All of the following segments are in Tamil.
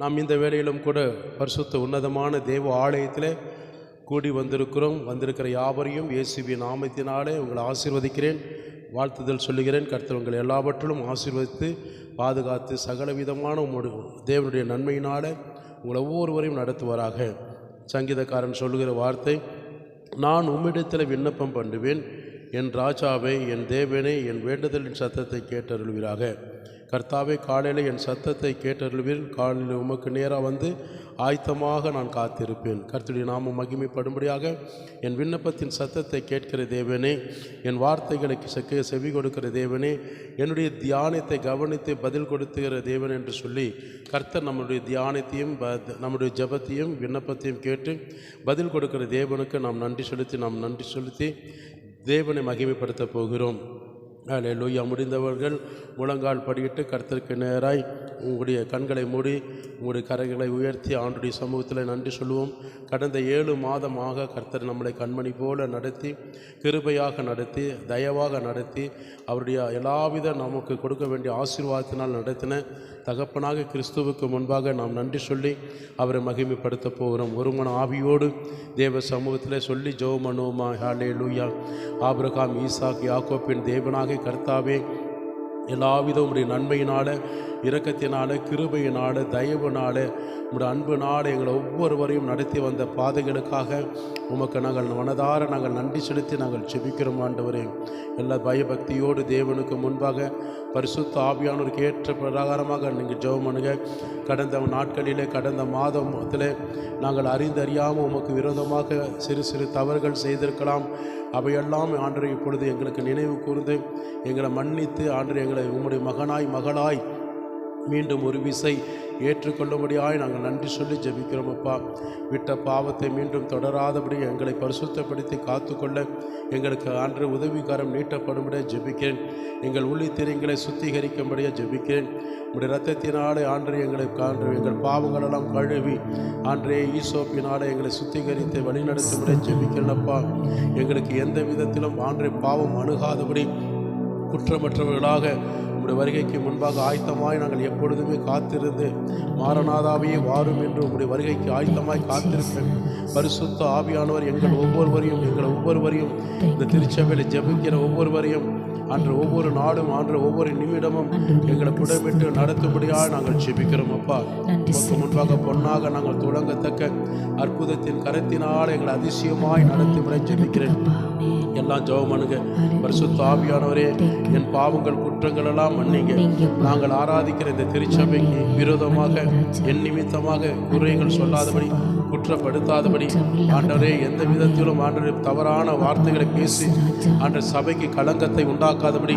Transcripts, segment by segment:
நாம் இந்த வேளையிலும் கூட பரிசுத்த உன்னதமான தேவ ஆலயத்தில் கூடி வந்திருக்கிற யாவரையும் இயேசுவின் நாமத்தினாலே உங்களை ஆசீர்வதிக்கிறேன், வாழ்த்துதல் சொல்லுகிறேன். கர்த்தர் உங்களை எல்லாவற்றிலும் ஆசீர்வதித்து பாதுகாத்து சகலவிதமான தேவனுடைய நன்மையினால் உங்களை ஒவ்வொருவரையும் நடத்துவாராக. சங்கீதக்காரன் சொல்லுகிற வார்த்தை, நான் உம்மிடத்தில் விண்ணப்பம் பண்ணுவேன், என் ராஜாவே, என் தேவனே, என் வேண்டுதலின் சத்தத்தை கேட்டருள்வீராக. கர்த்தாவே, காலையில் என் சத்தத்தை கேட்டருள்வீர், காலையில் உமக்கு நேராக வந்து ஆயத்தமாக நான் காத்திருப்பேன். கர்த்தருடைய நாமம் மகிமைப்படும்படியாக என் விண்ணப்பத்தின் சத்தத்தை கேட்கிற தேவனே, என் வார்த்தைகளுக்கு செவி கொடுக்கிற தேவனே, என்னுடைய தியானத்தை கவனித்து பதில் கொடுத்துகிற தேவன் என்று சொல்லி கர்த்தர் நம்முடைய தியானத்தையும் நம்முடைய ஜெபத்தையும் விண்ணப்பத்தையும் கேட்டு பதில் கொடுக்கிற தேவனுக்கு நாம் நன்றி செலுத்தி தேவனை மகிமைப்படுத்த போகிறோம். அல்லேலூயா. முடிந்தவர்கள் முழங்கால் படியிட்டு கர்த்தருக்கு நேராய் உங்களுடைய கண்களை மூடி உங்களுடைய கரைகளை உயர்த்தி ஆண்டுடைய சமூகத்தில் நன்றி சொல்லுவோம். கடந்த 7 மாதமாக கர்த்தர் நம்மளை கண்மணி போல நடத்தி, கிருபையாக நடத்தி, தயவாக நடத்தி, அவருடைய எல்லாவித நமக்கு கொடுக்க வேண்டிய ஆசீர்வாதத்தினால் நடத்தின தகப்பனாக கிறிஸ்துவுக்கு முன்பாக நாம் நன்றி சொல்லி அவரை மகிமைப்படுத்த போகிறோம். ஒருமன ஆவியோடு தேவ சமூகத்தில் சொல்லி ஜெபம் பண்ணுவோமா? அல்லேலூயா. ஆபிரகாம், ஈசாக், யாக்கோபின் தேவனாக கர்த்தாவே, எல்லாவித உம்முடைய நன்மையினால், இரக்கத்தினால, கிருபையினால், தயவுனால, உம்முடைய அன்புனால எங்களை ஒவ்வொருவரையும் நடத்தி வந்த பாதைகளுக்காக உமக்கு நாங்கள் மனதார நன்றி செலுத்தி நாங்கள் ஜெபிக்கிறோம். ஆண்டவரே, எல்லா பயபக்தியோடு தேவனுக்கு முன்பாக பரிசுத்த ஆவியானவருக்கு ஏற்ற பிரகாரமாக நீங்கள் ஜெபம் பண்ணுங்க. கடந்த நாட்களிலே, கடந்த மாதத்தில் நாங்கள் அறிந்தறியாமல் உமக்கு விரோதமாக சிறு தவறுகள் செய்திருக்கலாம். அவையெல்லாம் ஆண்டரை இப்பொழுது எங்களுக்கு நினைவு கூர்ந்து எங்களை மன்னித்து ஆண்டரை எங்களை உம்முடைய மகளாய் மீண்டும் ஒரு விசை ஏற்றுக்கொள்ளும்படியாய் நாங்கள் நன்றி சொல்லி ஜெபிக்கிறோம். அப்பா, விட்ட பாவத்தை மீண்டும் தொடராதபடி எங்களை பரிசுத்தப்படுத்தி காத்துக்கொள்ள எங்களுக்கு ஆண்டு உதவிக்காரம் நீட்டப்படும்படியாக ஜெபிக்கிறேன். எங்கள் உள்ளித்திரைங்களை சுத்திகரிக்கும்படியாக ஜெபிக்கிறேன். உடைய இரத்தத்தினாலே ஆண்டு எங்கள் பாவங்களெல்லாம் கழுவி ஆண்டே ஈசோப்பினாலே எங்களை சுத்திகரித்து வழிநடத்தும்படியாக ஜெபிக்கிறேன். அப்பா, எங்களுக்கு எந்த விதத்திலும் ஆண்டே பாவம் அணுகாதபடி குற்றமற்றவர்களாக உம்முடைய வருகைக்கு முன்பாக ஆயத்தமாய் நாங்கள் எப்பொழுதுமே காத்திருந்து மாரநாதாவே வாரும் என்று உம்முடைய வருகைக்கு ஆயத்தமாய் காத்திருப்பேன். பரிசுத்த ஆவியானவர் எங்களை ஒவ்வொருவரையும் இந்த திருச்சபையில் ஜெபிக்கிற ஒவ்வொருவரையும் அன்று ஒவ்வொரு நாடும் ஒவ்வொரு நிமிடமும் எங்களை புடமிட்டு நடத்தும்படியாக நாங்கள் ஜெபிக்கிறோம். அப்பா, உமக்கு முன்பாக பொன்னாக நாங்கள் தொடங்கத்தக்க அற்புதத்தின் கரத்தினால் எங்களை அதிசயமாய் நடத்தும்படி ஜெபிக்கிறேன். எல்லாம் ஜெபம் பண்ணுங்க. பரிசுத்த ஆவியானவரே, என் பாவங்கள் குற்றங்கள் எல்லாம் மன்னிங்க. நாங்கள் ஆராதிக்கிற இந்த திருச்சபைக்கு விரோதமாக என் நிமித்தமாக குறைகள் சொல்லாதபடி, குற்றப்படுத்தாதபடி ஆண்டவரே, எந்த விதத்திலும் ஆண்டவரே தவறான வார்த்தைகளை பேசி ஆண்டவர் சபைக்கு களங்கத்தை உண்டாக்காதபடி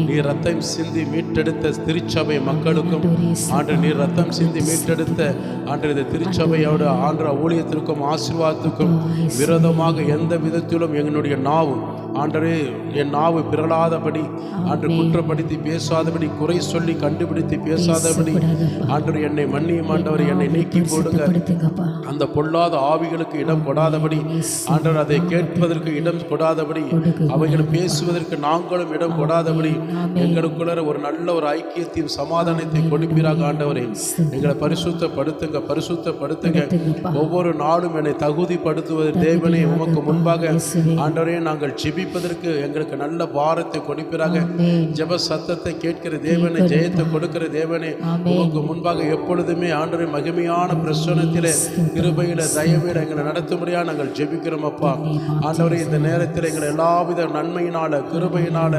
நீர் ரத்தம் சிந்தி மீட்டெடுத்த திருச்சபை மக்களுக்கும் ஆண்டவர் நீர் ரத்தம் சிந்தி மீட்டெடுத்த ஆண்டவர் இந்த திருச்சபையோட ஆண்டவர் ஊழியத்திற்கும் ஆசீர்வாதத்துக்கும் விரோதமாக எந்த விதத்திலும் எங்களுடைய நாவு ஆண்டவரே, என் நாவு பிறளாதபடி, ஆண்டு குற்றப்படுத்தி பேசாதபடி, குறை சொல்லி கண்டுபிடித்து பேசாதபடி ஆண்டவர் என்னை மன்னியும். ஆண்டவர் என்னை நீக்கி போடுங்க. அந்த பொல்லாத ஆவிகளுக்கு இடம் கொடாதபடி ஆண்டவர் அதை கேட்பதற்கு இடம் கொடாதபடி, அவைகள் பேசுவதற்கு நாங்களும் இடம் கொடாதபடி எங்களுக்குள்ள ஒரு நல்ல ஒரு ஐக்கியத்தின் சமாதானத்தை கொடுப்பீராக. ஆண்டவரே, எங்களை பரிசுத்தப்படுத்துங்க. ஒவ்வொரு நாளும் என்னை தகுதிப்படுத்துவது தேவனே, உமக்கு முன்பாக ஆண்டவரே நாங்கள் ஜெபிப்பதற்கு எங்களுக்கு நல்ல பாரத்தை கொடுப்பீராக. ஜெப சத்தத்தை கேட்கிற தேவனே, ஜெயத்தை கொடுக்கிற தேவனே, உமக்கு முன்பாக எப்பொழுதுமே ஆண்டவரே மகிமையான பிரசன்னத்திலே, கிருபையில, தயவில எங்களை நடத்தும்படியாக நாங்கள் ஜெபிக்கிறோம். அப்பா, ஆண்டவரே, இந்த நேரத்தில் எங்களை எல்லாவித நன்மையினால, கிருபையினால,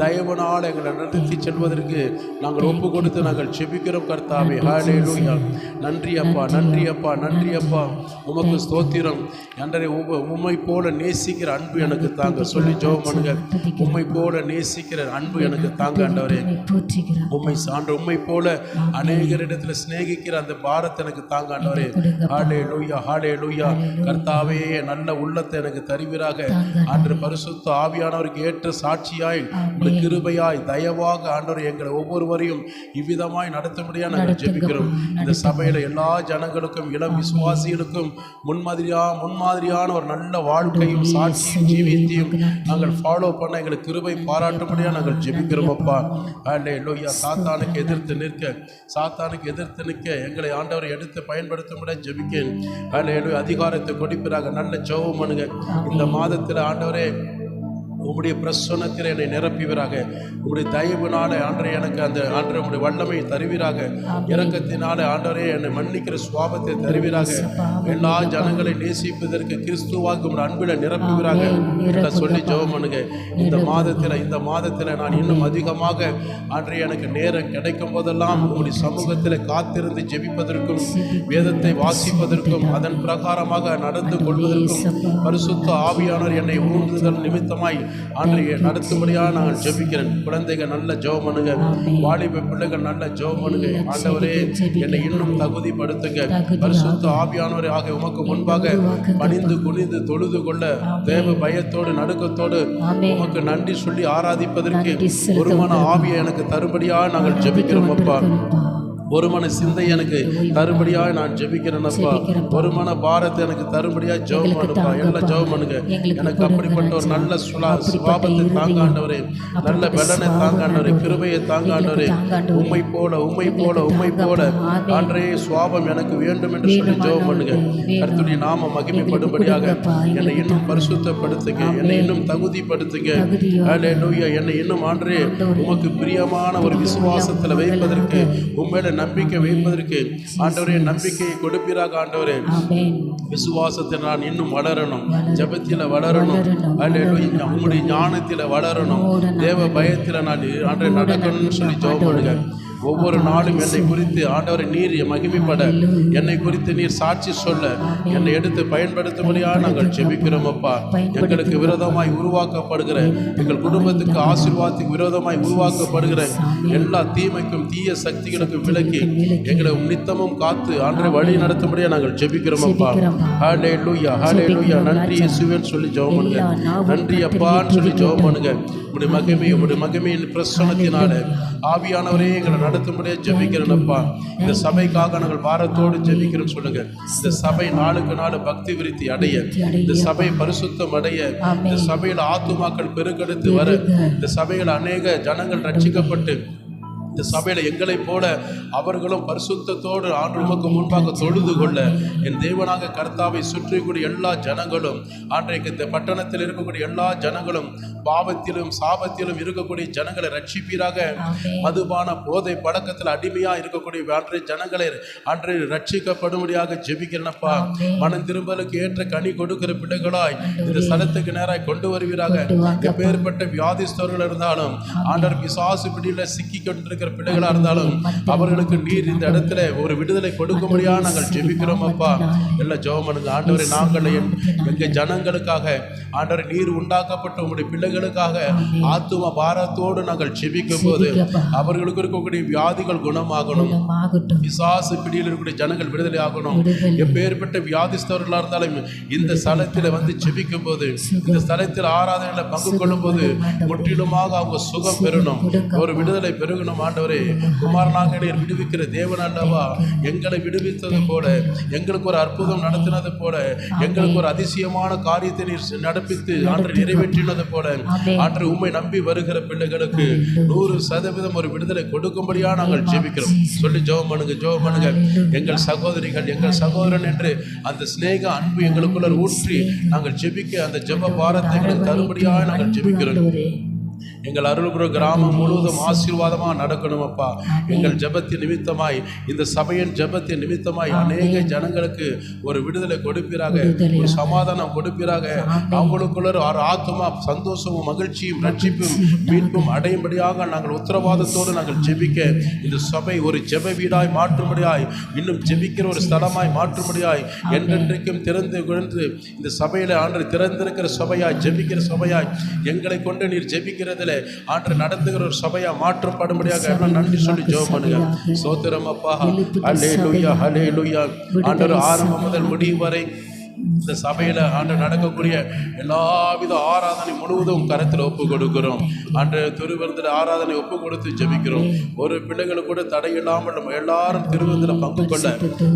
தயவுனால எங்களை நடத்தி செல்வதற்கு நாங்கள் ஒப்பு கொடுத்து நாங்கள் ஜெபிக்கிறோம். கர்த்தாவே, ஹல்லேலூயா. நன்றி அப்பா, நன்றி அப்பா, நன்றி அப்பா. உமக்கு ஸ்தோத்திரம். ஆண்டவரே, உம்மை போல நேசிக்கிற அன்பு எனக்கு தாங்க சொல்லி ஜெபம் பண்ணுங்க. உம்மை போல நேசிக்கிற அன்பு எனக்கு தாங்க ஆண்டவரே. உம்மை போல அநேகரிடத்தில் சிநேகிக்கிற அந்த பாரத்தை எனக்கு தாங்க ஆண்டவரே. ஹல்லேலூயா. ஹalleluya ஹalleluya. கர்த்தாவே நல்ல உள்ளத்தை எனக்கு தருவீராக. ஆண்டவரே பரிசுத்த ஆவியானவருக்கு ஏற்ற சாட்சியாய் உம்முடைய கிருபையாய் தயவாக ஆண்டவரே எங்களை ஒவ்வொருவரையும் இவ்விதமாய் நடத்தும்படியா நாங்கள் ஜெபிக்கிறோம். இந்த சபையில எல்லா ஜனங்களுக்கும் இளம் விசுவாசிகளுக்கும் முன்மாதிரியான ஒரு நல்ல வாழ்க்கையும் சாட்சியும் ஜீவியத்தையும் நாங்கள் ஃபாலோ பண்ண எங்களுக்கு கிருபை பாராட்டும்படியா நாங்கள் ஜெபிக்கிறோம் அப்பா. ஹalleluya. சாத்தானுக்கு எதிர்த்து நிற்க எங்களை ஆண்டவரை எடுத்து பயன்படுத்தும்படியா ஜெபிக்கிறேன். ஹalleluya. அதிகாரத்தை கொடுப்பீராக. நல்ல ஜெபம் பண்ணுங்க. இந்த மாதத்தில் ஆண்டவரே உம்முடைய பிரசன்னத்தில் என்னை நிரப்புவீராக. உம்முடைய தயவுனாலே ஆண்டவரே எனக்கு அந்த ஆண்டவரே உம்முடைய வல்லமை தருவீராக. இரக்கத்தினாலே ஆண்டவரே என்னை மன்னிக்கிற சுவாபத்தை தருவீராக. எல்லா ஜனங்களை நேசிப்பதற்கு கிறிஸ்துவாக உம்முடைய அன்பில் நிரப்புவீராக என்று சொல்லி ஜெபம் பண்ணுங்க. இந்த மாதத்தில் நான் இன்னும் அதிகமாக ஆண்டவரே எனக்கு நேரம் கிடைக்கும் போதெல்லாம் உம்முடைய சமூகத்தில் காத்திருந்து ஜெபிப்பதற்கும் வேதத்தை வாசிப்பதற்கும் அதன் பிரகாரமாக நடந்து கொள்வதற்கும் பரிசுத்த ஆவியானவர் என்னை ஊந்துதல் நிமித்தமாய் ஆண்டவரே நடத்தும்படியாக நாங்கள் ஜெபிக்கிறேன். குழந்தைகள் நல்ல ஜெபம் பண்ணுங்க. வாலிப பிள்ளைகள் நல்ல ஜெபம் பண்ணுங்க. ஆண்டவரே என்னை இன்னும் தகுதிப்படுத்துங்க. பரிசுத்த ஆவியானவரே ஆக உமக்கு முன்பாக பணிந்து குனிந்து தொழுது கொள்ள தேவ பயத்தோடு நடுக்கத்தோடு உமக்கு நன்றி சொல்லி ஆராதிப்பதற்கு ஒரு மன ஆவியை எனக்கு தரும்படியாக நாங்கள் ஜெபிக்கிறோம் அப்பா. ஒரு மன சிந்தை எனக்கு தரும்படியாக நான் ஜெபிக்கிறேன் அப்பா. ஒரு மன பாரத்தை எனக்கு தரும்படியாக ஜெபம் பண்ணுப்பா. எல்லாம் ஜெபம் பண்ணுங்க. எனக்கு அப்படிப்பட்ட ஒரு நல்ல சுபாவத்தை தாங்க ஆண்டவரே. நல்ல பலனை தாங்க ஆண்டவரே. கிருபையை தாங்க ஆண்டவரே. உம்மை போல ஆண்டவரே சுபாவம் எனக்கு வேண்டும் என்று சொல்லி ஜெபம் பண்ணுங்க. கர்த்தருடைய நாம மகிமைப்படும்படியாக என்னை இன்னும் பரிசுத்தப்படுத்துங்க. என்னை இன்னும் தகுதிப்படுத்துங்க. ஹalleluya. என்னை இன்னும் ஆண்டவரே உமக்கு பிரியமான ஒரு விசுவாசத்தில் வைப்பதற்கு உண்மையில நம்பிக்கை வைப்பதற்கு ஆண்டவரே நம்பிக்கையை கொடுப்பீராக ஆண்டவரே. விசுவாசத்தில் நான் இன்னும் வளரணும். ஜெபத்தில் வளரணும். ஹalleluya. உம்முடைய ஞானத்தில் வளரணும். தேவ பயத்தில் நான் ஆண்டவரே நடக்கணும்னு சொல்லி ஜெபம் பண்ணுங்க. ஒவ்வொரு நாளும் என்னை குறித்து ஆண்டவரை நீர் மகிமைப்பட, என்னை குறித்து நீர் சாட்சி சொல்ல, என்னை எடுத்து பயன்படுத்தும்படியாக நாங்கள் ஜெபிக்கிறோம் அப்பா. எங்களுக்கு விரோதமாய் உருவாக்கப்படுகிற, எங்கள் குடும்பத்துக்கு ஆசீர்வாதத்துக்கு விரோதமாய் உருவாக்கப்படுகிற எல்லா தீமைக்கும் தீய சக்திகளுக்கும் விலக்கி எங்களை நித்தமும் காத்து ஆண்டவரை வழி நடத்தும்படியாக நாங்கள் ஜெபிக்கிறோம் அப்பா. ஹalleluya ஹalleluya. நன்றி இயேசுவேன்னு சொல்லி ஜெபம் பண்ணுங்க. நன்றி அப்பான்னு சொல்லி ஜெபம் பண்ணுங்க. உம்முடைய மகிமையின் பிரசன்னத்தினால ஆவியானவரே எங்களை நடத்தும்படியாக ஜெபிக்கிறேன் அப்பா. இந்த சபைக்காக நாங்கள் பாரத்தோடு ஜெபிக்கிறோம் சொல்லுங்க. இந்த சபை நாளுக்கு நாள் பக்தி விருத்தி அடைய, இந்த சபை பரிசுத்தம் அடைய, இந்த சபையில் ஆத்துமாக்கள் பெருக்கெடுத்து வர, இந்த சபையில் அநேக ஜனங்கள் ரட்சிக்கப்பட்டு இந்த சபையில் எங்களைப் போல அவர்களும் பரிசுத்தத்தோடு ஆண்டவருக்கு முன்பாக தொழுது கொள்ள என் தேவனாக கர்த்தாவை சுற்றிக்கூடிய எல்லா ஜனங்களும் ஆண்டைக்கு இந்த பட்டணத்தில் இருக்கக்கூடிய எல்லா ஜனங்களும் பாவத்திலும் சாபத்திலும் இருக்கக்கூடிய ஜனங்களை ரட்சிப்பீராக. மதுபான போதை பழக்கத்தில் அடிமையாக இருக்கக்கூடிய அன்றைய ஜனங்களை அன்றைய ரட்சிக்கப்படும்படியாக ஜெபிக்கிறனப்பா. மனம் திரும்பலுக்கு ஏற்ற கனி கொடுக்கிற பிள்ளைகளாய் இந்த ஸ்தலத்துக்கு நேராய் கொண்டு வருவீராக. எப்பேற்பட்ட வியாதிஸ்தர்கள் இருந்தாலும் ஆண்டவர் பிசாசு பிடியில் சிக்கி கொண்டிருக்கிற பிள்ளைகளா இருந்தாலும் அவர்களுக்கு நீர் இந்த இடத்துல ஒரு விடுதலை கொடுக்கும்படியா நாங்கள் ஜெபிக்கிறோம் அப்பா. எல்லாம் ஜெபம் பண்ணுங்க. ஆண்டவரே நாங்கள் எங்க ஜனங்களுக்காக ஆண்டவரே நீர் உண்டாக்கப்பட்ட உங்களுடைய பிள்ளைகளுக்காக ஆத்தும பாரத்தோடு நாங்கள் ஜெபிக்கும் போது அவர்களுக்கு இருக்கக்கூடிய வியாதிகள் குணமாகணும். பிசாசு பிடியில் இருக்கக்கூடிய ஜனங்கள் விடுதலை ஆகணும். எப்பேற்பட்ட வியாதிஸ்தவர்களா இருந்தாலும் இந்த ஸ்தலத்தில் வந்து ஜெபிக்கும் போது, இந்த ஸ்தலத்தில் ஆராதனைகளை பங்கு கொள்ளும் போது முற்றிலுமாக அவங்க சுகம் பெறணும், ஒரு விடுதலை பெருகணும். ஆண்டவரே குமாரனாக நீர் விடுவிக்கிற தேவன் அல்லவா. எங்களை விடுவித்தது போல, எங்களுக்கு ஒரு அற்புதம் நடத்தினது போல, எங்களுக்கு ஒரு அதிசயமான காரியத்தை நீர் நடப்பித்து ஆண்டு நிறைவேற்றினது போல ஆண்டு உம்மை நம்பி வருகிற பிள்ளைகளுக்கு 100% ஒரு விடுதலை கொடுக்கும்படியா நாங்கள் ஜெபிக்கிறோம். சொல்லி ஜெபம் பண்ணுங்க. எங்கள் சகோதரிகள், எங்கள் சகோதரன் என்று அந்த சிநேக அன்பு எங்களுக்குள்ள ஊற்றி நாங்கள் ஜெபிக்க அந்த ஜெப பாரத்தை எங்களுக்கு தரும்படியாக நாங்கள் ஜெபிக்கிறோம். எங்கள் அருள்புர கிராமம் முழுவதும் ஆசீர்வாதமாக நடக்கணும் அப்பா. எங்கள் ஜெபத்தின் நிமித்தமாய், இந்த சபையின் ஜெபத்தின் நிமித்தமாய் அநேக ஜனங்களுக்கு ஒரு விடுதலை கொடுப்பீராக, ஒரு சமாதானம் கொடுப்பீராக. அவங்களுக்குள்ள ஒரு ஆத்மா சந்தோஷமும் மகிழ்ச்சியும் ரட்சிப்பும் மீட்பும் அடையும்படியாக நாங்கள் உத்தரவாதத்தோடு நாங்கள் ஜெபிக்க இந்த சபை ஒரு ஜெப வீடாய் மாற்றும்படியாய், இன்னும் ஜெபிக்கிற ஒரு ஸ்தலமாய் மாற்றும்படியாய், என்றென்றைக்கும் திறந்து குழந்து இந்த சபையில் ஆண்டு திறந்திருக்கிற சபையாய், ஜெபிக்கிற சபையாய் எங்களை கொண்டு நீர் ஜெபிக்கிறதில் இடத்துல ஆண்டு நடத்துகிற ஒரு சபையா மாற்றப்படும்படியாக எல்லாம் நன்றி சொல்லி ஜெபம் பண்ணுங்க. ஸ்தோத்திரம் அப்பா. ஹல்லேலூயா ஹல்லேலூயா. ஆண்டவர் ஆரம்பம் முதல் முடிவு வரை இந்த சபையில் ஆண்டு நடக்கக்கூடிய எல்லாவித ஆராதனை முழுவதும் கரத்தில் ஒப்பு கொடுக்கிறோம். ஆண்டு திருவிருந்தில் ஆராதனை ஒப்பு கொடுத்து ஜெபிக்கிறோம். ஒரு பிள்ளைகளுக்கு கூட தடை இல்லாமல் நம்ம எல்லாரும் திருவிருந்தில் பங்கு கொள்ள,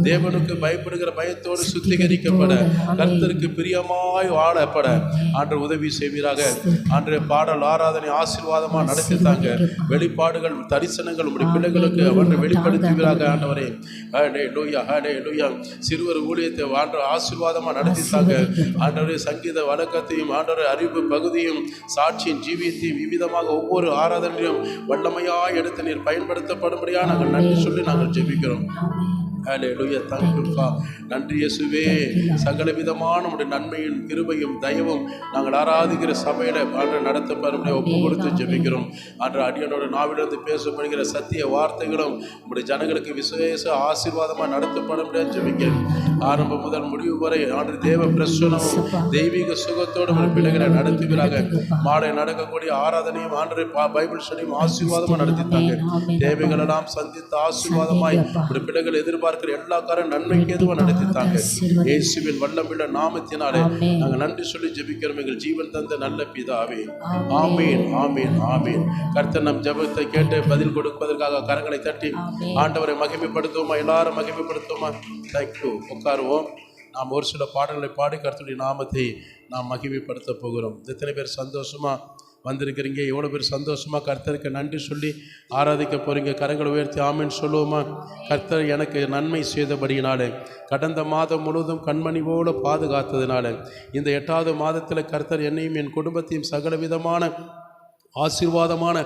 தேவனுக்கு பயப்படுகிற பயத்தோடு சுத்திகரிக்கப்பட, கர்த்தருக்கு பிரியமாய் வாழப்பட ஆண்டு உதவி செய்வீராக. ஆண்டு பாடல் ஆராதனை ஆசீர்வாதமாக நடத்தித்தாங்க. வெளிப்பாடுகள் தரிசனங்கள் உடைய பிள்ளைகளுக்கு அவற்றை வெளிப்படுத்துவீராக ஆண்டவரே. ஹல்லேலூயா ஹல்லேலூயா. சிறுவர் ஊழியத்தை ஆண்டு ஆசீர்வாதமாக நடத்தித்தாங்க ஆண்டவரே. சங்கீத வழக்கத்தையும் ஆண்டவரே அறிவு பகுதியும் சாட்சியின் ஜீவியத்தையும் விவிதமாக ஒவ்வொரு ஆராதனையும் வல்லமையாய் எடுத்து நீர் பயன்படுத்தப்படும்படியாக நாங்கள் நன்றி சொல்லி நாங்கள் ஜெபிக்கிறோம். ஹல்லேலூயா. தங்குப்பா. நன்றி இயேசுவே. சகல விதமான நம்முடைய நன்மையும் கிருபையும் தயவும் நாங்கள் ஆராதிக்கிற சபையில ஆண்டு நடத்தப்படும்படியாக ஒப்பு கொடுத்து ஜெபிக்கிறோம். ஆண்டு அடியனோட நாவிலிருந்து பேசப்படுகிற சத்திய வார்த்தைகளும் நம்முடைய ஜனங்களுக்கு விசேஷ ஆசீர்வாதமாக நடத்தப்படும்படியாக ஜெபிக்கிறோம். ஆரம்பம் முதல் முடிவு வரை ஆண்டு தேவ பிரசன்னமும் தெய்வீக சுகத்தோடு நம்முடைய பிள்ளைகளை நடத்துகிறாங்க. மாலை நடக்கக்கூடிய ஆராதனையும் ஆண்டு பைபிள் ஸ்டடியும் ஆசீர்வாதமாக நடத்தித்தாங்க. தேவைகள் எல்லாம் சந்தித்த ஆசீர்வாதமாய் நம்முடைய பிள்ளைகள் எதிர்பார்க்கிற எல்லா காரம் நன்மைக்கு எதுவும் நடத்தித்தாங்க. இயேசுவின் வல்லமையுள்ள நாமத்தினாலே நாங்கள் நன்றி சொல்லி ஜெபிக்கிறோம் எங்கள் ஜீவன் தந்த நல்ல பிதாவே. ஆமீன் ஆமீன் ஆமீன். கர்த்தர் நம் ஜெபத்தை கேட்டு பதில் கொடுப்பதற்காக கரங்களை தட்டி ஆண்டவரை மகிமைப்படுத்துவோமா? எல்லாரும் மகிமைப்படுத்துவோமா? தேங்க்யூ. உட்காருவோம். நாம் ஒரு சில பாடல்களை பாடி கர்த்தருடைய நாமத்தை நாம் மகிமைப்படுத்த போகிறோம். எத்தனை பேர் சந்தோஷமா வந்திருக்கிறீங்க? எவ்வளோ பேர் சந்தோஷமாக கர்த்தருக்கு நன்றி சொல்லி ஆராதிக்க போகிறீங்க? கரங்களை உயர்த்தி ஆமீன் சொல்லுவோமா? கர்த்தர் எனக்கு நன்மை செய்தபடியினாலே, கடந்த மாதம் முழுவதும் கண்மணி போல பாதுகாத்ததினால, இந்த 8வது மாதத்தில் கர்த்தர் என்னையும் என் குடும்பத்தையும் சகலவிதமான ஆசீர்வாதமான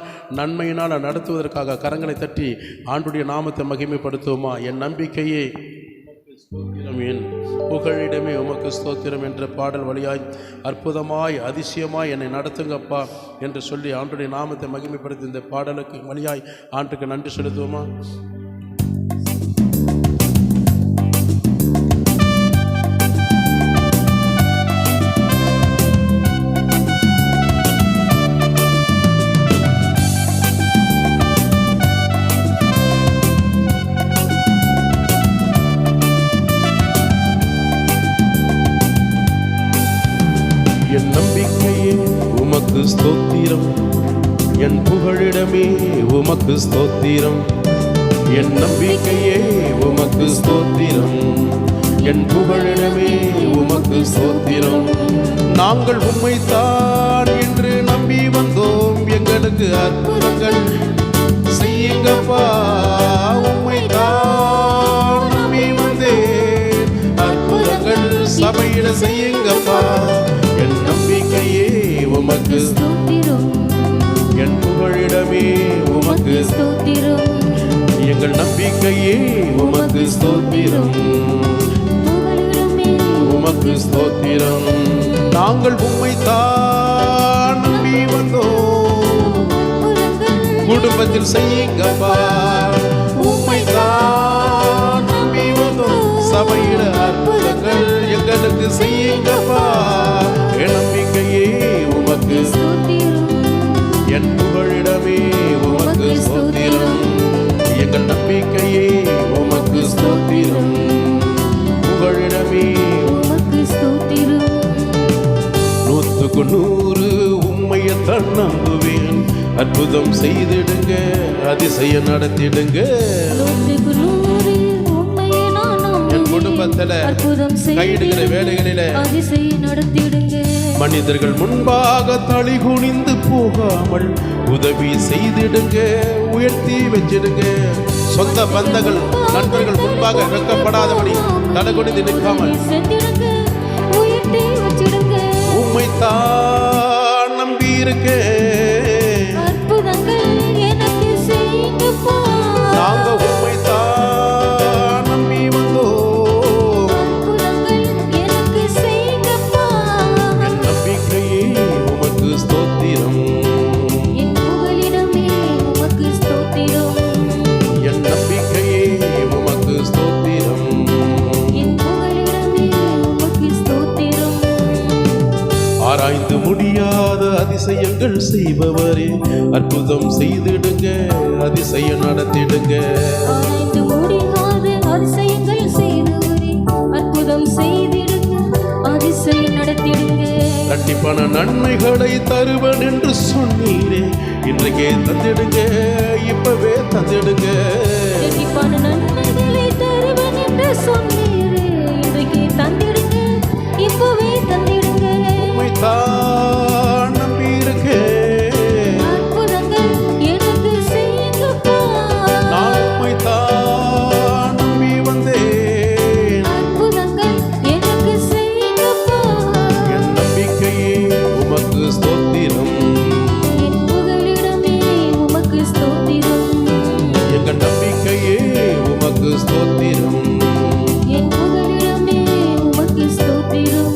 நன்மையினால் நடத்துவதற்காக கரங்களை தட்டி ஆண்டுடைய நாமத்தை மகிமைப்படுத்துவோமா? என் நம்பிக்கையே என் புகழிடமே உமக்கு ஸ்தோத்திரம் என்ற பாடல் வழியாய் அற்புதமாய் அதிசயமாய் என்னை நடத்துங்கப்பா என்று சொல்லி ஆண்டுடைய நாமத்தை மகிமைப்படுத்தி இந்த பாடலுக்கு வழியாய் ஆண்டுக்கு நன்றி செலுத்துவோமா? என் நம்பிக்கையே உமக்கு ஸ்தோத்திரம், என் புகழிடமே உமக்கு ஸ்தோத்திரம். என் நம்பிக்கையே உமக்கு ஸ்தோத்திரம், என் புகழிடமே உமக்கு ஸ்தோத்திரம். நாங்கள் உம்மைத்தான் என்று நம்பி வந்தோம், எங்களுக்கு அற்புதங்கள் செய்யுங்கப்பா. உம்மைத்தான் நம்பி வந்தேன், அற்புதங்கள் சபையில செய்யுங்கப்பா. என் நம்பிக்கையே உமக்கு ஸ்தோத்திரம், என் புகழிடமே உமக்கு ஸ்தோத்திரம். எங்கள் நம்பிக்கையே உமக்கு ஸ்தோத்திரம், உமக்கு ஸ்தோத்திரம். நாங்கள் உம்மைத்தான் நம்பி வந்தோம், குடும்பத்தில் செய்யுங்கப்பா. உம்மைத்தான் நம்பி வந்தோம், சபையில அற்புதங்கள் எங்களுக்கு செய்யுங்கப்பா. என் நம்பிக்கையே உமக்கு ஸ்தோத்திரம், என் புகழிடமே உமக்கு ஸ்தோத்திரம். எங்கள் நம்பிக்கையே உமக்கு ஸ்தோத்திரம், புகழிடமே உமக்கு ஸ்தோத்திரம். 100க்கு 100 உம்மையத்தான் நம்புவேன், அற்புதம் செய்திடுங்க, அதிசயம் நடத்திடுங்க. என் குடும்பத்துல கையிடுகிற வேலைகளில அதிசயம் நடத்திடுங்க. மனிதர்கள் முன்பாக தலை குனிந்து போகாமல் உதவி செய்திடுங்க, உயர்த்தி வச்சிடுங்க. சொந்த பந்தங்கள் நண்பர்கள் முன்பாக வெக்கப்படாதபடி தலை குனிந்து நிற்காமல் உம்மைத்தான் நம்பி இருக்கேன், நாங்க உம்மைத்தான் நம்பி வந்தோம். என் நம்பிக்கையே உமக்கு ஸ்தோத்திரம், என் நம்பிக்கையே உமக்கு ஸ்தோத்திரம். ஆராய்ந்து முடியாத அதிசயங்கள் செய்பவரே, அற்புதம் செய்திடுங்க, அதிசயம் நடத்திடுங்க. ஆராய்ந்து முடியாத அதிசயங்கள் செய்தவரே, அற்புதம் செய்திடுங்க, அதிசயம் நடத்திடுங்க. இரட்டிப்பான நன்மைகளை தருவன் என்று சொன்னீரே, இன்றைக்கே தந்திடுங்க, இப்பவே தந்திடுங்க. இரட்டிப்பான நன்மைகளை தருவன் என்று சொன்னீரே, இன்றைக்கே தந்திடுங்க, இப்பவே தந்திடுங்க. உம்மைத்தான் நம்பியிருக்கேன், அற்புதங்கள் எனக்கு செய்யுங்கப்பா. நான் உம்மைத்தான் நம்பி வந்தேன். அற்புதங்கள் எனக்கு செய்யுங்கப்பா. என் நம்பிக்கையே உமக்கு ஸ்தோத்திரம், என் புகலிடமே உமக்கு ஸ்தோத்திரம். எங்கள் நம்பிக்கையே உமக்கு ஸ்தோத்திரம். என் புகலிடமே உமக்கு ஸ்தோத்திரம்.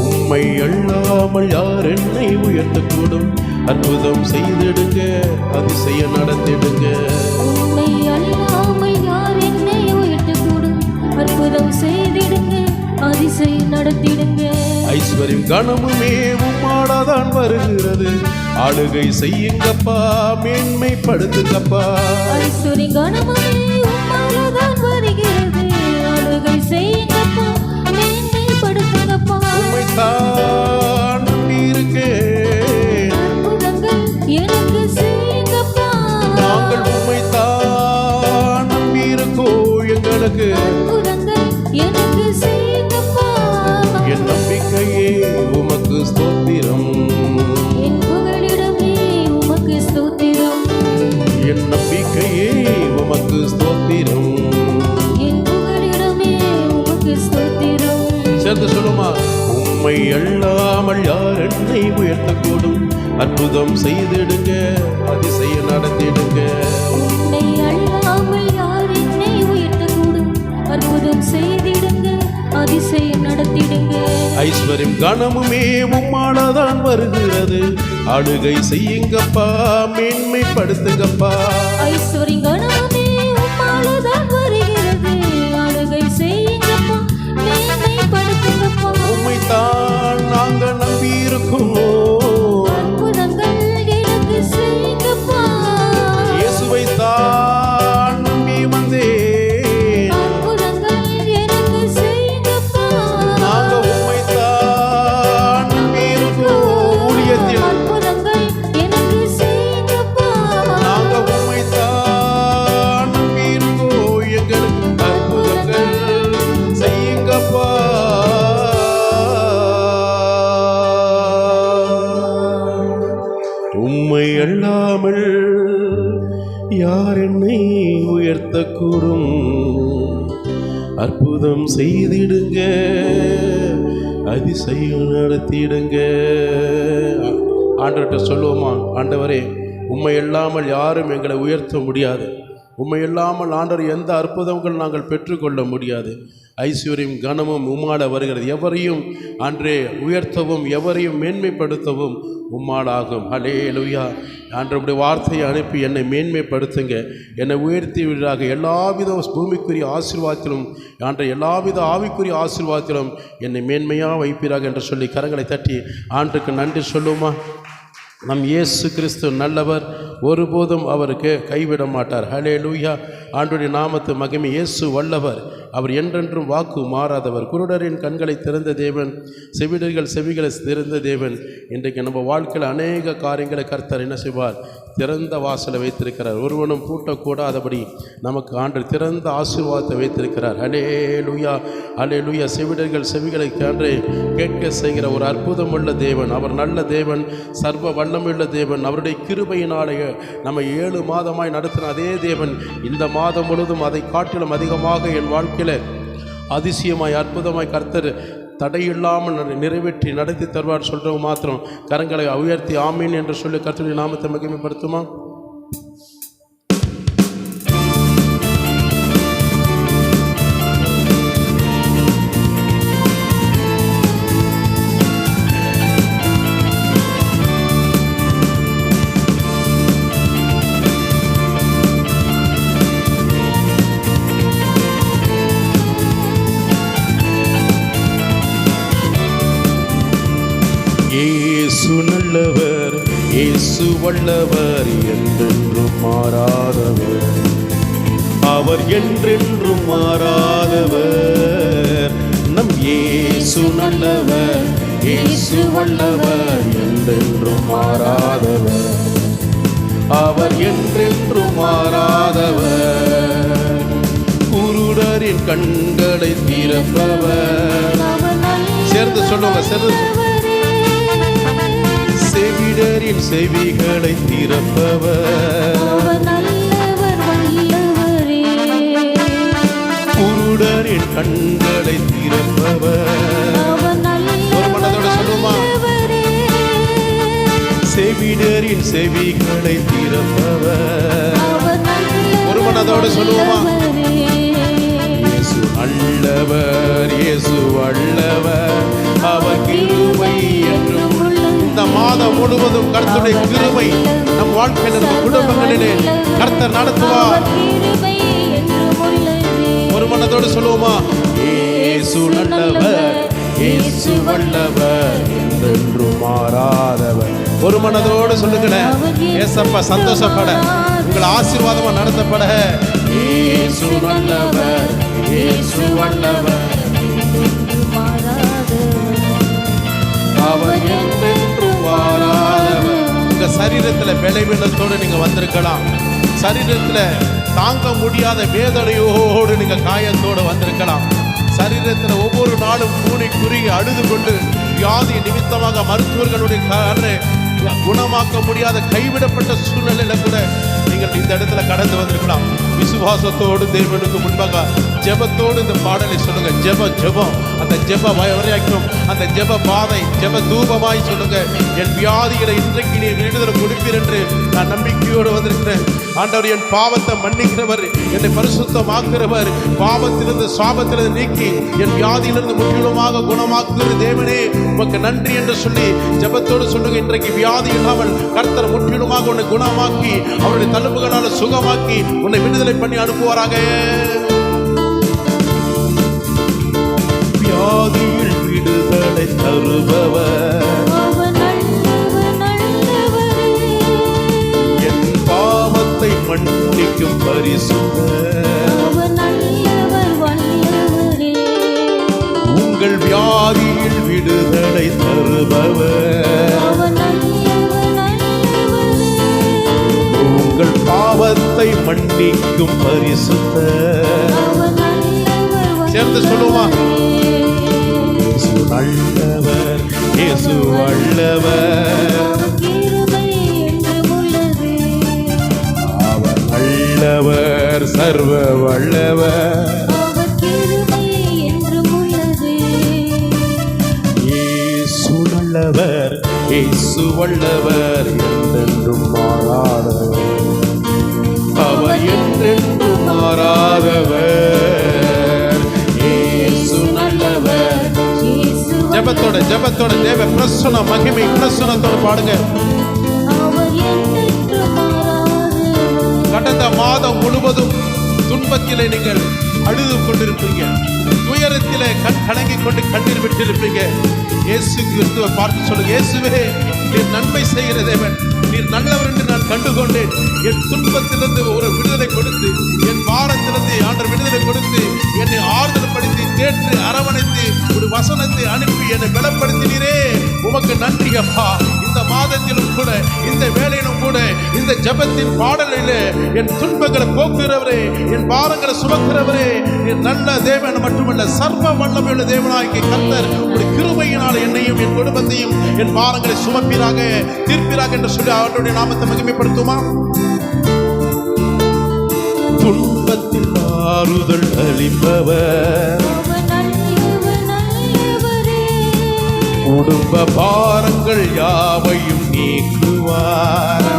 உம்மை அல்லாமல் யார் என்னை உயர்த்தக்கூடும், அற்புதம் செய்திடுங்க, அதிசயம் நடத்திடுங்க. உம்மை அல்லாமல் யார் என்னை உயர்த்தக்கூடும், அற்புதம் செய்திடுங்க, அதிசயம் நடத்திடுங்க. ஐஸ்வர்யம் கனமுமே உம்மாடாதான் வருகிறது, ஆளுகை செய்யுங்கப்பா, மேன்மைப்படுத்துங்கப்பா. ஐஸ்வரி கணமே உம்மாலதான் வருகிறது, ஆளுகை செய்யுங்கப்பா, மேன்மைப்படுத்துங்கப்பா. உம்மைத்தான் நம்பியிருக்கேன், அற்புதங்கள் எனக்கு செய்யுங்கப்பா. நாங்கள் உம்மைத்தான் நம்பியிருக்கோம், எங்களுக்கு அற்புதங்கள் எனக்கு செய்யுங்கப்பா. என் நம்பிக்கையே உமக்கு ஸ்தோத்திரம், என் புகலிடமே உமக்கு ஸ்தோத்திரம். என் நம்பிக்கையே உமக்கு ஸ்தோத்திரம். என் புகலிடமே உமக்கு ஸ்தோத்திரம். சேர்ந்து சொல்லுமா, உம்மை அல்லாமல் யார் என்னை உயர்த்தக்கூடும், அற்புதம் செய்திடுங்க, அதிசயம் நடத்திடுங்க. உன்னை அல்லாமல் யார் என்னை உயர்த்தக்கூடும், அற்புதம் செய்திடுங்க, அதிசயம் நடத்திடுங்க. ஐஸ்வர்யம் கனமுமே உம்மாடாதான் வருகிறது, ஆளுகை செய்யுங்கப்பா, மேன்மைப்படுத்துங்கப்பா. ஐஸ்வரி கணமே உம்மாலதான் வருகிறது, ஆளுகை செய்யுங்கப்பா, மேன்மைப்படுத்துங்கப்பா. உம்மைத்தான் நாங்கள் நம்பியிருக்கோம், அற்புதங்கள் எனக்கு செய்யுங்கப்பா. இயேசுவைத்தான் நம்பி வந்தேன், அற்புதங்கள் எனக்கு செய்யுங்கப்பா. நாங்க உம்மைத்தான் நம்பியிருக்கோம். ஊழியத்தில் அற்புதங்கள் எனக்கு செய்யுங்கப்பா. நாங்க உம்மைத்தான் நம்பியிருக்கோம், எங்களுக்கு அற்புதங்கள் செய்யுங்கப்பா. உம்மை அல்லாமல் யார் என்னை உயர்த்தக்கூடும், அற்புதம் செய்திடுங்க, அதிசயம் நடத்திடுங்க. ஆண்டவர்கிட்ட சொல்லுவோமா, ஆண்டவரே உம்மை இல்லாமல் யாரும் எங்களை உயர்த்த முடியாது, உம்மை இல்லாமல் ஆண்டவர் எந்த அற்புதங்கள் நாங்கள் பெற்றுக்கொள்ள முடியாது. ஐஸ்வர்யம் கனமும் உம்மாட வருகிறது, எவரையும் அன்றே உயர்த்தவும் எவரையும் மேன்மைப்படுத்தவும் உம்மாடாகும். ஹல்லேலூயா. ஆண்டவருடைய வார்த்தையை அனுப்பி என்னை மேன்மைப்படுத்துங்க, என்னை உயர்த்தி விடாக எல்லாவித பூமிக்குரிய ஆசீர்வாதத்திலும் எல்லாவித ஆவிக்குரிய ஆசீர்வாதத்திலும் என்னை மேன்மையாக வைப்பீராக என்று சொல்லி கரங்களை தட்டி ஆண்டுக்கு நன்றி சொல்லுமா. நம் இயேசு கிறிஸ்து நல்லவர், ஒருபோதும் அவருக்கு கைவிட மாட்டார். ஹல்லேலூயா. ஆண்டுடைய நாமத்து மகிமை. இயேசு வல்லவர், அவர் என்றென்றும் வாக்கு மாறாதவர். குருடரின் கண்களை திறந்த தேவன், செவிடர்கள் செவிகளை திறந்த தேவன். இன்றைக்கு நம்ம வாழ்க்கையில் அநேக காரியங்களை கர்த்தர் என்ன செய்வார், திறந்த வாசலை வைத்திருக்கிறார். ஒருவனும் பூட்டக்கூடாதபடி நமக்கு ஆண்டு திறந்த ஆசீர்வாதத்தை வைத்திருக்கிறார். ஹல்லேலூயா, ஹல்லேலூயா. செவிடர்கள் செவிகளை கேட்க செய்கிற ஒரு அற்புதமுள்ள தேவன், அவர் நல்ல தேவன், சர்வ வல்லமுள்ள தேவன். அவருடைய கிருபையினாலே நம்ம 7 மாதமாய் நடத்தின அதே தேவன் இந்த மாதம் முழுவதும் அதை காட்டிலும் அதிகமாக என் வாழ்க்கையில் அதிசயமாய் அற்புதமாய் கர்த்தர் தடையில்லாமல் நிறைவேற்றி நடத்தி தருவார். சொல்கிறவங்க மாத்திரம் கரங்களை உயர்த்தி ஆமீன் என்று சொல்லி கர்த்தருடைய நாமத்தை மகிமைப்படுத்துமா. இயேசு நல்லவர், இயேசு வல்லவர், என்றென்றும் மாறாதவர். அவர் என்றென்றும் மாறாதவர். நம் இயேசு நல்லவர், இயேசு வல்லவர், என்றென்றும் மாறாதவர். அவர் என்றென்றும் மாறாதவர். குருடரின் கண்களை திறப்பவர். சேர்ந்து சொல்லுங்க, சேர்ந்து செவிடரின் செவிகளை திறப்பவர். குருடரின் கண்களை திறப்பவர். ஒரு மனதோட சொல்லுமா? செவிடரின் செவிகளை திறப்பவர். ஒரு மனதோட சொல்லுவோமா? இயேசு நல்லவர், இயேசு வல்லவர், அவர் கிருபை என்றும். இந்த மாதம் முழுவதும் கர்த்தருடைய கிருபை நம் வாழ்க்கையில், நம்ம குடும்பங்களிலே கர்த்தர் நடத்துவார். ஒரு மனதோடு சொல்லுவோமா? இயேசு நல்லவர், இயேசு வல்லவர், என்றென்றும் மாறாதவர். ஒரு மனதோடு சொல்லுங்களேன். ஏசப்பா சந்தோஷப்பட, உங்கள் ஆசீர்வாதமா நடத்தப்பட. இயேசு நல்லவர், இயேசு வல்லவர், அவர் என்றென்றும் மாறாதவர். உங்க சரீரத்துல பலவீனத்தோடு நீங்க வந்திருக்கலாம். சரீரத்துல தாங்க முடியாத வேதனையோடு நீங்க காயத்தோடு வந்திருக்கலாம். சரீரத்தில் ஒவ்வொரு நாளும் கூனி குறுகி அழுது கொண்டு வியாதி நிமித்தமாக மருத்துவர்களுடைய குணமாக்க முடியாத கைவிடப்பட்ட சூழ்நிலையில கூட நீங்கள் இந்த இடத்துல கடந்து வந்திருக்கலாம். விசுவாசத்தோடு தேவனுக்கு முன்பாக ஜெபத்தோடு இந்த பாடலை சொல்லுங்க. ஜெபம் அந்த ஜெப வரைக்கும் அந்த ஜெப பாதை ஜெப தூபமாய் சொல்லுங்க. என் வியாதிகளை இன்றைக்கு நீ விடுதலை கொடுப்பீர் என்று நான் நம்பிக்கையோடு வந்திருக்கிறேன். ஆண்டவர் என் பாவத்தை மன்னிக்கிறவர், என்னை பரிசுத்தமாக்குறவர், பாவத்திலிருந்து சாபத்திலிருந்து நீக்கி என் வியாதியிலிருந்து முற்றிலுமாக குணமாக்குகிற தேவனே உமக்கு நன்றி என்று சொல்லி ஜெபத்தோடு சொல்லுங்க. இன்றைக்கு வியாதி இல்லாமல் கர்த்தர் முற்றிலுமாக உன்னை குணமாக்கி அவருடைய தழும்புகளால் சுகமாக்கி உன்னை விடுதலை பண்ணி அனுப்புவாராக. வியாதியில் விடுதலை தருபவர், என் பாவத்தை மன்னிக்கும் பரிசுத்தர், உங்கள் வியாதியில் விடுதலை தருபவர், உங்கள் பாவத்தை மன்னிக்கும் பரிசுத்தர். சேர்ந்து சொல்லுமா? இயேசு நல்லவர், இயேசு வல்லவர், அவர் நல்லவர், சர்வ வல்லவர், இயேசு நல்லவர், இயேசு வல்லவர், என்றென்றும் மாறாதவர், அவர் என்றென்றும் மாறாதவர், இயேசு நல்லவர். ஜெபத்தோட தேவ பிரசன்ன மகிமை பிரசன்னத்தோடு பாடுங்க. கடந்த மாதம் முழுவதும் துன்பத்திலே நீங்கள் அழுது கொண்டிருப்பீங்க, துயரத்திலே கண் கலங்கி கொண்டு கண்ணீர் விட்டிருப்பீங்க. இயேசு கிறிஸ்துவை பார்த்து சொல்லுங்க. இயேசுவே, நீர் நன்மை செய்கிற தேவன், நீர் நல்லவர் என்று நான் கண்டுகொண்டேன். என் துன்பத்திலிருந்து ஒரு விடுதலை கொடுத்து, என் பாரத்திலிருந்து ஆண்டவர் விடுதலை கொடுத்து, என்னை ஆறுதல் படுத்தி தேற்று அரவணைத்து ஒரு வசனத்தை அனுப்பி என்னை பலப்படுத்தினீரே, உமக்கு நன்றி அப்பா. இந்த மாதத்திலும் கூட, இந்த வேலையிலும் கூட, இந்த ஜெபத்தின் பாடலிலே என் துன்பங்களை போக்குகிறவரே, என் பாரங்களை சுமக்கிறவரே, என் நல்ல தேவன் மட்டுமல்ல சர்வ வல்லமையுள்ள தேவனாகிய கர்த்தர் ஒரு கிருபையினால் என்னையும் என் குடும்பத்தையும் என் பாரங்களை சுமப்பீராக, தீர்ப்பீராக என்று சொல்லி அவருடைய நாமத்தை மகிமைப்படுத்துமா? துன்பத்தில் ஆறுதல் அளிப்பவர், குடும்ப பாரங்கள் யாவையும் நீக்குவார்,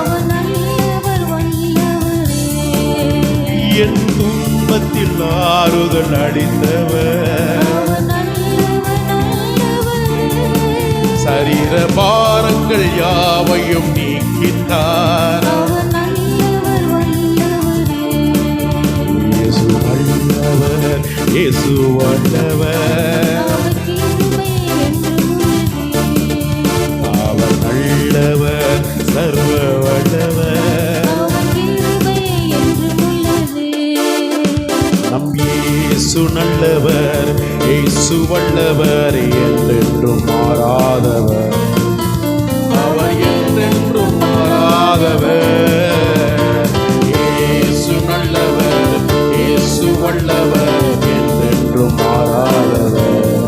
என் துன்பத்தில் ஆறுதல் அளித்தவர், சரீர பாரங்கள் யாவையும் நீக்கிட்டார், இயேசு நல்லவர், இயேசு வல்லவர், அவர் நம் இயேசு நல்லவர், இயேசு வல்லவர், என்றென்றும் மாறாதவர், அவர் என்றென்றும் மாறாதவர். இயேசு நல்லவர், இயேசு வல்லவர், என்றென்றும் மாறாதவர்,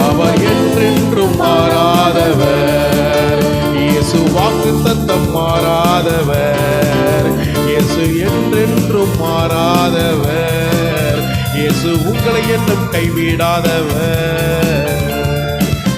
அவர் என்றென்றும் மாறாதவர். இயேசு வாக்குத்தத்தம் மாறாதவர், இயேசு என்றென்றும் மாறாதவர். இயேசு உங்களை என்றும் கைவிடாதவர்.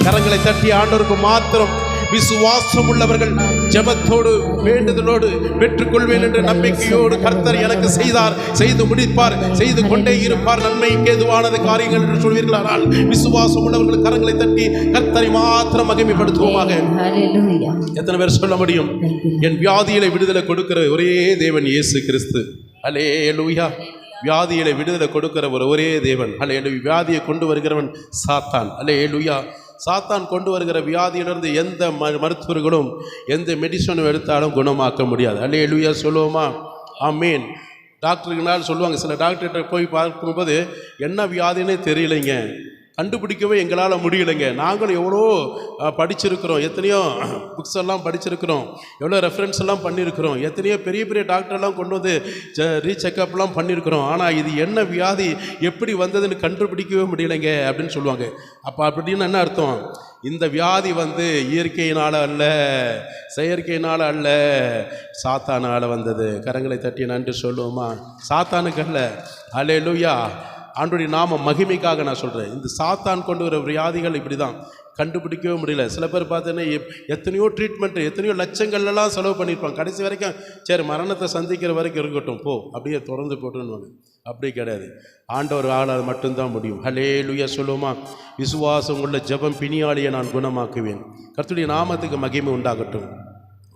கரங்களை தட்டி ஆண்டவருக்கு மாத்திரம் விசுவாசம் உள்ளவர்கள் ஜெபத்தோடு வேண்டுதலோடு பெற்றுக்கொள்வேன் என்ற நம்பிக்கையோடு கர்த்தர் எனக்கு செய்தார், செய்து முடிப்பார், செய்து கொண்டே இருப்பார், நன்மைக்கு ஏதுவானது காரியங்கள் என்று சொல்வீர்களானால் விசுவாசம் உள்ளவர்கள் கரங்களை தட்டி கர்த்தரை மாத்திரம் மகிமைப்படுத்துவோமாக. எத்தனை பேர் சொல்ல முடியும்? என் வியாதியில விடுதலை கொடுக்கிற ஒரே தேவன் இயேசு கிறிஸ்து. அல்லேலூயா. வியாதியில விடுதலை கொடுக்கிற ஒரே தேவன். அல்லேலூயா. வியாதியை கொண்டு வருகிறவன் சாத்தான். அல்லேலூயா. சாத்தான் கொண்டு வருகிற வியாதியிலிருந்து எந்த மருத்துவர்களும் எந்த மெடிசனும் எடுத்தாலும் குணமாக்க முடியாது. அல்லேலூயா சொல்லுவோமா? ஆமீன். டாக்டருக்குனாலும் சொல்லுவாங்க, சில டாக்டர்கிட்ட போய் பார்க்கும்போது என்ன வியாதினே தெரியலைங்க, கண்டுபிடிக்கவே எங்களால் முடியலைங்க. நாங்களும் எவ்வளோ படிச்சிருக்கிறோம், எத்தனையோ புக்ஸ் எல்லாம் படிச்சிருக்கிறோம், எவ்வளோ ரெஃபரன்ஸ் எல்லாம் பண்ணியிருக்கிறோம், எத்தனையோ பெரிய பெரிய டாக்டர்லாம் கொண்டு வந்து ரீசெக்கப்லாம் பண்ணியிருக்கிறோம், ஆனால் இது என்ன வியாதி எப்படி வந்ததுன்னு கண்டுபிடிக்கவே முடியலைங்க அப்படின்னு சொல்லுவாங்க. அப்போ அப்படின்னு என்ன அர்த்தம்? இந்த வியாதி இயற்கையினால் அல்ல, செயற்கையினால் அல்ல, சாத்தானால் வந்தது. கரங்களை தட்டி நன்றி சொல்லுவோமா? சாத்தானுக்கு அல்ல. அல்லேலூயா. ஆண்டவருடைய நாம மகிமைக்காக நான் சொல்கிறேன். இந்த சாத்தான் கொண்டு வர வியாதிகள் இப்படி தான், கண்டுபிடிக்கவே முடியல. சில பேர் பார்த்தீங்கன்னா எத்தனையோ ட்ரீட்மெண்ட்டு, எத்தனையோ லட்சங்கள்லாம் செலவு பண்ணியிருப்பாங்க. கடைசி வரைக்கும் சரி மரணத்தை சந்திக்கிற வரைக்கும் இருக்கட்டும் போ, அப்படியே தொடர்ந்து போட்டுன்னு. அப்படி கிடையாது. ஆண்டவர் ஆளால் மட்டும்தான் முடியும். ஹல்லேலூயா சொல்லுவோமா? விசுவாசம் உள்ள ஜெபம் பிணியாளியை நான் குணமாக்குவேன். கர்த்தருடைய நாமத்துக்கு மகிமை உண்டாகட்டும்.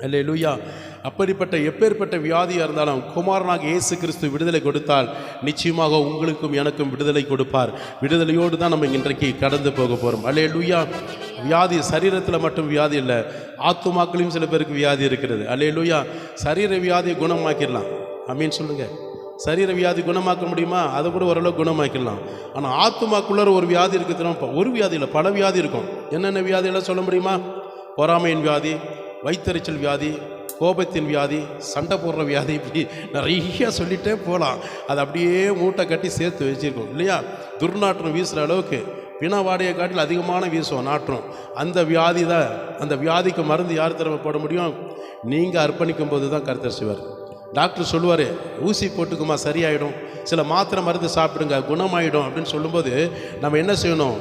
அல்லேலூயா. அப்படிப்பட்ட எப்பேற்பட்ட வியாதியாக இருந்தாலும் குமாரனாக இயேசு கிறிஸ்து விடுதலை கொடுத்தால் நிச்சயமாக உங்களுக்கும் எனக்கும் விடுதலை கொடுப்பார். விடுதலையோடு தான் நம்ம இன்றைக்கு கடந்து போக போகிறோம். அல்லேலூயா. வியாதி சரீரத்தில் மட்டும் வியாதி இல்லை, ஆத்துமாக்களையும் சில பேருக்கு வியாதி இருக்கிறது. அல்லேலூயா. சரீர வியாதியை குணமாக்கிடலாம். ஆமீன் சொல்லுங்கள். சரீர வியாதி குணமாக்க முடியுமா? அதை கூட ஓரளவு குணமாக்கிடலாம். ஆனால் ஆத்துமாக்குள்ள ஒரு வியாதி இருக்குது. ஒரு வியாதி இல்லை, பல வியாதி இருக்கும். என்னென்ன வியாதியெல்லாம் சொல்ல முடியுமா? பொறாமையின் வியாதி, வயிற்றெரிச்சல் வியாதி, கோபத்தின் வியாதி, சண்டை போடுற வியாதி, இப்படி நிறைய சொல்லிகிட்டே போகலாம். அது அப்படியே மூட்டை கட்டி சேர்த்து வச்சுருக்கோம் இல்லையா? துர்நாற்றம் வீசுகிற அளவுக்கு பிணவாடையை காட்டில் அதிகமான வீசுவோம் நாற்றம். அந்த வியாதி தான். அந்த வியாதிக்கு மருந்து யார் தரவை போட முடியும்? நீங்கள் அர்ப்பணிக்கும் போது தான் கர்த்தர் செய்வார். டாக்டர் சொல்லுவார், ஊசி போட்டுக்குமா சரியாயிடும், சில மாத்திரை மருந்து சாப்பிடுங்க குணமாயிடும் அப்படின்னு சொல்லும்போது நம்ம என்ன செய்யணும்?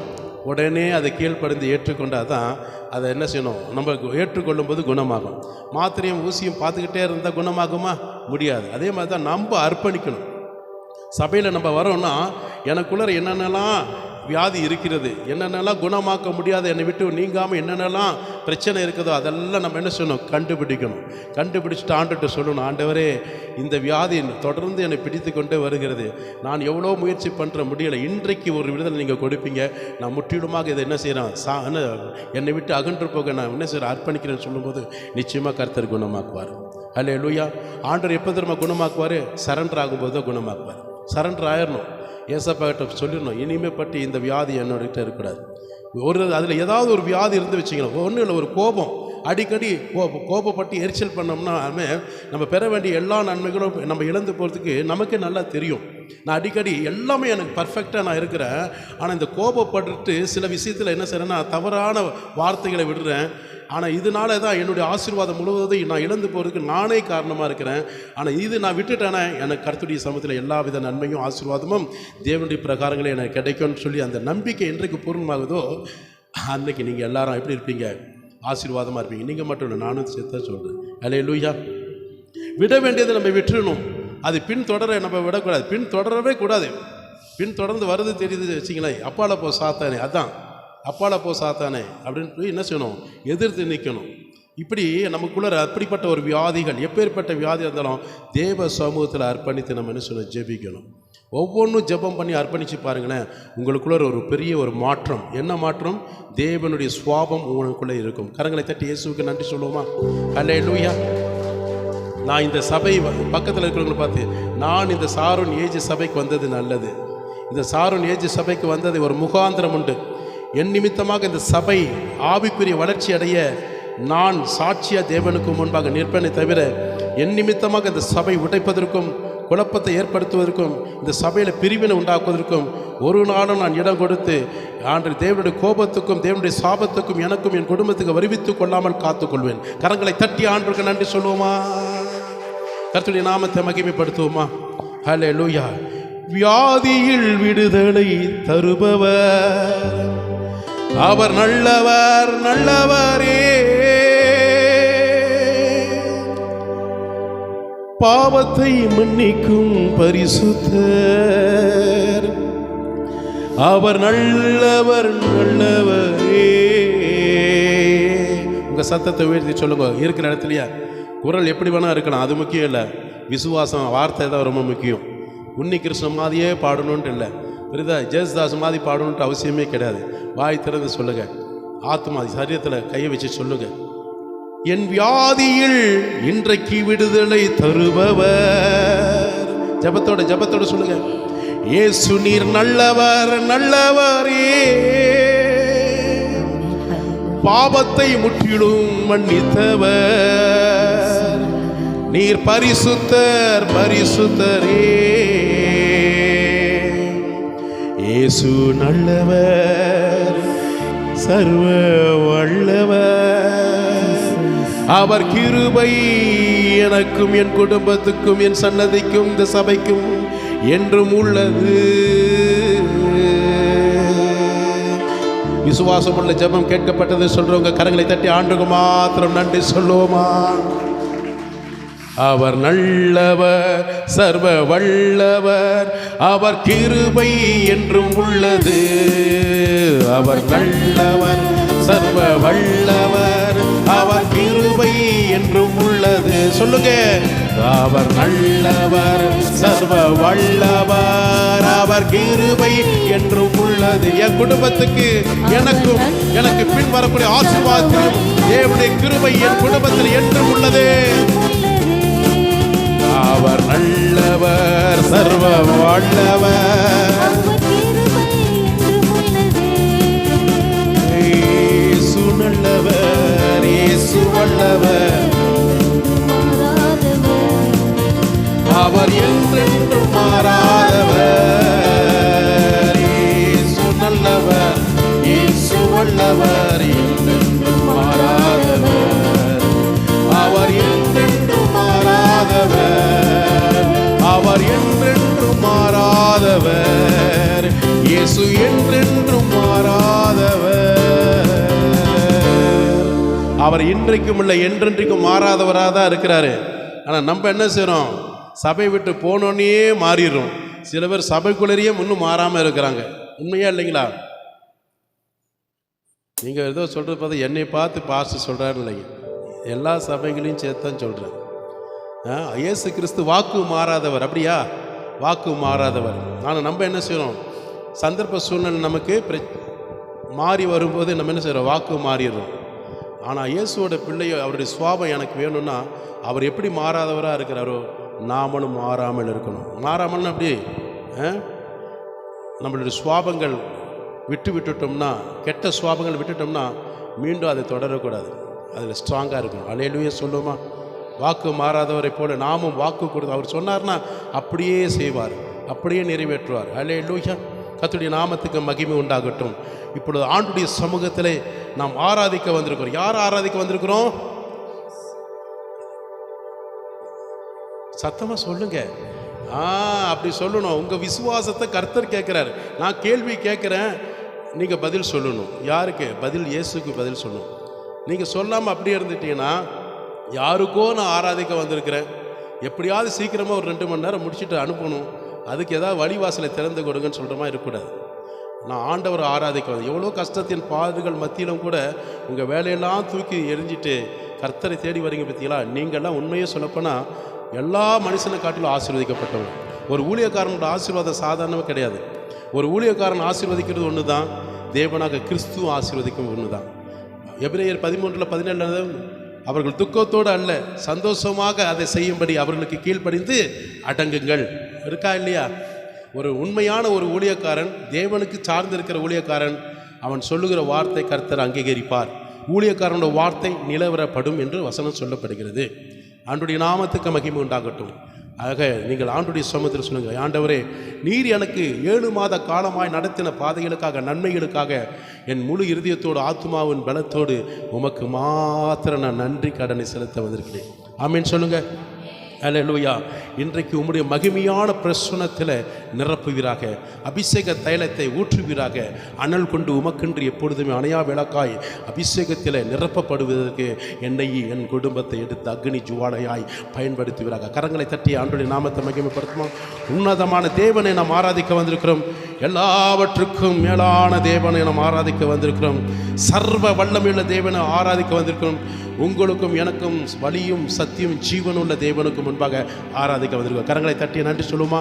உடனே அதை கீழ்ப்படிந்து ஏற்றுக்கொண்டால் தான் அதை என்ன செய்யணும்? நம்ம ஏற்றுக்கொள்ளும் போது குணமாகும். மாத்திரையும் ஊசியும் பார்த்துக்கிட்டே இருந்தால் குணமாகுமா? முடியாது. அதே மாதிரி தான் நம்ம அர்ப்பணிக்கணும். சபையில் நம்ம வரோம்னா எனக்குள்ள என்னென்னலாம் வியாதி இருக்கிறது, என்னென்னலாம் குணமாக்க முடியாது, என்னை விட்டு நீங்காமல் என்னென்னலாம் பிரச்சனை இருக்குதோ அதெல்லாம் நம்ம என்ன செய்யணும்? கண்டுபிடிக்கணும். கண்டுபிடிச்சிட்டு ஆண்டுகிட்ட சொல்லணும், ஆண்டவரே இந்த வியாதி தொடர்ந்து என்னை பிடித்து கொண்டே வருகிறது, நான் எவ்வளோ முயற்சி பண்ணுற முடியலை, இன்றைக்கு ஒரு விடுதலை நீங்கள் கொடுப்பீங்க, நான் முற்றிலுமாக இதை என்ன செய்கிறேன், என்னை விட்டு அகன்று போக நான் என்ன செய்கிறேன், அர்ப்பணிக்கிறேன்னு சொல்லும்போது நிச்சயமாக கர்த்தர் குணமாக்குவார். அல்லேலூயா. ஆண்டவர் எப்போ திரும்ப குணமாக்குவார்? சரண்டர் ஆகும்போது தான் குணமாக்குவார். சரண்டர் ஆயிடணும். ஏசப்பா கிட்ட சொல்லிடணும், இனிமேப்பட்டு இந்த வியாதி என்னோடகிட்ட இருக்கக்கூடாது. அதில் ஏதாவது ஒரு வியாதி இருந்து வச்சிங்கன்னா, ஒன்றும் இல்லை, ஒரு கோபம், அடிக்கடி கோபப்பட்டு எரிச்சல் பண்ணோம்னா நம்ம பெற வேண்டிய எல்லா நன்மைகளும் நம்ம இழந்து போகிறதுக்கு நமக்கே நல்லா தெரியும். நான் அடிக்கடி எல்லாமே எனக்கு பர்ஃபெக்டாக நான் இருக்கிறேன், ஆனால் இந்த கோபப்பட்டு சில விஷயத்தில் என்ன செய்கிறேன்னா தவறான வார்த்தைகளை விடுறேன். ஆனால் இதனால தான் என்னுடைய ஆசீர்வாதம் முழுவதும் நான் இழந்து போகிறதுக்கு நானே காரணமாக இருக்கிறேன். ஆனால் இது நான் விட்டுட்டேனே, எனக்கு கர்த்தருடைய சமூகத்தில் எல்லா வித நன்மையும் ஆசீர்வாதமும் தேவனுடைய பிரகாரங்களே எனக்கு கிடைக்கும்னு சொல்லி அந்த நம்பிக்கை என்றைக்கு பூர்ணமாகுதோ அன்றைக்கி நீங்கள் எல்லாரும் எப்படி இருப்பீங்க? ஆசீர்வாதமாக இருப்பீங்க. நீங்கள் மட்டும் இல்லை, நானும் சேர்த்தா சொல்கிறேன். அல்லேலூயா. விட வேண்டியதை நம்ம விட்டுறணும். அது பின் தொடர நம்ம விடக்கூடாது, பின் தொடரவே கூடாது. பின் தொடர்ந்து வருது தெரியுது வச்சிங்களேன், அப்பால போ சாத்தானே, அதான் அப்பால போ சாத்தானே அப்படின்னு போய் என்ன செய்யணும்? எதிர்த்து நிற்கணும். இப்படி நமக்குள்ள அப்படிப்பட்ட ஒரு வியாதிகள், எப்பேற்பட்ட வியாதி இருந்தாலும் தேவ சமூகத்தில் அர்ப்பணித்து நம்ம என்ன செய்யணும்? ஜெபிக்கணும். ஒவ்வொன்றும் ஜெபம் பண்ணி அர்ப்பணித்து பாருங்களேன், உங்களுக்குள்ள ஒரு பெரிய ஒரு மாற்றம். என்ன மாற்றம்? தேவனுடைய சுவாபம் உங்களுக்குள்ளே இருக்கும். கரங்களை தட்டி இயேசுவுக்கு நன்றி சொல்லுவோமா? அல்லேலூயா. நான் இந்த சபை பக்கத்தில் இருக்கிறவங்களை பார்த்து, நான் இந்த சாரோன் ஏஜ் சபைக்கு வந்தது நல்லது. இந்த சாரோன் ஏஜ் சபைக்கு வந்தது ஒரு முகாந்திரம் உண்டு. என் நிமித்தமாக இந்த சபை ஆவிக்குரிய வளர்ச்சி அடைய நான் சாட்சியாக தேவனுக்கு முன்பாக நிற்பேனே தவிர, என் நிமித்தமாக இந்த சபை உடைப்பதற்கும் குழப்பத்தை ஏற்படுத்துவதற்கும் இந்த சபையில் பிரிவினை உண்டாக்குவதற்கும் ஒரு நாளும் நான் இடம் கொடுத்து தேவனுடைய கோபத்துக்கும் தேவனுடைய சாபத்துக்கும் எனக்கும் என் குடும்பத்துக்கு வருவித்துக் கொள்ளாமல் காத்துக்கொள்வேன். கரங்களை தட்டி ஆண்டவருக்கு நன்றி சொல்லுவோமா? கர்த்தருடைய நாமத்தை மகிமைப்படுத்துவோமா? ஹல்லேலூயா. வியாதியில் விடுதலை தருபவர் அவர் நல்லவர், நல்லவரே. பாவத்தை மன்னிக்கும் பரிசுத்தர் அவர் நல்லவர், நல்லவரே. உங்க சத்தத்தை உயர்த்தி சொல்லுங்க. இருக்கிற இடத்துலயா குரல் எப்படி வேணா இருக்கலாம், அது முக்கியம் இல்லை. விசுவாசம் வார்த்தை தான் ரொம்ப முக்கியம். உன்னி கிருஷ்ண மாதிரியே பாடணுன்ட்டு இல்லை, புரியுதா? ஜெயசுதாஸ் மாதிரி பாடணுன்ட்டு அவசியமே கிடையாது. வாய் திறந்து சொல்லுங்க. ஆத்மா சரீரத்தில் கையை வச்சு சொல்லுங்க. என் வியாதியில் இன்றைக்கு விடுதலை தருபவர். ஜபத்தோட சொல்லுங்க. இயேசு நீர் நல்லவர், நல்லவரே. பாவத்தை முற்றிலும் மன்னித்தவர் நீர் பரிசுத்தர், பரிசுத்தரே. இயேசு நல்லவர், சர்வ வல்லவர். அவர் கிருபை எனக்கும் என் குடும்பத்துக்கும் என் சன்னதிக்கும் இந்த சபைக்கும் என்றும் உள்ளது. விசுவாசம் உள்ள ஜெபம் கேட்கப்பட்டது சொல்றவங்க கரங்களை தட்டி ஆண்டுக்கு மாத்திரம் நன்றி சொல்லுவோமா? அவர் நல்லவர், சர்வ வல்லவர். அவர் கிருபை என்றும் உள்ளது. அவர் நல்லவர், சர்வ வல்லவர். அவர் கிருபை என்றும் உள்ளது. சொல்லுங்க. அவர் நல்லவர், சர்வ வல்லவர். அவர் கிருபை என்றும் உள்ளது. என் குடும்பத்துக்கு எனக்கும் எனக்கு பின் வரக்கூடிய ஆசீர்வாதத்திலும் தேவனுடைய கிருபை என் குடும்பத்தில் என்றும் உள்ளது. அவர் நல்லவர், சர்வ வல்லவர். இயேசு நல்லவர், இயேசு வல்லவர். அவர் என்றென்றும் மாறாதவர். இயேசு நல்லவர், இயேசு வல்லவர். என்றென்றும் மாறாதவர். அவர் என்றென்றும் மாறாதவர். அவர் என்றென்றும் மாறாதவர். இயேசு என்றென்றும் மாறாதவர். அவர் இன்றைக்கும் இல்லை என்றென்றைக்கும் மாறாதவராக தான் இருக்கிறாரு. ஆனால் நம்ம என்ன செய்கிறோம்? சபை விட்டு போனோன்னே மாறிடுறோம். சில பேர் சபைக்குள்ளேயே இன்னும் மாறாமல் இருக்கிறாங்க. உண்மையா இல்லைங்களா? நீங்கள் ஏதோ சொல்கிறது பார்த்தா என்னை பார்த்து பாஸ்டர் சொல்கிறாரு இல்லைங்க, எல்லா சபைகளையும் சேர்த்து தான் சொல்கிறேன். இயேசு கிறிஸ்து வாக்கு மாறாதவர். அப்படியா? வாக்கு மாறாதவர். ஆனால் நம்ம என்ன செய்கிறோம்? சந்தர்ப்ப சூழ்நிலை நமக்கு மாறி வரும்போது நம்ம என்ன செய்கிறோம்? வாக்கு மாறிடுறோம். ஆனால் இயேசுவோட பிள்ளையோ அவருடைய சுவாபம் எனக்கு வேணும்னா அவர் எப்படி மாறாதவராக இருக்கிறாரோ நாமளும் மாறாமல் இருக்கணும். மாறாமல்னு அப்படி நம்மளுடைய சுவாபங்கள் விட்டுட்டோம்னா, கெட்ட சுவாபங்கள் விட்டுட்டோம்னா மீண்டும் அதை தொடரக்கூடாது. அதில் ஸ்ட்ராங்காக இருக்கணும். அல்லேலூயா சொல்லுமா? வாக்கு மாறாதவரை போல நாமும் வாக்கு கொடுத்து அவர் சொன்னார்னா அப்படியே செய்வார், அப்படியே நிறைவேற்றுவார். அல்லேலூயா. கர்த்தருடைய நாமத்துக்கு மகிமை உண்டாகட்டும். இப்பொழுது ஆண்டுடைய சமூகத்திலே நாம் ஆராதிக்க வந்திருக்கிறோம். யார் ஆராதிக்க வந்திருக்கிறோம்? சத்தமாக சொல்லுங்க. அப்படி சொல்லணும். உங்கள் விசுவாசத்தை கர்த்தர் கேட்குறாரு. நான் கேள்வி கேட்குறேன், நீங்கள் பதில் சொல்லணும். யாருக்கு பதில்? இயேசுக்கு பதில் சொல்லணும். நீங்கள் சொல்லாமல் அப்படியே இருந்துட்டீங்கன்னா, யாருக்கோ நான் ஆராதிக்க வந்திருக்கிறேன், எப்படியாவது சீக்கிரமாக ஒரு 2 மணி நேரம் முடிச்சுட்டு அனுப்பணும், அதுக்கு ஏதாவது வழிவாசலை திறந்து கொடுங்கன்னு சொல்கிற மாதிரி இருக்கக்கூடாது. நான் ஆண்டவரை ஆராதிக்க வந்து எவ்வளோ கஷ்டத்தின் பாடுகள் மத்தியிலும் கூட உங்கள் வேலையெல்லாம் தூக்கி எரிஞ்சிட்டு கர்த்தரை தேடி வரீங்க. பார்த்தீங்களா? நீங்கள்லாம் உண்மையே சொல்லப்போனால் எல்லா மனுஷனை காட்டிலும் ஆசீர்வதிக்கப்பட்டவங்க. ஒரு ஊழியக்காரனோட ஆசீர்வாதம் சாதாரணமாக கிடையாது. ஒரு ஊழியக்காரன் ஆசீர்வதிக்கிறது ஒன்று தான், தேவனாக கிறிஸ்துவ ஆசீர்வதிக்கும் ஒன்று தான். எபிரேயர் 13:17 அவர்கள் துக்கத்தோடு அல்ல, சந்தோஷமாக அதை செய்யும்படி அவர்களுக்கு கீழ்ப்படிந்து அடங்குங்கள். இருக்கா இல்லையா? ஒரு உண்மையான ஒரு ஊழியக்காரன், தேவனுக்கு சார்ந்திருக்கிற ஊழியக்காரன், அவன் சொல்லுகிற வார்த்தை கர்த்தர் அங்கீகரிப்பார். ஊழியக்காரனோட வார்த்தை நிலவரப்படும் என்று வசனம் சொல்லப்படுகிறது. ஆண்டுடைய நாமத்துக்கு மகிமை உண்டாகட்டும். ஆக நீங்கள் ஆண்டுடைய சமூகத்தில் சொல்லுங்கள், ஆண்டவரே, நீர் எனக்கு 7 மாத காலமாய் நடத்தின பாதைகளுக்காக, நன்மைகளுக்காக என் முழு இருதயத்தோடு ஆத்மாவின் பலத்தோடு உமக்கு மாத்திரம் நான் நன்றி கடனை செலுத்த வந்திருக்கிறேன். ஆமீன் சொல்லுங்க. அல்லேலூயா. இன்றைக்கு உம்முடைய மகிமையான பிரசன்னத்தில் நிரப்புவீராக, அபிஷேக தைலத்தை ஊற்றுவீராக. அனல் கொண்டு உமக்கென்று எப்பொழுதுமே அணையா விளக்காய் அபிஷேகத்தில் நிரப்பப்படுவதற்கு என்னை என் குடும்பத்தை எடுத்து அக்னி ஜுவாலையாய் பயன்படுத்துவீராக. கரங்களை தட்டி ஆண்டுடைய நாமத்தை மகிமைப்படுத்துமா. உன்னதமான தேவனை நாம் ஆராதிக்க வந்திருக்கிறோம். எல்லாவற்றுக்கும் மேலான தேவனை நாம் ஆராதிக்க வந்திருக்கிறோம். சர்வ வல்லமையுள்ள தேவனை ஆராதிக்க வந்திருக்கிறோம். உங்களுக்கும் எனக்கும் வழியும் சத்தியம் ஜீவனுள்ள தேவனுக்கும் முன்பாக ஆராதிக்க வந்திருக்கோம். கரங்களை தட்டி நன்றி சொல்லுமா.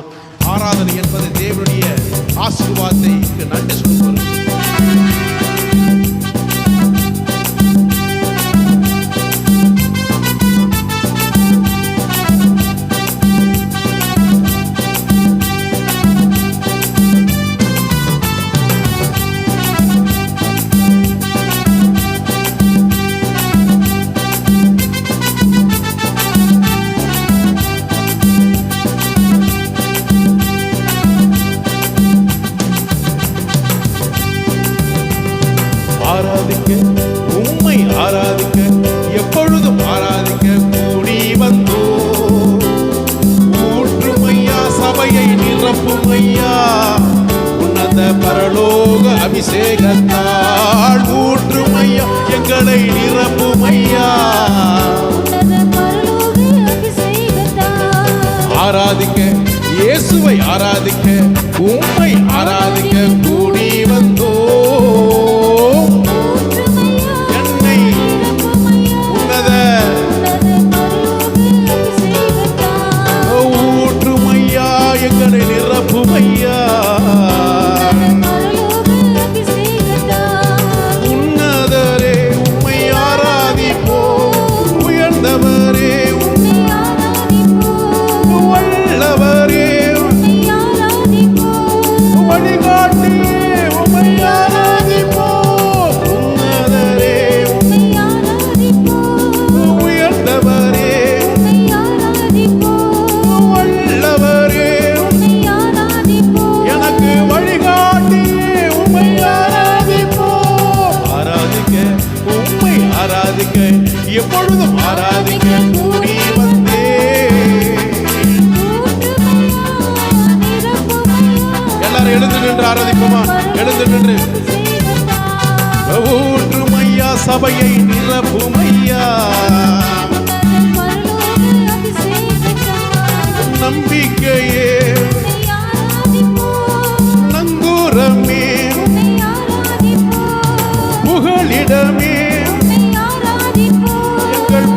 ஆராதனை என்பது தேவனுடைய ஆசீர்வாதத்தை நன்றி சொல்லுவோம். ஆராதிக்க, உம்மை ஆராதிக்க, எப்பொழுதும் ஆராதிக்க கூடி வந்தோ. ஊற்றுமையா சபையை நிரப்புமையா, உன்னத பரலோக அபிஷேகத்தால் ஊற்றுமையா எங்களை நிரப்புமையா. ஆராதிக்க, இயேசுவை ஆராதிக்க, உம்மை ஆராதிக்க கூடி வந்தோ. எங்களை நிரப்புமையா. உன்னதரே உம்மை ஆராதிப்போம், உயர்ந்தவரே வல்லவரே வழிகாட்டியே உம்மை ஆராதிப்போம். உன்னதரே உயர்ந்தவரே வல்லவரே ஆராதிக்க, எப்பொழுதும் ஆராதிக்க கூடி வந்தே. எல்லாரும் எழுந்து நின்று ஆராதிப்போமா. எழுந்து நின்று. ஊற்றுமையா சபையை நிரப்புமையா. நம்பிக்கையே நங்கூரமே புகழிடமே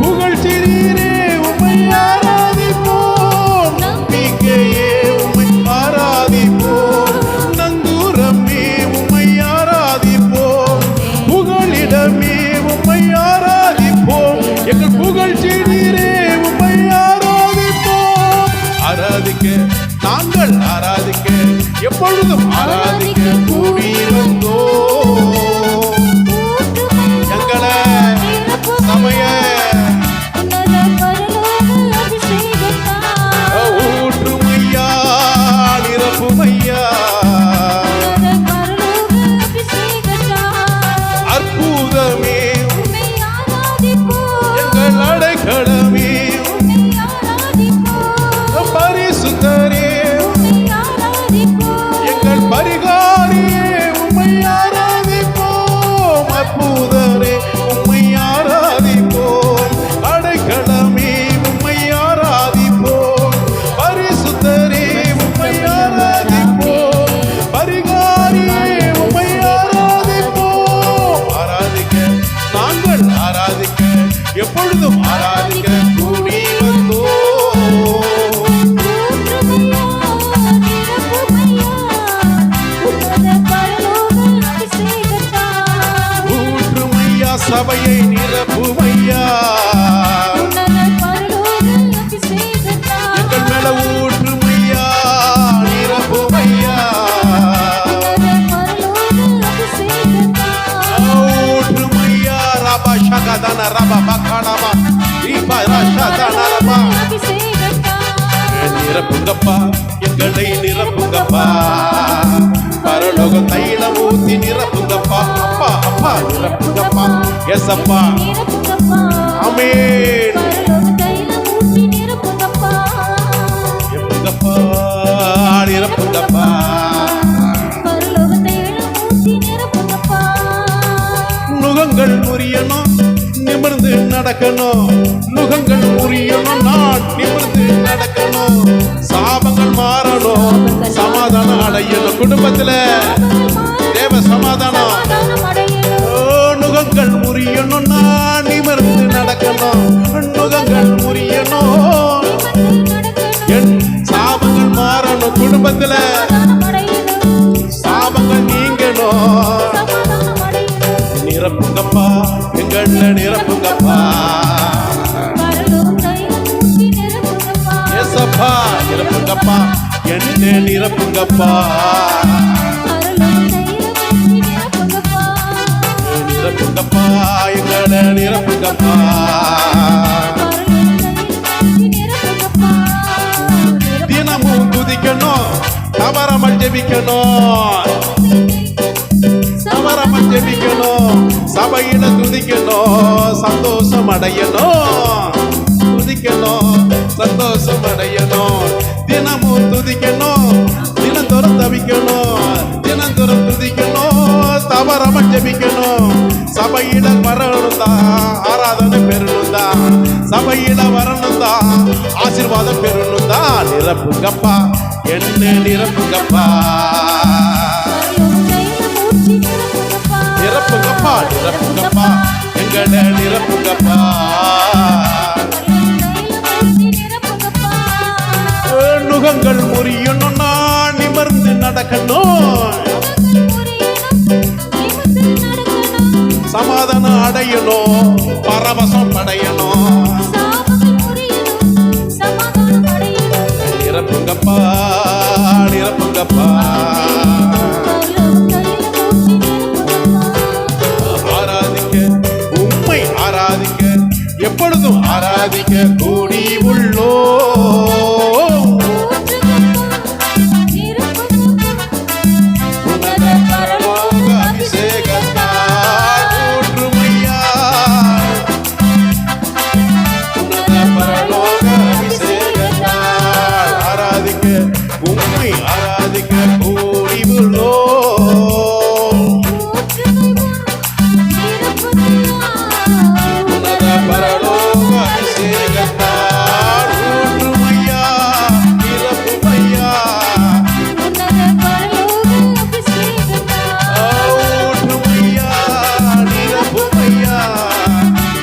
புகழ் சிறீரே உம்மை ஆராதிப்போம். நம்பிக்கையே உம்மை ஆராதிப்போம். நங்கூரமே உம்மை ஆராதிப்போம். புகழிடமே உம்மை ஆராதிப்போம். எங்கள் புகழ் சிறீரே உம்மை ஆராதிப்போம். ஆராதிக்க, நாங்கள் ஆராதிக்க, எப்பொழுதும் ஆராதிக்க கூடி வந்தோ. எங்களை சமய ஊற்றுமையா நிரப்புமையா. அற்புதமே எங்கள் அடைக்கலமே, பரிசுத்தரே எங்கள் பரிகாரியே உம்மை ஆராதிப்போம். அற்புதரே உம்மை ஆராதிப்போம். அடைக்கலமே உம்மை ஆராதிப்போம். பரிசுத்தரே உம்மை ஆராதிப்போம். பரிகாரியே உம்மை ஆராதிப்போம். ஆராதிக்க, நாங்கள் ஆராதிக்க, எப்பொழுதும் ஆராதிக்க கூடி வந்தோ. ஊற்றுமையா சபையை நிரப்புமையா. நிரப்புங்கப்பா. பரலோக தைலம் ஊத்தி நிரப்புங்கப்பா. அப்பா அப்பா நிரப்புங்கப்பா. எஸ்அப்பா நிரப்புங்கப்பா. ஆமென். பரலோக தைலம் ஊற்றி நிரப்புங்கப்பா. நிரப்புங்கப்பா நிரப்புங்கப்பா. பரலோக தைலம் ஊற்றி நிரப்புங்கப்பா. நுகங்கள் முறியணும் நிமிர்ந்து நடக்கணும். நுகங்கள் முறியணும் நான் நிமிர்ந்து நடக்கணும். சாபங்கள் மாறணும் சமாதானம் அடையணும். குடும்பத்துல தேவ சமாதானம். சமாதானம் அடையணும். ஓ, நுகங்கள் முறியணும் நான் நிமிர்ந்து நடக்கணும். நுகங்கள் முறியணும் என் சாபங்கள் மாறணும். குடும்பத்துல சமாதானம் அடையணும். சாபங்கள் நீங்கணும். சமாதானம் அடையணும். நிரப்புங்கப்பா எங்கள்ல நிரப்புங்கப்பா. பரலோக தைலம் ஊற்றி நிரப்புங்கப்பா. எஸ்அப்பா நிரப்புங்கப்பா என்ன நிரப்புங்கப்பா. பரலோக தைலம் ஊற்றி நிரப்புங்கப்பா. நிரப்புங்கப்பா எங்களை நிரப்புங்கப்பா. பரலோக தைலம் ஊற்றி நிரப்புங்கப்பா. தினமும் துதிக்கணும் தவறாமல் ஜெபிக்கணும். தவறாமல் ஜெபிக்கணும். சபையில துதிக்கணும் சந்தோஷம் அடையணும். துதிக்கணும் சந்தோஷம் அடையணும். தினமும் துதிக்கணும் தினந்தோறும் தவிக்கணும். தினந்தோறும் துதிக்கணும் தவறாமல் ஜெபிக்கணும். சபையில வரணும் தான் ஆராதனை பெறணும் தான். சபையில வரணும் தான் ஆசீர்வாதம் பெறணும் தான். நிரப்புங்கப்பா என்ன நிரப்புங்கப்பா. பரலோக தைலம் ஊற்றி நிரப்புங்கப்பா. நிரப்புங்கப்பா நிரப்புங்கப்பா எங்களை நிரப்புங்கப்பா. நுகங்கள் முறியணும் நான் நிமிர்ந்து நடக்கணும். சமாதானம் அடையணும் பரவசம் அடையணும். நிரப்புங்கப்பா நிரப்புங்கப்பா. ஆராதிக்க உம்மை ஆராதிக்க எப்பொழுதும் ஆராதிக்க கூடி உள்ளோ. உன்னத பரலோக அபிஷேகத்தால் ஊற்றுமையா. உன்னத பரலோக அபிஷேகத்தால் ஆராதிக்க உம்மை ஆராதிக்க கூடி உள்ளோ. உன்னத பரலோக அபிஷேகத்தால் ஊற்றுமையா நிரப்புமையா. ஊற்றுமையா நிரப்புமையா.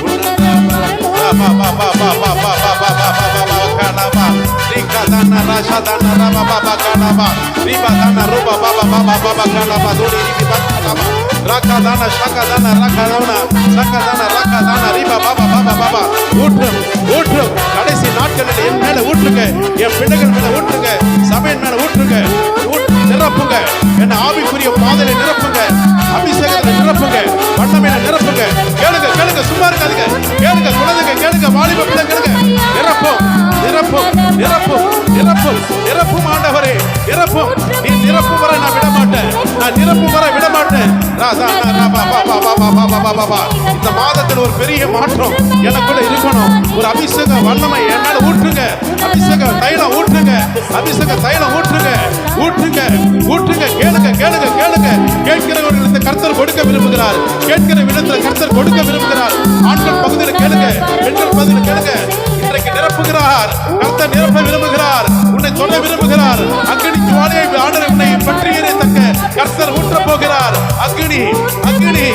உன்னத பரலோக Rikadana Rashadana Raba Baba Kanaba Ribadana Ruba Baba Baba Baba Kanaba Duri Ribibatana Rakadana Shakadana Rakadana Sakadana Rakadana Riba Baba Baba Baba ஊற்று கடைசி நாட்களில் என் மேல ஊற்றுங்க. என் பிள்ளைகள் மேல ஊற்றுங்க. சபையின் மேல ஊற்றுங்க. நிரப்புங்க. என் ஆவிக்குரிய பாதையில நிரப்புங்க. அபிஷேகத்தை நிரப்புங்க. வல்லமையில நிரப்புங்க. கேளுங்க கேளுங்க சும்மா இருக்காதீங்க. கேளுங்க குழந்தைங்க கேளுங்க வாலிப பிள்ளை கேளுங்க. நிரப்பும் நிரப்பும் நிரப்பும் நிரப்பும் நிரப்பும் ஆண்டவரே நிரப்பும். நீ நிரப்பும் வரை நான் விட மாட்டேன். நான் நிரப்பும் வரை விட மாட்டேன். இந்த மாதத்தில் ஒரு பெரிய மாற்றம் எனக்குள்ள இருக்கணும். ஒரு அபிஷேக வல்லமை என் மேல ஊற்றுங்க. அபிஷேக தைலம் ஊற்றுங்க. அபிஷேக தைலம் ஊற்றுங்க. ஊற்றுங்க ஊற்றுங்க. கேளுங்க கேளுங்க கேளுங்க. கேட்கிறவர்களுக்கு கர்த்தர் கொடுக்க விரும்புகிறார். கேட்கிற விதத்தில் கர்த்தர் கொடுக்க விரும்புகிறார். ஆண்கள் பகுதியில் கேளுங்க. பெண்கள் பகுதியில் கேளுங்க. இன்றைக்கு நிரப்புகிறார். கர்த்தர் நிரப்ப விரும்புகிறார். உன்னை சொல்ல விரும்புகிறார். அக்னி ஜுவாலையை ஆண்டவர் உன்னை பற்றி எறியத்தக்க கர்த்தர் ஊற்ற போகிறார். அக்னி அக்னி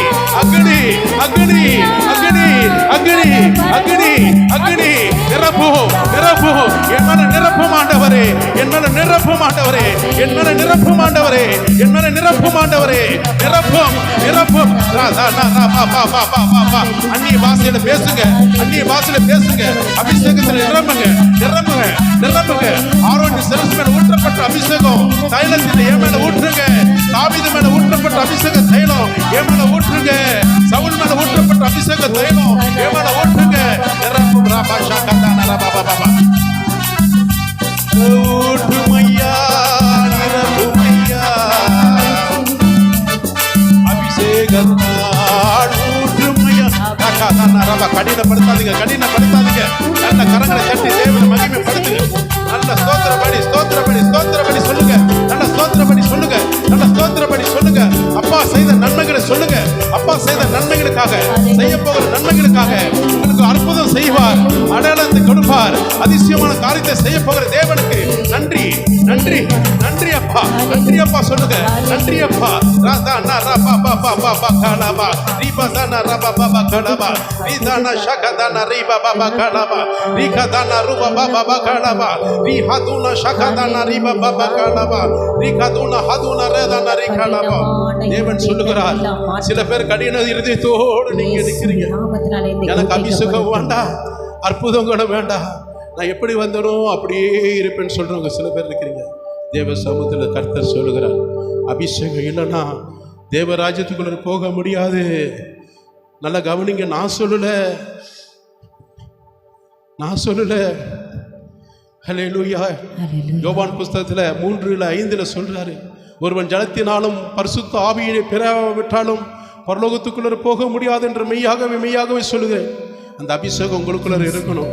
அக்னி அக்னி அக்னி அக்னி அக்னி அக்னி நிரப்பு நிரப்பு. என் மேல நிரப்பும் ஆண்டவரே. என் மேல நிரப்பும் ஆண்டவரே. என் மேல நிரப்பும் ஆண்டவரே. என் மேல நிரப்பும் ஆண்டவரே. நிரப்பும் நிரப்பும். அந்நிய பாஷையில பேசுங்க. அந்நிய பாஷையில பேசுங்க. அபிஷேகத்தில் நிரம்புங்க நிரம்புங்க நிரம்புங்க. ஆரோக்கிய சிரசு மேல ஊற்றப்பட்ட அபிஷேகம் தைலத்தில் என் மேல ஊற்றுங்க. தாவீது மேல ஊற்றப்பட்ட அபிஷேக தைலம் என் மேல ஊற்றுங்க. சவுல் மேல ஊற்றப்பட்ட அபிஷேக தைலம் என் மேல ஊற்றுங்க. நிரப்பும் ராபாஷா கந்தான ராபா பாபா ஊற்றுமையா நிரப்பும் உள்ளத்தால் ஊற்றுமையா. கடினப்படுத்தாதீங்க, கடினப்படுத்தாதீங்க. நல்ல கரங்களை தட்டி தேவனை மகிமைப்படுத்துங்க. நல்ல ஸ்தோத்திரப்படி ஸ்தோத்திரப்படி ஸ்தோத்திரப்படி சொல்லுங்க. நல்ல ஸ்தோத்திரப்படி சொல்லுங்க. நல்ல ஸ்தோத்திரப்படி சொல்லுங்க. அப்பா செய்த நன்மைகளை சொல்லுங்க. அப்பா செய்த நன்மைகளுக்காக, செய்ய போகிற நன்மைகளுக்காக உங்களுக்கு அற்புதம் செய்வார், அடையாளத்தை கொடுப்பார், அதிசயமான காரியத்தை செய்ய போகிற தேவனுக்கு நன்றி நன்றி நன்றி அப்பா, நன்றி அப்பா சொல்லுங்க. நன்றி அப்பா. ராதானா ரபா பாபா பாபா கலபா ரிபதானா ரபா பாபா கலபா ரிதானா ஷகதானா ரிபா பாபா கலபா ரிகதானா ருபா பாபா கலபா ரிஹதுனா ஷகதானா ரிபா பாபா கலபா ரிகதுனா ஹதுனா ரதானா ரிகலபா. தேவன் சொல்லுகிறார், சில பேர் கடின இருதயத்தோடு நீங்க நிக்கிறீங்க. எனக்கு அபிஷேகம் வேண்டாம், அற்புதங்களும் வேண்டாம், நான் எப்படி வந்தனோ அப்படியே இருப்பேன்னு சொல்றவங்க சில பேர் இருக்கிறீங்க. தேவ சமூகத்தில் கர்த்தர் சொல்லுகிறார், அபிஷேகம் இல்லைன்னா தேவராஜ்யத்துக்குள்ள போக முடியாது. நல்லா கவனிங்க, நான் சொல்லல. ஹல்லேலூயா. யோவான் புஸ்தகத்தில் 3:5 சொல்றாரு, ஒருவன் ஜலத்தினாலும் பரிசுத்த ஆவியை பெறாவிட்டாலும் பரலோகத்துக்குள்ள போக முடியாது என்று மெய்யாகவே சொல்லுகிறேன். அந்த அபிஷேகம் உங்களுக்குள்ள இருக்கணும்.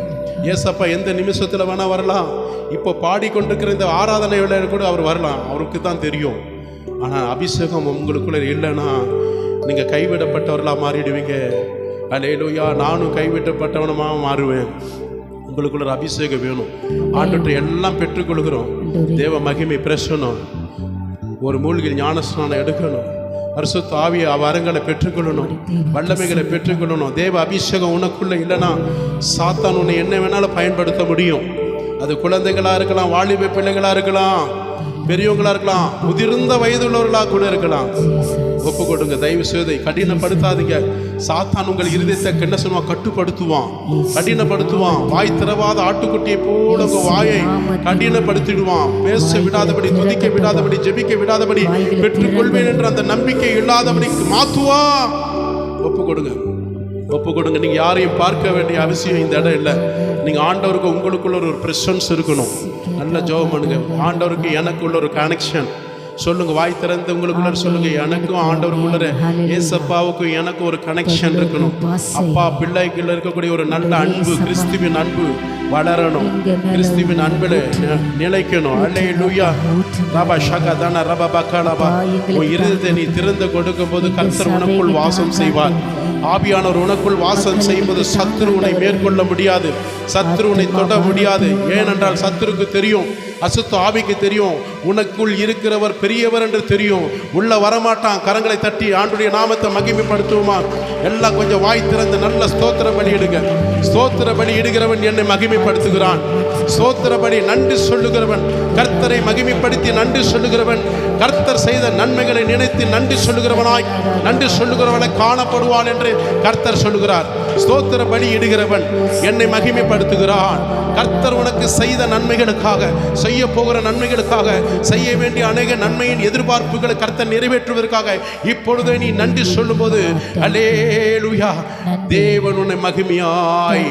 ஏசப்பா எந்த நிமிஷத்தில் வேணா வரலாம். இப்போ பாடிக்கொண்டிருக்கிற இந்த ஆராதனை வேளையில கூட அவர் வரலாம், அவருக்கு தான் தெரியும். ஆனால் அபிஷேகம் உங்களுக்குள்ள இல்லைன்னா நீங்கள் கைவிடப்பட்டவர்களாக மாறிடுவீங்க. அல்லேலூயா. நானும் கைவிடப்பட்டவனமாக மாறுவேன். உங்களுக்குள்ள அபிஷேகம் வேணும். ஆண்டவற்றை எல்லாம் பெற்றுக்கொள்கிறோம். தேவ மகிமை பிரசனம், ஒரு மூழ்கில் ஞானஸ்நானம் எடுக்கணும், பரிசுத்த ஆவிய வரங்களை பெற்றுக்கொள்ளணும், வல்லமைகளை பெற்றுக்கொள்ளணும். தேவ அபிஷேகம் உனக்குள்ள இல்லைன்னா சாத்தான் உன்னை என்ன வேணாலும் பயன்படுத்த முடியும். அது குழந்தைகளா இருக்கலாம், வாலிப பிள்ளைகளா இருக்கலாம், பெரியவங்களா இருக்கலாம், முதிர்ந்த வயதுள்ளவர்களாக கூட இருக்கலாம். ஒப்பு கொடுங்க, தயவு செய்து கடினப்படுத்தாதீங்க. சாத்தான் உங்கள் இருதயத்தை என்ன சொல்லுவான்? கடினப்படுத்துவான். வாய் திறவாத ஆட்டுக்குட்டியை போல உங்க வாயை கடினப்படுத்திடுவான். பேச விடாதபடி, துதிக்க விடாதபடி, ஜெபிக்க விடாதபடி, பெற்றுக்கொள்வேன் என்ற அந்த நம்பிக்கை இல்லாதபடி மாத்துவான். ஒப்பு கொடுங்க. நீங்க யாரையும் பார்க்க வேண்டிய அவசியம் இந்த இடம் இல்லை. நீங்க ஆண்டவருக்கு உங்களுக்குள்ள ஒரு பிரசன்ஸ் இருக்கணும். நல்ல ஜெபம் பண்ணுங்க. ஆண்டவருக்கு எனக்குள்ள ஒரு கனெக்ஷன் சொல்லுங்க. வாய் திறந்து உங்களுக்குள்ள சொல்லுங்க, எனக்கும் ஆண்டவருக்குள்ள, ஏசப்பாவுக்கும் எனக்கும் ஒரு கனெக்ஷன் இருக்கணும். அப்பா பிள்ளைக்குள்ள இருக்கக்கூடிய ஒரு நல்ல அன்பு, கிறிஸ்துவின் அன்பு வளரணும், கிறிஸ்துவின் அன்பில் நிலைக்கணும். அல்லேலூயா. ரபா ஷகதானா ரபா பக்கலபா. உன் இருதயத்தை நீ திறந்து கொடுக்கும் போது கர்த்தர் உனக்குள் வாசம் செய்வார். ஆவியானவர் உனக்குள் வாசம் செய்யும்போது சத்துரு உன்னை மேற்கொள்ள முடியாது, சத்துரு உன்னை தொட முடியாது. ஏனென்றால் சத்துருக்கு தெரியும், அசுத்த ஆவிக்கு தெரியும், உனக்குள் இருக்கிறவர் பெரியவர் என்று தெரியும். உள்ள வரமாட்டான். கரங்களை தட்டி ஆண்டுடைய நாமத்தை மகிமைப்படுத்துவோமா? எல்லாம் கொஞ்சம் வாய் திறந்து நல்ல ஸ்தோத்திர பலி இடுங்க. ஸ்தோத்திர பலி இடுகிறவன் என்னை மகிமைப்படுத்துகிறான். ஸ்தோத்திர பலி நன்றி சொல்லுகிறவன், கர்த்தரை மகிமைப்படுத்தி நன்றி சொல்லுகிறவன், கர்த்தர் செய்த நன்மைகளை நினைத்து நன்றி சொல்லுகிறவனாய், நன்றி சொல்லுகிறவனை காணப்படுவான் என்று கர்த்தர் சொல்லுகிறார். ஸ்தோத்திர பலி இடுகிறவன் என்னை மகிமைப்படுத்துகிறான். கர்த்தர் உனக்கு செய்த நன்மைகளுக்காக, செய்ய போகிற நன்மைகளுக்காக, செய்ய வேண்டிய அநேக நன்மையின் எதிர்பார்ப்புகளை கர்த்தர் நிறைவேற்றுவதற்காக இப்பொழுது நீ நன்றி சொல்லும்போது அல்லேலூயா, தேவன் உன்னை மகிமையாய்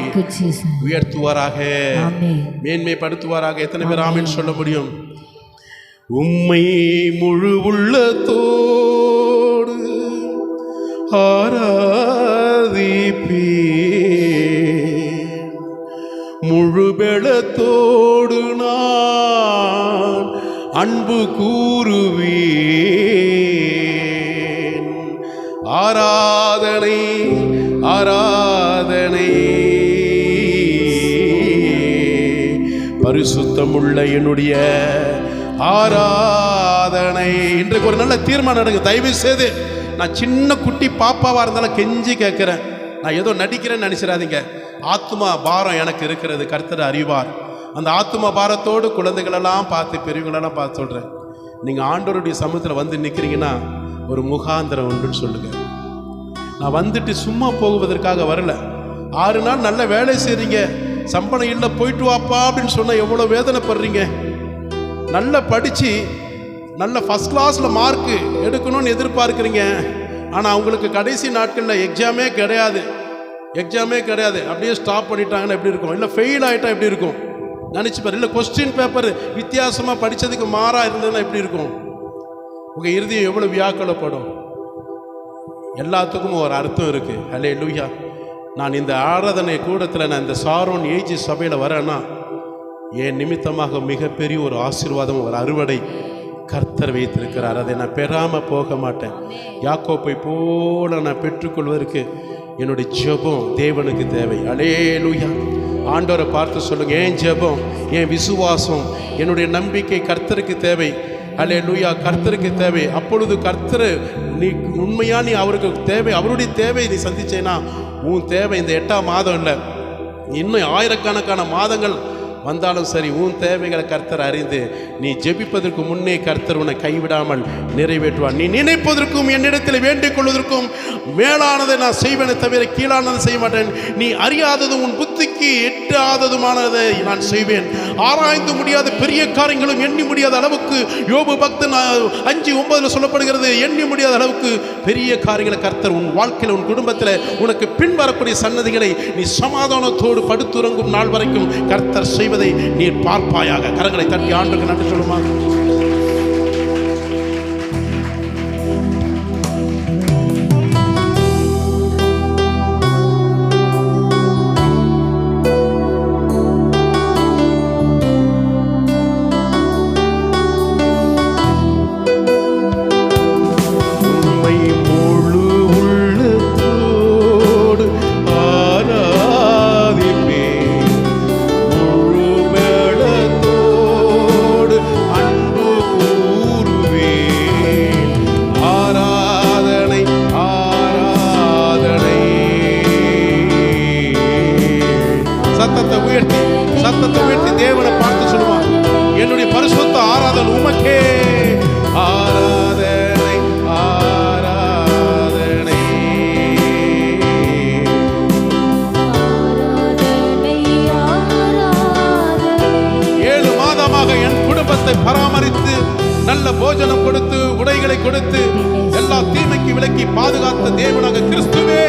உயர்த்துவாராக, மேன்மைப்படுத்துவாராக. எத்தனை பேர் ஆமென் சொல்ல முடியும்? உம்மை முழு உள்ளத்தோடு ஆராதிப்பேன், முழு பெலத்தோடு நான் அன்பு கூறுவேன். ஆராதனை ஆராதனை பரிசுத்தமுள்ள என்னுடைய ஆராதனை. இன்றைக்கு ஒரு நல்ல தீர்மானம் எடுங்க. தயவு செய்து, நான் சின்ன குட்டி பாப்பாவா இருந்தாலும் கெஞ்சி கேட்கிறேன், நான் ஏதோ நடிக்கிறேன்னு நினைச்சிடாதீங்க. ஆத்மா பாரம் எனக்கு இருக்கிறது, கர்த்தர் அறிவார். அந்த ஆத்மா பாரத்தோடு குழந்தைகளெல்லாம் பார்த்து, பெரியவங்களெல்லாம் பார்த்து சொல்கிறேன், நீங்கள் ஆண்டவருடைய சமூகத்தில் வந்து நிற்கிறீங்கன்னா ஒரு முகாந்திரம் உண்டுன்னு சொல்லுங்க. நான் வந்துட்டு சும்மா போகுவதற்காக வரல. 6 நாள் நல்ல வேலை செய்கிறீங்க, சம்பளம் இல்லை, போயிட்டு வாப்பா அப்படின்னு சொன்னால் எவ்வளோ வேதனைப்படுறீங்க. நல்லா படித்து நல்ல ஃபஸ்ட் கிளாஸில் மார்க்கு எடுக்கணும்னு எதிர்பார்க்குறீங்க. ஆனால் அவங்களுக்கு கடைசி நாட்களில் எக்ஸாமே கிடையாது. அப்படியே ஸ்டாப் பண்ணிட்டாங்கன்னா எப்படி இருக்கும்? இல்லை ஃபெயில் ஆகிட்டா எப்படி இருக்கும் நினச்சி பாரு. இல்லை கொஸ்டின் பேப்பர் வித்தியாசமாக படித்ததுக்கு மாறாக இருந்ததுன்னா எப்படி இருக்கும்? உங்கள் இறுதியம் எவ்வளோ வியாக்குலப்படும். எல்லாத்துக்கும் ஒரு அர்த்தம் இருக்குது. ஹல்லேலூயா. நான் இந்த ஆராதனை கூடத்தில் நான் இந்த சாரோன் ஏஜி சபையில் வரேன்னா என் நிமித்தமாக மிகப்பெரிய ஒரு ஆசீர்வாதம், ஒரு அறுவடை கர்த்தர் வைத்திருக்கிறார். அதை நான் பெறாமல் போக மாட்டேன். யாக்கோப்பை போல நான் பெற்றுக்கொள்வதற்கு என்னுடைய ஜெபம் தேவனுக்கு தேவை. அல்லேலூயா. ஆண்டவரை பார்த்து சொல்லுங்க, என் ஜெபம், என் விசுவாசம், என்னுடைய நம்பிக்கை கர்த்தருக்கு தேவை. அல்லேலூயா. கர்த்தருக்கு தேவை. அப்பொழுது கர்த்தர் நீ உண்மையா நீ அவருக்கு தேவை, அவருடைய தேவை நீ சந்திச்சேன்னா உன் தேவை இந்த 8ஆம் மாதம் இல்லை, இன்னும் ஆயிரக்கணக்கான மாதங்கள் வந்தாலும் சரி, உன் தேவைகளை கர்த்தர் அறிந்து நீ ஜெபிப்பதற்கு முன்னே கர்த்தர் உன்னை கைவிடாமல் நிறைவேற்றுவார். நீ நினைப்பதற்கும் என்னிடத்தில் வேண்டிக் கொள்வதற்கும் மேலானதை நான் செய்வேனே தவிர கீழானதை செய்ய மாட்டேன். நீ அறியாததும் உன் புத்திக்கு எட்டாததுமானதை நான் செய்வேன். ஆராய்ந்து முடியாத பெரிய காரியங்களும் எண்ணி முடியாத அளவுக்கு, யோபு பக்தன் 5:9 சொல்லப்படுகிறது, எண்ணி முடியாத அளவுக்கு பெரிய காரியங்களை கர்த்தர் உன் வாழ்க்கையில், உன் குடும்பத்தில் உனக்கு பின்வரக்கூடிய சன்னதிகளை நீ சமாதானத்தோடு படுத்துறங்கும் நாள் வரைக்கும் கர்த்தர் செய்வதை நீர் பார்ப்பாயாக. கரங்களை தட்டி ஆண்டுக்கு நன்றி சொல்லுமா. சத்தத்தை உயர்த்தி தேவனை பார்த்து சொல்லுவான், என்னுடைய பரிசுத்த ஆராதனை உமக்கே. ஆராதனை ஆராதனை. 7 மாதமாக என் குடும்பத்தை பராமரித்து நல்ல போஜனம் கொடுத்து உடைகளை கொடுத்து எல்லா தீமைக்கு விலக்கி பாதுகாத்த தேவனாக கிறிஸ்துவே,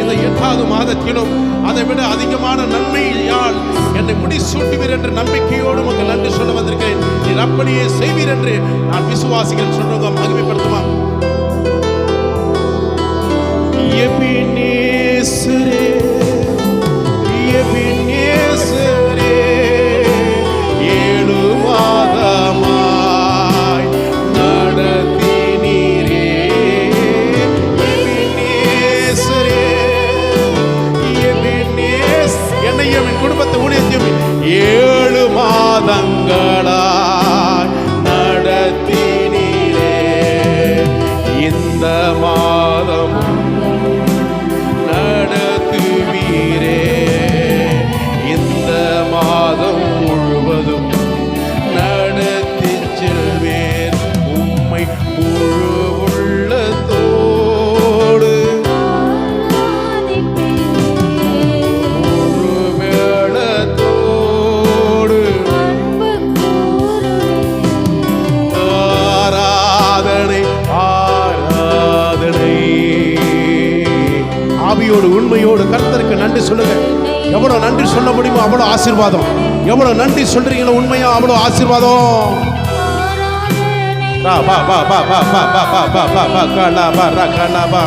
இந்த 8ஆவது மாதத்திலும் அதை விட அதிகமான நன்மையால் என்னை முடிசூட்டுவீர் என்ற நம்பிக்கையோடு உங்களுக்கு நன்றி சொல்ல வந்திருக்கிறேன். நீர் அப்படியே செய்வீர் என்று நான் விசுவாசிகள் சொல்றவங்க மகிமைப்படுத்துமா. எபினேசரே எபினேசரே 7 மாதமாய் நடத்தினீரே. எபினேசரே எபினேஸ் என்னையும் என் குடும்பத்தை ஊழியத்தையும் 7 மாதங்களாய் நடத்தினீரே. இந்த மாதம் நடத்துவீரே. இந்த மாதம் முழுவதும் நடத்தி செல்வேன். உம்மை முழு உள்ளத்தோடு முழு மேளத்தோடு ஆராதனை ஆராதனை. ஆவியோடு உண்மையோடு கர்த்தருக்கு நன்றி சொல்லுங்க. எவ்வளவு நன்றி சொல்ல முடியுமோ அவ்வளவு ஆசீர்வாதம். எவ்வளவு நன்றி சொல்றீங்களோ உண்மையா அவ்வளவு ஆசீர்வாதம். பா பா பா பா பா பா பா பா பா பா பா கலா பா ரா கலா பா.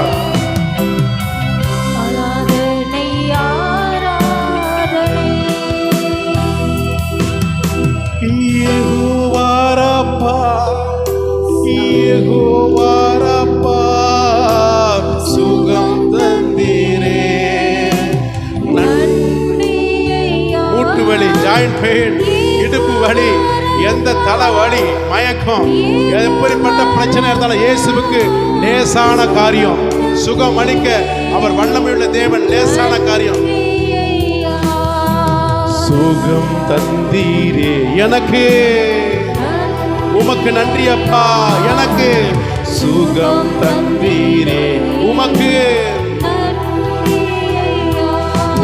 யெகோவா ரப்பா யெகோவா ரப்பா சுகம் தந்தீரே. மூட்டு வலி, ஜாயிண்ட் பெயின், இடுப்பு வலி, எந்த தலை வலி, மயக்கம், எப்படிப்பட்ட பிரச்சனை இருந்தாலும் இயேசுவுக்கு லேசான காரியம். சுகம் அளிக்க அவர் வல்லமையுள்ள தேவன். லேசான காரியம். சுகம் தந்தீரே எனக்கு, உமக்கு நன்றி அப்பா. எனக்கு சுகம் தந்தீரே உமக்கு.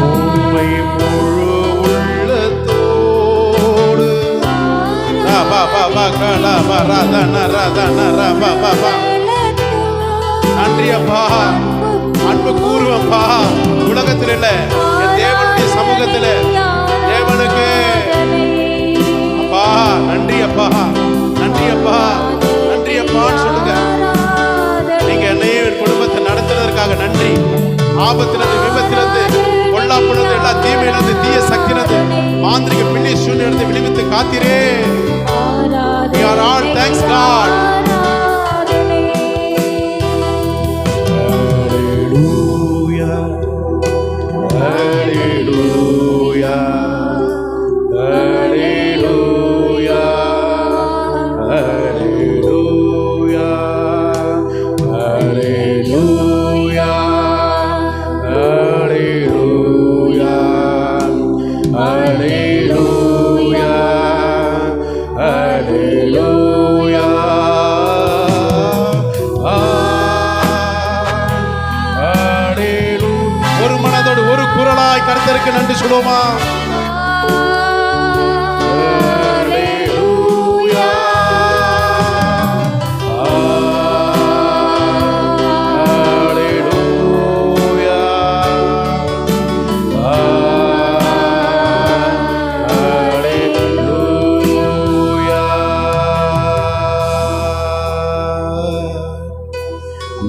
உம்மை முழு உள்ளத்தோடு நன்றி அப்பா. அன்பு கூறுவப்பா. உலகத்தில் இல்ல, என் தேவனுடைய சமூகத்தில் தேவனுக்கு அப்பா நன்றி அப்பா. நன்றி அப்பா. நன்றி அப்பான்னு சொல்லுங்க. நீங்க என்னையும் என் குடும்பத்தை நடத்துறதற்கு ஆபத்திலிருந்து, விபத்திலிருந்து, பொல்லாப்பிலிருந்து, எல்லா தீமையிலிருந்து, தீய சக்தியிலிருந்து, மாந்திரிக பில்லி சூழ்நிலிருந்து விடுவித்து காத்தீரே. We are all thanks God. Hallelujah. Hallelujah. Hallelujah. Hallelujah. Hallelujah. Hallelujah. Hallelujah. Hallelujah. Hallelujah. ஒரு மனதோடு ஒரு குரலாய் கர்த்தருக்கு நன்றி சொல்லுவோமா?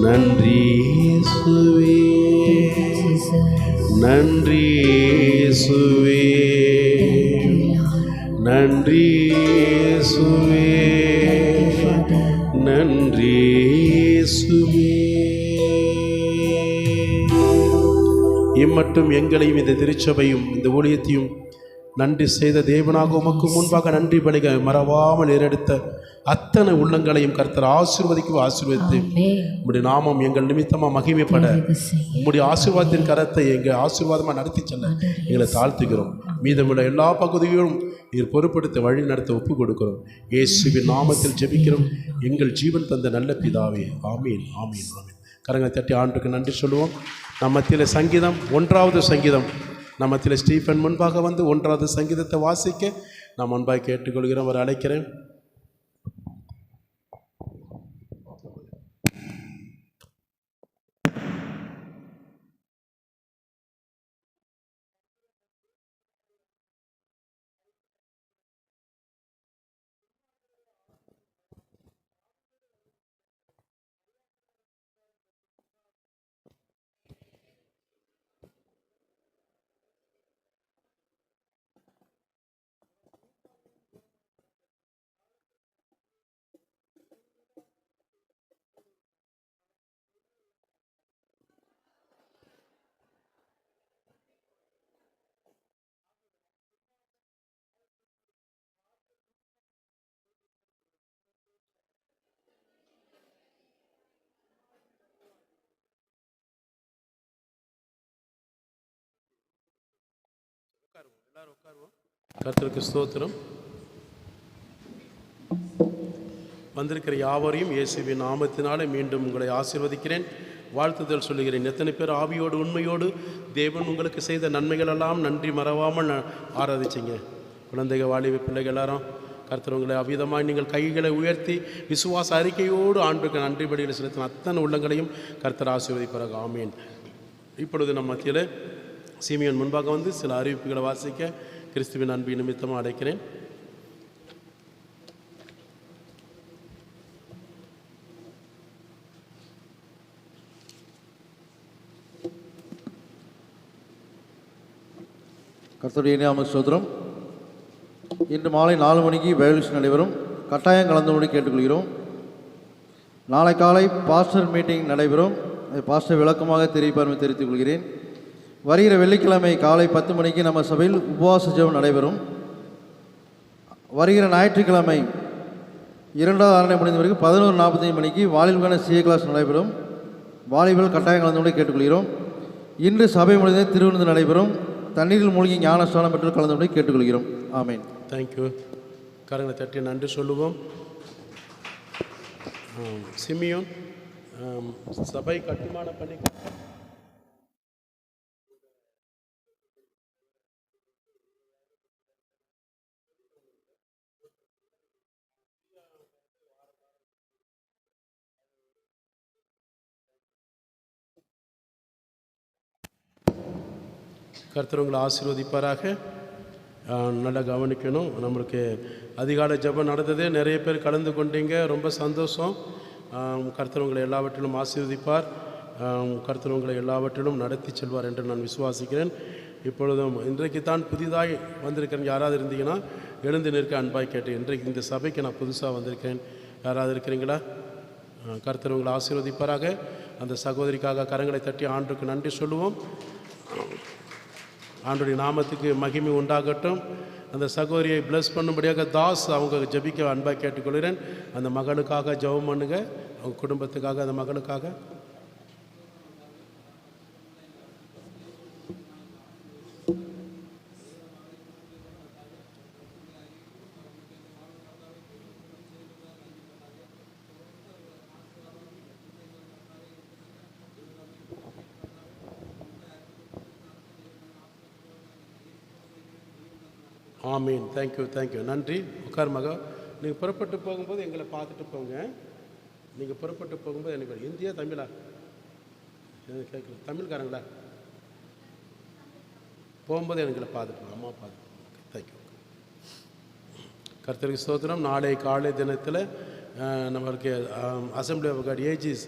நன்றி இயேசுவே, நன்றி இயேசுவே, நன்றி இயேசுவே, நன்றி இயேசுவே. இம்மட்டும் எங்களையும் இந்த திருச்சபையும் இந்த ஊழியத்தையும் நன்றி செய்த தேவனாக உமக்கு முன்பாக நன்றி பலிக மறவாமல் ஏறெடுத்த அத்தனை உள்ளங்களையும் கர்த்தர் ஆசீர்வதித்து உம்முடைய நாமம் எங்கள் நிமித்தமாக மகிமைப்பட உம்முடைய ஆசீர்வாதத்தின் கரத்தை எங்கள் ஆசீர்வாதமாக நடத்தி செல்ல எங்களை தாழ்த்துகிறோம். மீதமுள்ள எல்லா பகுதிகளும் நீர் பொறுப்படுத்த வழி நடத்த ஒப்பு கொடுக்கிறோம். இயேசுவின் நாமத்தில் ஜெபிக்கிறோம் எங்கள் ஜீவன் தந்த நல்ல பிதாவே. ஆமீன், ஆமீன், ஆமீன். கரங்களை தட்டி ஆண்டுக்கு நன்றி சொல்லுவோம். நம்ம மத்தியில் சங்கீதம் 1வது சங்கீதம் நம்ம மத்தியில் ஸ்டீஃபன் முன்பாக வந்து 1வது சங்கீதத்தை வாசிக்க நான் முன்பாக கேட்டுக்கொள்கிறோம். அவர் அழைக்கிறேன். கர்த்தருக்கு ஸ்தோத்திரம். வந்திருக்கிற யாவரையும் இயேசுவின் நாமத்தினாலே மீண்டும் உங்களை ஆசீர்வதிக்கிறேன், வாழ்த்துதல் சொல்லுகிறேன். எத்தனை பேர் ஆவியோடு உண்மையோடு தேவன் உங்களுக்கு செய்த நன்மைகள் எல்லாம் நன்றி மறவாமல் ஆராதிச்சிங்க? குழந்தைகள், வாலிப பிள்ளைகள் எல்லாரும் கர்த்தர் உங்களை அவ்விதமாக நீங்கள் கைகளை உயர்த்தி விசுவாச அறிக்கையோடு ஆண்டுக்கு நன்றி பலிகளை செலுத்தின அத்தனை உள்ளங்களையும் கர்த்தர் ஆசீர்வதிப்பாராக. ஆமீன். இப்பொழுது நம்ம மத்தியில் சீமியன் முன்பாக வந்து சில அறிவிப்புகளை வாசிக்க கிறிஸ்துவின் அன்பின் நிமித்தமாக அழைக்கிறேன். கர்த்தருடைய நாம ஸ்தோத்திரம். இன்று மாலை 4 மணிக்கு பைபிள் நடைபெறும். கட்டாயம் கலந்துபடி கேட்டுக்கொள்கிறோம். நாளை காலை பாஸ்டர் மீட்டிங் நடைபெறும். பாஸ்டர் விளக்கமாக தெரிவிப்பார் தெரிவித்துக் கொள்கிறேன். வருகிற வெள்ளிக்கிழமை காலை 10 மணிக்கு நம்ம சபையில் உபவாச ஜெபம் நடைபெறும். வருகிற ஞாயிற்றுக்கிழமை 2வது ஆராதனை முடிந்த பிறகு 11:45 மணிக்கு வாலிபுக்கான சிஏ கிளாஸ் நடைபெறும். வாலிபர்கள் கட்டாயம் கலந்துபடி கேட்டுக்கொள்கிறோம். இன்று சபை முடிந்த திருவிருந்து நடைபெறும். தண்ணீரில் மூழ்கி ஞானஸ்தானம் பெற்று கலந்துபடி கேட்டுக்கொள்கிறோம். ஆமீன். தேங்க்யூ. கரங்களை தட்டி நன்றி சொல்லுவோம். சிமியோன் சபை கட்டுமான பணி கர்த்தர் உங்களை ஆசீர்வதிப்பாராக. நல்லா கவனிக்கணும். நம்மளுக்கு அதிகாலை ஜெபம் நடந்ததே, நிறைய பேர் கலந்து கொண்டீங்க, ரொம்ப சந்தோஷம். கர்த்தர் உங்களை எல்லாவற்றிலும் ஆசீர்வதிப்பார். கர்த்தர் உங்களை எல்லாவற்றிலும் நடத்தி செல்வார் என்று நான் விசுவாசிக்கிறேன். இப்பொழுதும் இன்றைக்கு தான் புதிதாய் வந்திருக்கிறேன் யாராவது இருந்தீங்கன்னா எழுந்து நிற்க அன்பாய் கேட்டு, இன்றைக்கு இந்த சபைக்கு நான் புதுசாக வந்திருக்கேன் யாராவது இருக்கிறீங்களா? கர்த்தர் உங்களை ஆசீர்வதிப்பாராக. அந்த சகோதரிக்காக கரங்களை தட்டி ஆண்டுக்கு நன்றி சொல்லுவோம். ஆண்டுடைய நாமத்துக்கு மகிமை உண்டாகட்டும். அந்த சகோதரியை பிளஸ் பண்ணும்படியாக தாஸ் அவங்க ஜெபிக்க அன்பாக கேட்டுக்கொள்கிறேன். அந்த மகளுக்காக ஜெபம் பண்ணுங்க, அவங்க குடும்பத்துக்காக, அந்த மகளுக்காக. ஆமீன். தேங்க்யூ. நன்றி. உட்கார் மகா. நீங்கள் புறப்பட்டு போகும்போது எங்களை பார்த்துட்டு போங்க. நீங்கள் புறப்பட்டு போகும்போது எனக்கு இந்தியா தமிழா கேட்கல, தமிழ்காரங்களா போகும்போது எங்களை பார்த்துட்டு அம்மா பார்த்துட்டு. தேங்க்யூ. கர்த்தருக்கு ஸ்தோத்திரம். நாளை காலை தினத்தில் நம்மளுக்கு assembly of God AGs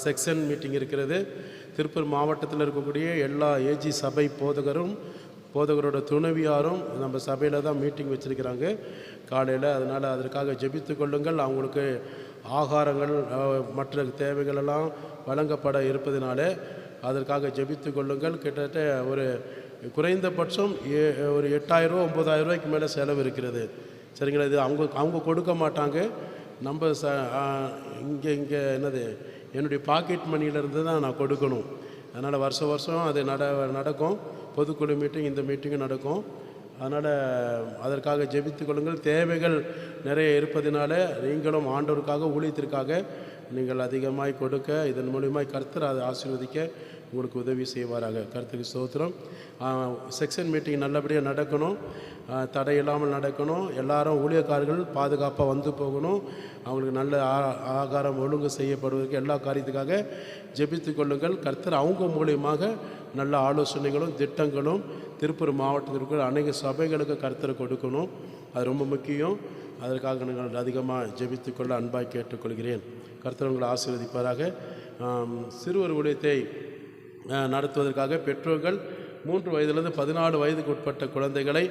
section meeting இருக்கிறது. திருப்பூர் மாவட்டத்தில் இருக்கக்கூடிய எல்லா ஏஜி சபை போதகரோட துணைவியாரும் நம்ம சபையில் தான் மீட்டிங் வச்சுருக்கிறாங்க காலையில். அதனால் அதற்காக ஜெபித்து கொள்ளுங்கள். அவங்களுக்கு ஆகாரங்கள் மற்ற தேவைகளெல்லாம் வழங்கப்பட இருப்பதினால அதற்காக ஜெபித்து கொள்ளுங்கள். கிட்டத்தட்ட ஒரு குறைந்தபட்சம் ஒரு 8,000 ரூபா 9,000 ரூபாய்க்கு மேலே செலவு இருக்கிறது. சரிங்களா? இது அவங்க கொடுக்க மாட்டாங்க. நம்ம இங்கே என்னது என்னுடைய பாக்கெட் மணியிலேருந்து தான் நான் கொடுக்கணும். அதனால் வருஷம் அது நடக்கும். பொதுக்குழு மீட்டிங், இந்த மீட்டிங்கும் நடக்கும். அதனால் அதற்காக ஜெபித்து கொள்ளுங்கள். தேவைகள் நிறைய இருப்பதினால நீங்களும் ஆண்டவருக்காக ஊழியத்திற்காக நீங்கள் அதிகமாய் கொடுக்க, இதன் மூலியமாய் கர்த்தர் அதை ஆசீர்வதிக்க உங்களுக்கு உதவி செய்வாராக. கர்த்தருக்கு ஸ்தோத்திரம். செக்ஷன் மீட்டிங் நல்லபடியாக நடக்கணும், தடையில்லாமல் நடக்கணும். எல்லாரும் ஊழியக்காரர்கள் பாதுகாப்பாக வந்து போகணும். அவங்களுக்கு நல்ல ஆகாரம் ஒழுங்கு செய்யப்படுவதற்கு எல்லா காரியத்துக்காக ஜெபித்து கொள்ளுங்கள். கர்த்தர் அவங்க மூலியமாக நல்ல ஆலோசனைகளும் திட்டங்களும் திருப்பூர் மாவட்டத்திற்கு அநேக சபைகளுக்கு கர்த்தர் கொடுக்கணும். அது ரொம்ப முக்கியம். அதற்காக நீங்கள் அதிகமாக ஜெபித்துக்கொள்ள அன்பாய் கேட்டுக்கொள்கிறேன். கர்த்தர் உங்களை ஆசீர்வதிப்பாராக. சிறுவர் ஊழியத்தை நடத்துவதற்காக பெற்றோர்கள் 3 வயதிலிருந்து 14 வயதுக்கு உட்பட்ட குழந்தைகளை,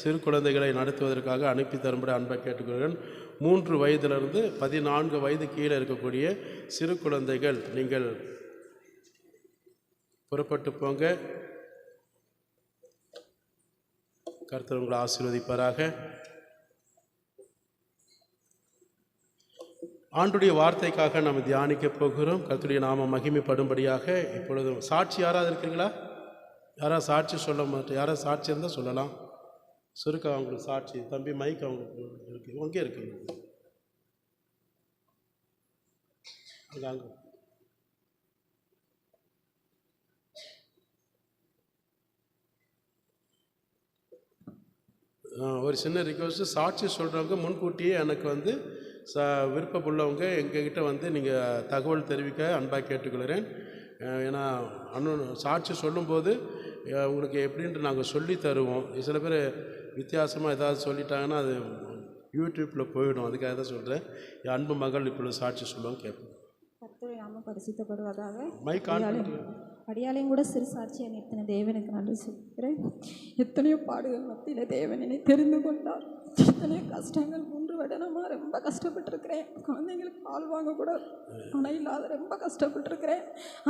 சிறு குழந்தைகளை நடத்துவதற்காக அனுப்பி தரும்படி அன்பாக கேட்டுக்கொள்கிறேன். 3 வயதிலிருந்து 14 வயது கீழே இருக்கக்கூடிய சிறு குழந்தைகள் நீங்கள் புறப்பட்டு போங்க. கர்த்தர் உங்களை ஆசீர்வதிப்பாராக. ஆண்டுடைய வார்த்தைக்காக நாம் தியானிக்க போகிறோம். கர்த்தருடைய நாம மகிமைப்படும்படியாக. இப்பொழுதும் சாட்சி யாராவது இருக்கிறீங்களா? யாராவது சாட்சி சொல்ல மாட்டேன். யாராவது சாட்சி இருந்தால் சொல்லலாம். சுருக்கா அவங்களுக்கு சாட்சி. தம்பி மைக் அவங்களுக்கு இருக்கு, அங்கே இருக்குங்க. அங்கே ஒரு சின்ன ரிக்வெஸ்ட்டு. சாட்சி சொல்கிறவங்க முன்கூட்டியே எனக்கு விருப்பமுள்ளவங்க எங்ககிட்ட நீங்கள் தகவல் தெரிவிக்க அன்பாக கேட்டுக்கொள்கிறேன். ஏன்னா சாட்சி சொல்லும்போது உங்களுக்கு எப்படின்ட்டு நாங்கள் சொல்லி தருவோம். சில பேர் வித்தியாசமாக ஏதாவது சொல்லிட்டாங்கன்னா அது யூடியூப்பில் போயிடும். அதுக்காக தான் சொல்கிறேன். என் அன்பு மகள் இப்பொழுது சாட்சி சொல்லுவோம், கேட்போம். கர்த்தருடைய நாமம் பரிசுத்தப்படுவதாக. மைக் ஆன் பண்ணிட்டு. அடியாலையும் கூட சிறு சாட்சியை நிறுத்தின தேவனுக்கு நன்றி சொல்கிறேன். எத்தனையோ பாடுகள் மத்தியில் தேவன் என்னை தெரிந்து கொண்டார். எத்தனையோ கஷ்டங்கள் 3 வருடமாக ரொம்ப கஷ்டப்பட்டுருக்கிறேன். குழந்தைங்களுக்கு பால் வாங்க கூட பணம் இல்லாத ரொம்ப கஷ்டப்பட்டுருக்கிறேன்.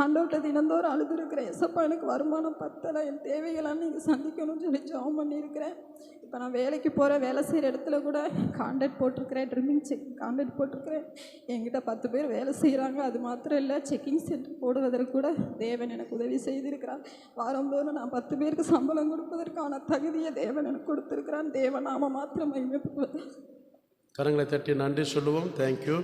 ஆண்டவர்கிட்ட தினந்தோறும் அழுதுருக்கிறேன். எசப்பா எனக்கு வருமானம் பத்தலை, என் தேவைகளாம் நீங்கள் சந்திக்கணும்னு சொல்லி ஜெபம் பண்ணியிருக்கிறேன். இப்போ நான் வேலைக்கு போகிறேன். வேலை செய்கிற இடத்துல கூட கான்ட்ராக்ட் போட்டிருக்கிறேன், ட்ரிம்மிங் செக் கான்ட்ராக்ட் போட்டிருக்கிறேன். என்கிட்ட 10 பேர் வேலை செய்கிறாங்க. அது மாத்திரம் இல்லை, செக்கிங் சென்டர் போடுவதற்கு கூட தேவன் எனக்கு உதவி செய்திருக்கிறார். வாரந்தோறும் நான் 10 பேருக்கு சம்பளம் கொடுப்பதற்கான தகுதியை தேவன் எனக்கு கொடுத்துருக்கிறான். தேவன் நாம மாத்திரம் மகிமைப்படுவது. கரங்களை தட்டி நன்றி சொல்லுவோம். தேங்க்யூ.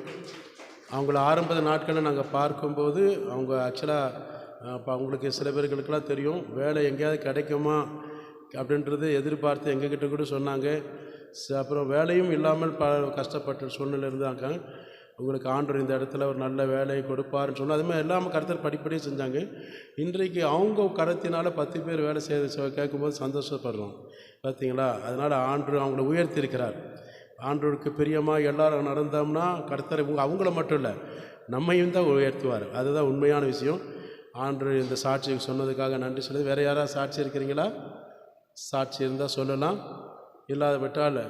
அவங்கள ஆரம்ப நாட்களில் நாங்கள் பார்க்கும்போது அவங்க ஆக்சுவலாக இப்போ அவங்களுக்கு சில பேர்களுக்கெல்லாம் தெரியும் வேலை எங்கேயாவது கிடைக்குமா அப்படின்றது எதிர்பார்த்து எங்ககிட்ட கூட சொன்னாங்க. அப்புறம் வேலையும் இல்லாமல் கஷ்டப்பட்ட சூழ்நிலை இருந்தாங்க. உங்களுக்கு ஆண்டவர் இந்த இடத்துல ஒரு நல்ல வேலையை கொடுப்பாருன்னு சொன்னால் அதுமாதிரி எல்லாமே கருத்தர் படிப்படியாக செஞ்சாங்க. இன்றைக்கு அவங்க கருத்தினால் 10 பேர் வேலை செய்ய கேட்கும்போது சந்தோஷப்படுறோம். பார்த்தீங்களா? அதனால் ஆண்டவர் அவங்கள உயர்த்தியிருக்கிறார். ஆண்டவருக்கு பிரியமாக எல்லாரும் நடந்தோம்னா கர்த்தர் அவங்கள மட்டும் இல்லை, நம்மையும் தான் உயர்த்துவார். அதுதான் உண்மையான விஷயம். ஆண்டு இந்த சாட்சி சொன்னதுக்காக நன்றி சொல்லுது. வேறு யாராவது சாட்சி இருக்கிறீங்களா? சாட்சி இருந்தால் சொல்லலாம். இல்லாத விட்டால்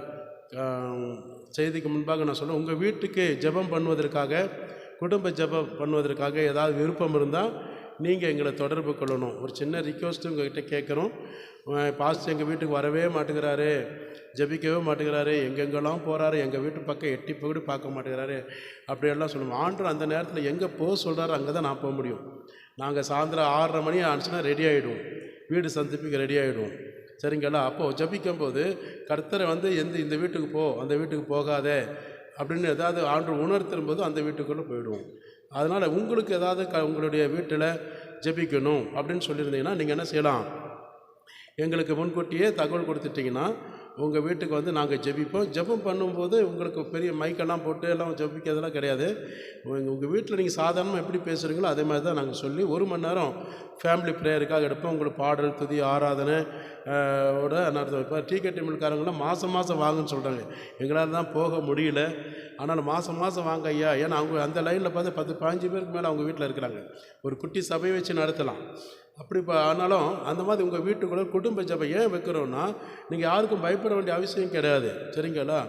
செய்திக்கு முன்பாக நான் சொல்ல, உங்கள் வீட்டுக்கு ஜெபம் பண்ணுவதற்காக, குடும்ப ஜெபம் பண்ணுவதற்காக ஏதாவது விருப்பம் இருந்தால் நீங்கள் எங்களை தொடர்பு கொள்ளணும். ஒரு சின்ன ரிக்வெஸ்ட்டு உங்கள்கிட்ட கேட்குறோம். பாஸ்டர் எங்கள் வீட்டுக்கு வரவே மாட்டேங்கிறாரு, ஜெபிக்கவே மாட்டேங்கிறாரு, எங்கெங்கெல்லாம் போகிறாரு, எங்கள் வீட்டு பக்கம் எட்டி போய் பார்க்க மாட்டேங்கிறாரு அப்படியெல்லாம் சொல்லுவோம். ஆண்டவர் அந்த நேரத்தில் எங்கே போக சொல்கிறாரு அங்கே தான் நான் போக முடியும். நாங்கள் சாயந்தரம் 6:30 மணி ஆனிச்சுன்னா ரெடி ஆகிடுவோம், வீடு சந்திப்புக்கு ரெடி ஆகிடுவோம். சரிங்களா? அப்போது ஜபிக்கும் போது கர்த்தரை வந்து இந்த வீட்டுக்கு போ, அந்த வீட்டுக்கு போகாதே அப்படின்னு ஏதாவது ஆண்டவர் உணர்த்தும்போது அந்த வீட்டுக்குள்ளே போயிடுவோம். அதனால் உங்களுக்கு ஏதாவது உங்களுடைய வீட்டில் ஜெபிக்கணும் அப்படின்னு சொல்லியிருந்தீங்கன்னா நீங்கள் என்ன செய்யலாம், எங்களுக்கு முன்கூட்டியே தகவல் கொடுத்துட்டிங்கன்னா உங்கள் வீட்டுக்கு வந்து நாங்கள் ஜெபிப்போம். ஜெபம் பண்ணும்போது உங்களுக்கு பெரிய மைக்கெல்லாம் போட்டு எல்லாம் ஜெபிக்கிறதெல்லாம் கிடையாது. உங்கள் வீட்டில் நீங்கள் சாதாரணமாக எப்படி பேசுகிறீங்களோ அதே மாதிரி தான் நாங்கள் சொல்லி 1 மணி நேரம் ஃபேமிலி ப்ரேயருக்காக எடுப்போம். உங்களுக்கு பாடல், துதி, ஆராதனை ஓட நடத்துவோம். இப்போ டிகேடி மில்காரங்களாம் மாதம் வாங்குன்னு சொல்கிறாங்க. எங்களால் தான் போக முடியல, ஆனால் மாதம் வாங்க ஐயா. ஏன்னா அவங்க அந்த லைனில் பார்த்து 10-15 பேருக்கு மேலே அவங்க வீட்டில் இருக்கிறாங்க. ஒரு குட்டி சபையை வச்சு நடத்தலாம். அப்படி ஆனாலும் அந்த மாதிரி உங்கள் வீட்டுக்குள்ளே குடும்ப ஜபம் ஏன் வைக்கிறோன்னா, நீங்கள் யாருக்கும் பயப்பட வேண்டிய அவசியம் கிடையாது. சரிங்களா?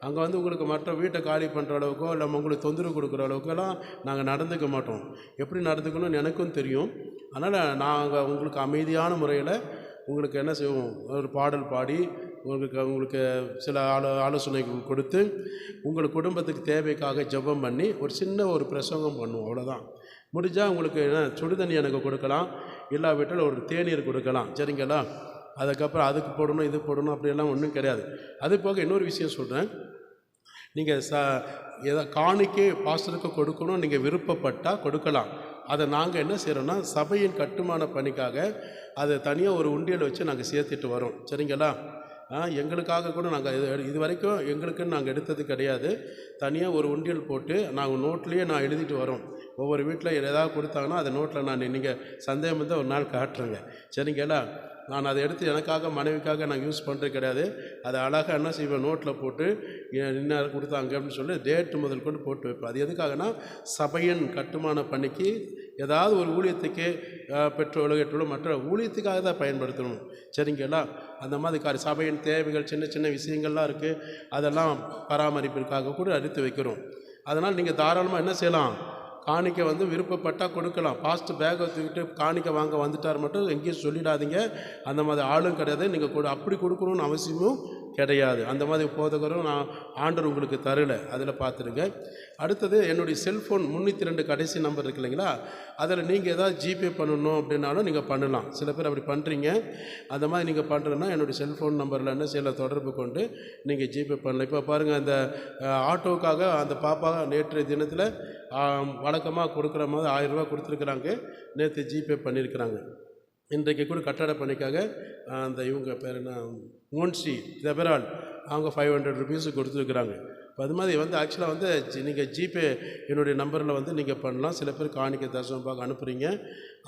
அங்கே வந்து உங்களுக்கு மற்ற வீட்டை காலி பண்ணுற அளவுக்கோ இல்லை உங்களுக்கு தொந்தரவு கொடுக்குற அளவுக்கெல்லாம் நாங்கள் நடந்துக்க மாட்டோம். எப்படி நடந்துக்கணும்னு எனக்கும் தெரியும். அதனால் நாங்கள் உங்களுக்கு அமைதியான முறையில் உங்களுக்கு என்ன செய்வோம், ஒரு பாடல் பாடி உங்களுக்கு சில ஆலோசனைகள் கொடுத்து உங்கள் குடும்பத்துக்கு தேவைக்காக ஜெபம் பண்ணி ஒரு சின்ன ஒரு பிரசங்கம் பண்ணுவோம். அவ்வளோதான். முடிஞ்சால் உங்களுக்கு என்ன சுடுதண்ணி எனக்கு கொடுக்கலாம், இல்லாவிட்டால் ஒரு தேநீர் கொடுக்கலாம். சரிங்களா? அதுக்கப்புறம் அதுக்கு போடணும் இது போடணும் அப்படியெல்லாம் ஒன்றும் கிடையாது. அது போக இன்னொரு விஷயம் சொல்கிறேன். நீங்கள் ஏதோ காணிக்கை பாஸ்டருக்கு கொடுக்கணும் நீங்கள் விருப்பப்பட்டால் கொடுக்கலாம். அதை நாங்கள் என்ன செய்கிறோன்னா, சபையின் கட்டுமான பணிக்காக அதை தனியாக ஒரு உண்டியல் வச்சு நாங்கள் சேர்த்துட்டு வரோம். சரிங்களா? எங்களுக்காக கூட நாங்கள் இது வரைக்கும் எங்களுக்குன்னு நாங்கள் எடுத்தது கிடையாது. தனியாக ஒரு உண்டியல் போட்டு நாங்கள் நோட்லேயே நான் எழுதிட்டு வரோம். ஒவ்வொரு வீட்டில் ஏதாவது கொடுத்தாங்கன்னா அதை நோட்டில் நான் நீங்கள் சந்தேகம் வந்து ஒரு நாள் காட்டுறேங்க. சரிங்களா? நான் அதை எடுத்து எனக்காக மனைவிக்காக நான் யூஸ் பண்ணுறது கிடையாது. அதை அழகாக என்ன செய்வேன், நோட்டில் போட்டு என்ன கொடுத்தாங்க அப்படின்னு சொல்லி டேட்டு முதல் கொண்டு போட்டு வைப்பேன். அது எதுக்காகனா, சபையின் கட்டுமான பணிக்கு ஏதாவது ஒரு ஊழியத்துக்கு பெட்ரோலோ எட்டோலோ மற்ற ஊழியத்துக்காக தான் பயன்படுத்தணும். சரிங்களா? அந்த மாதிரி சபையின் தேவைகள் சின்ன சின்ன விஷயங்கள்லாம் இருக்குது, அதெல்லாம் பராமரிப்பிற்காக கூட எடுத்து வைக்கிறோம். அதனால் நீங்கள் தாராளமாக என்ன செய்யலாம், காணிக்கை வந்து விருப்பப்பட்டால் கொடுக்கலாம். பாஸ்ட்டு பேக்கை தூக்கிட்டு காணிக்கை வாங்க வந்துட்டார் மட்டும் எங்கேயும் சொல்லிடாதீங்க. அந்த மாதிரி ஆளும் கிடையாது. நீங்கள் அப்படி கொடுக்கணும்னு அவசியமும் கிடையாது. அந்த மாதிரி போதகரும் நான் ஆண்டவர் உங்களுக்கு தரலை, அதில் பார்த்துருங்க. அடுத்தது என்னுடைய செல்ஃபோன் 302 கடைசி நம்பர் இருக்கு இல்லைங்களா, அதில் நீங்கள் ஏதாவது ஜிபே பண்ணணும் அப்படின்னாலும் நீங்கள் பண்ணலாம். சில பேர் அப்படி பண்ணுறீங்க. அந்த மாதிரி நீங்கள் பண்ணுறதுன்னா என்னுடைய செல்ஃபோன் நம்பரில் என்ன செய்யலாம், தொடர்பு கொண்டு நீங்கள் ஜிபே பண்ணலாம். இப்போ பாருங்கள், அந்த ஆட்டோவுக்காக அந்த பாப்பா நேற்று தினத்தில் வழக்கமாக கொடுக்குற மாதிரி 1000 ரூபா கொடுத்துருக்குறாங்க. நேற்று ஜிபே பண்ணியிருக்கிறாங்க. இன்றைக்கு கூட கட்டட பணிக்காக அந்த இவங்க பேர் என்ன, மோன்சி ஜெபரால், அவங்க 500 ருபீஸு கொடுத்துருக்குறாங்க. இப்போ அது மாதிரி வந்து ஆக்சுவலாக வந்து நீங்கள் ஜிபே என்னுடைய நம்பரில் வந்து நீங்கள் பண்ணலாம். சில பேர் காணிக்கை தரிசனமாக அனுப்புகிறீங்க.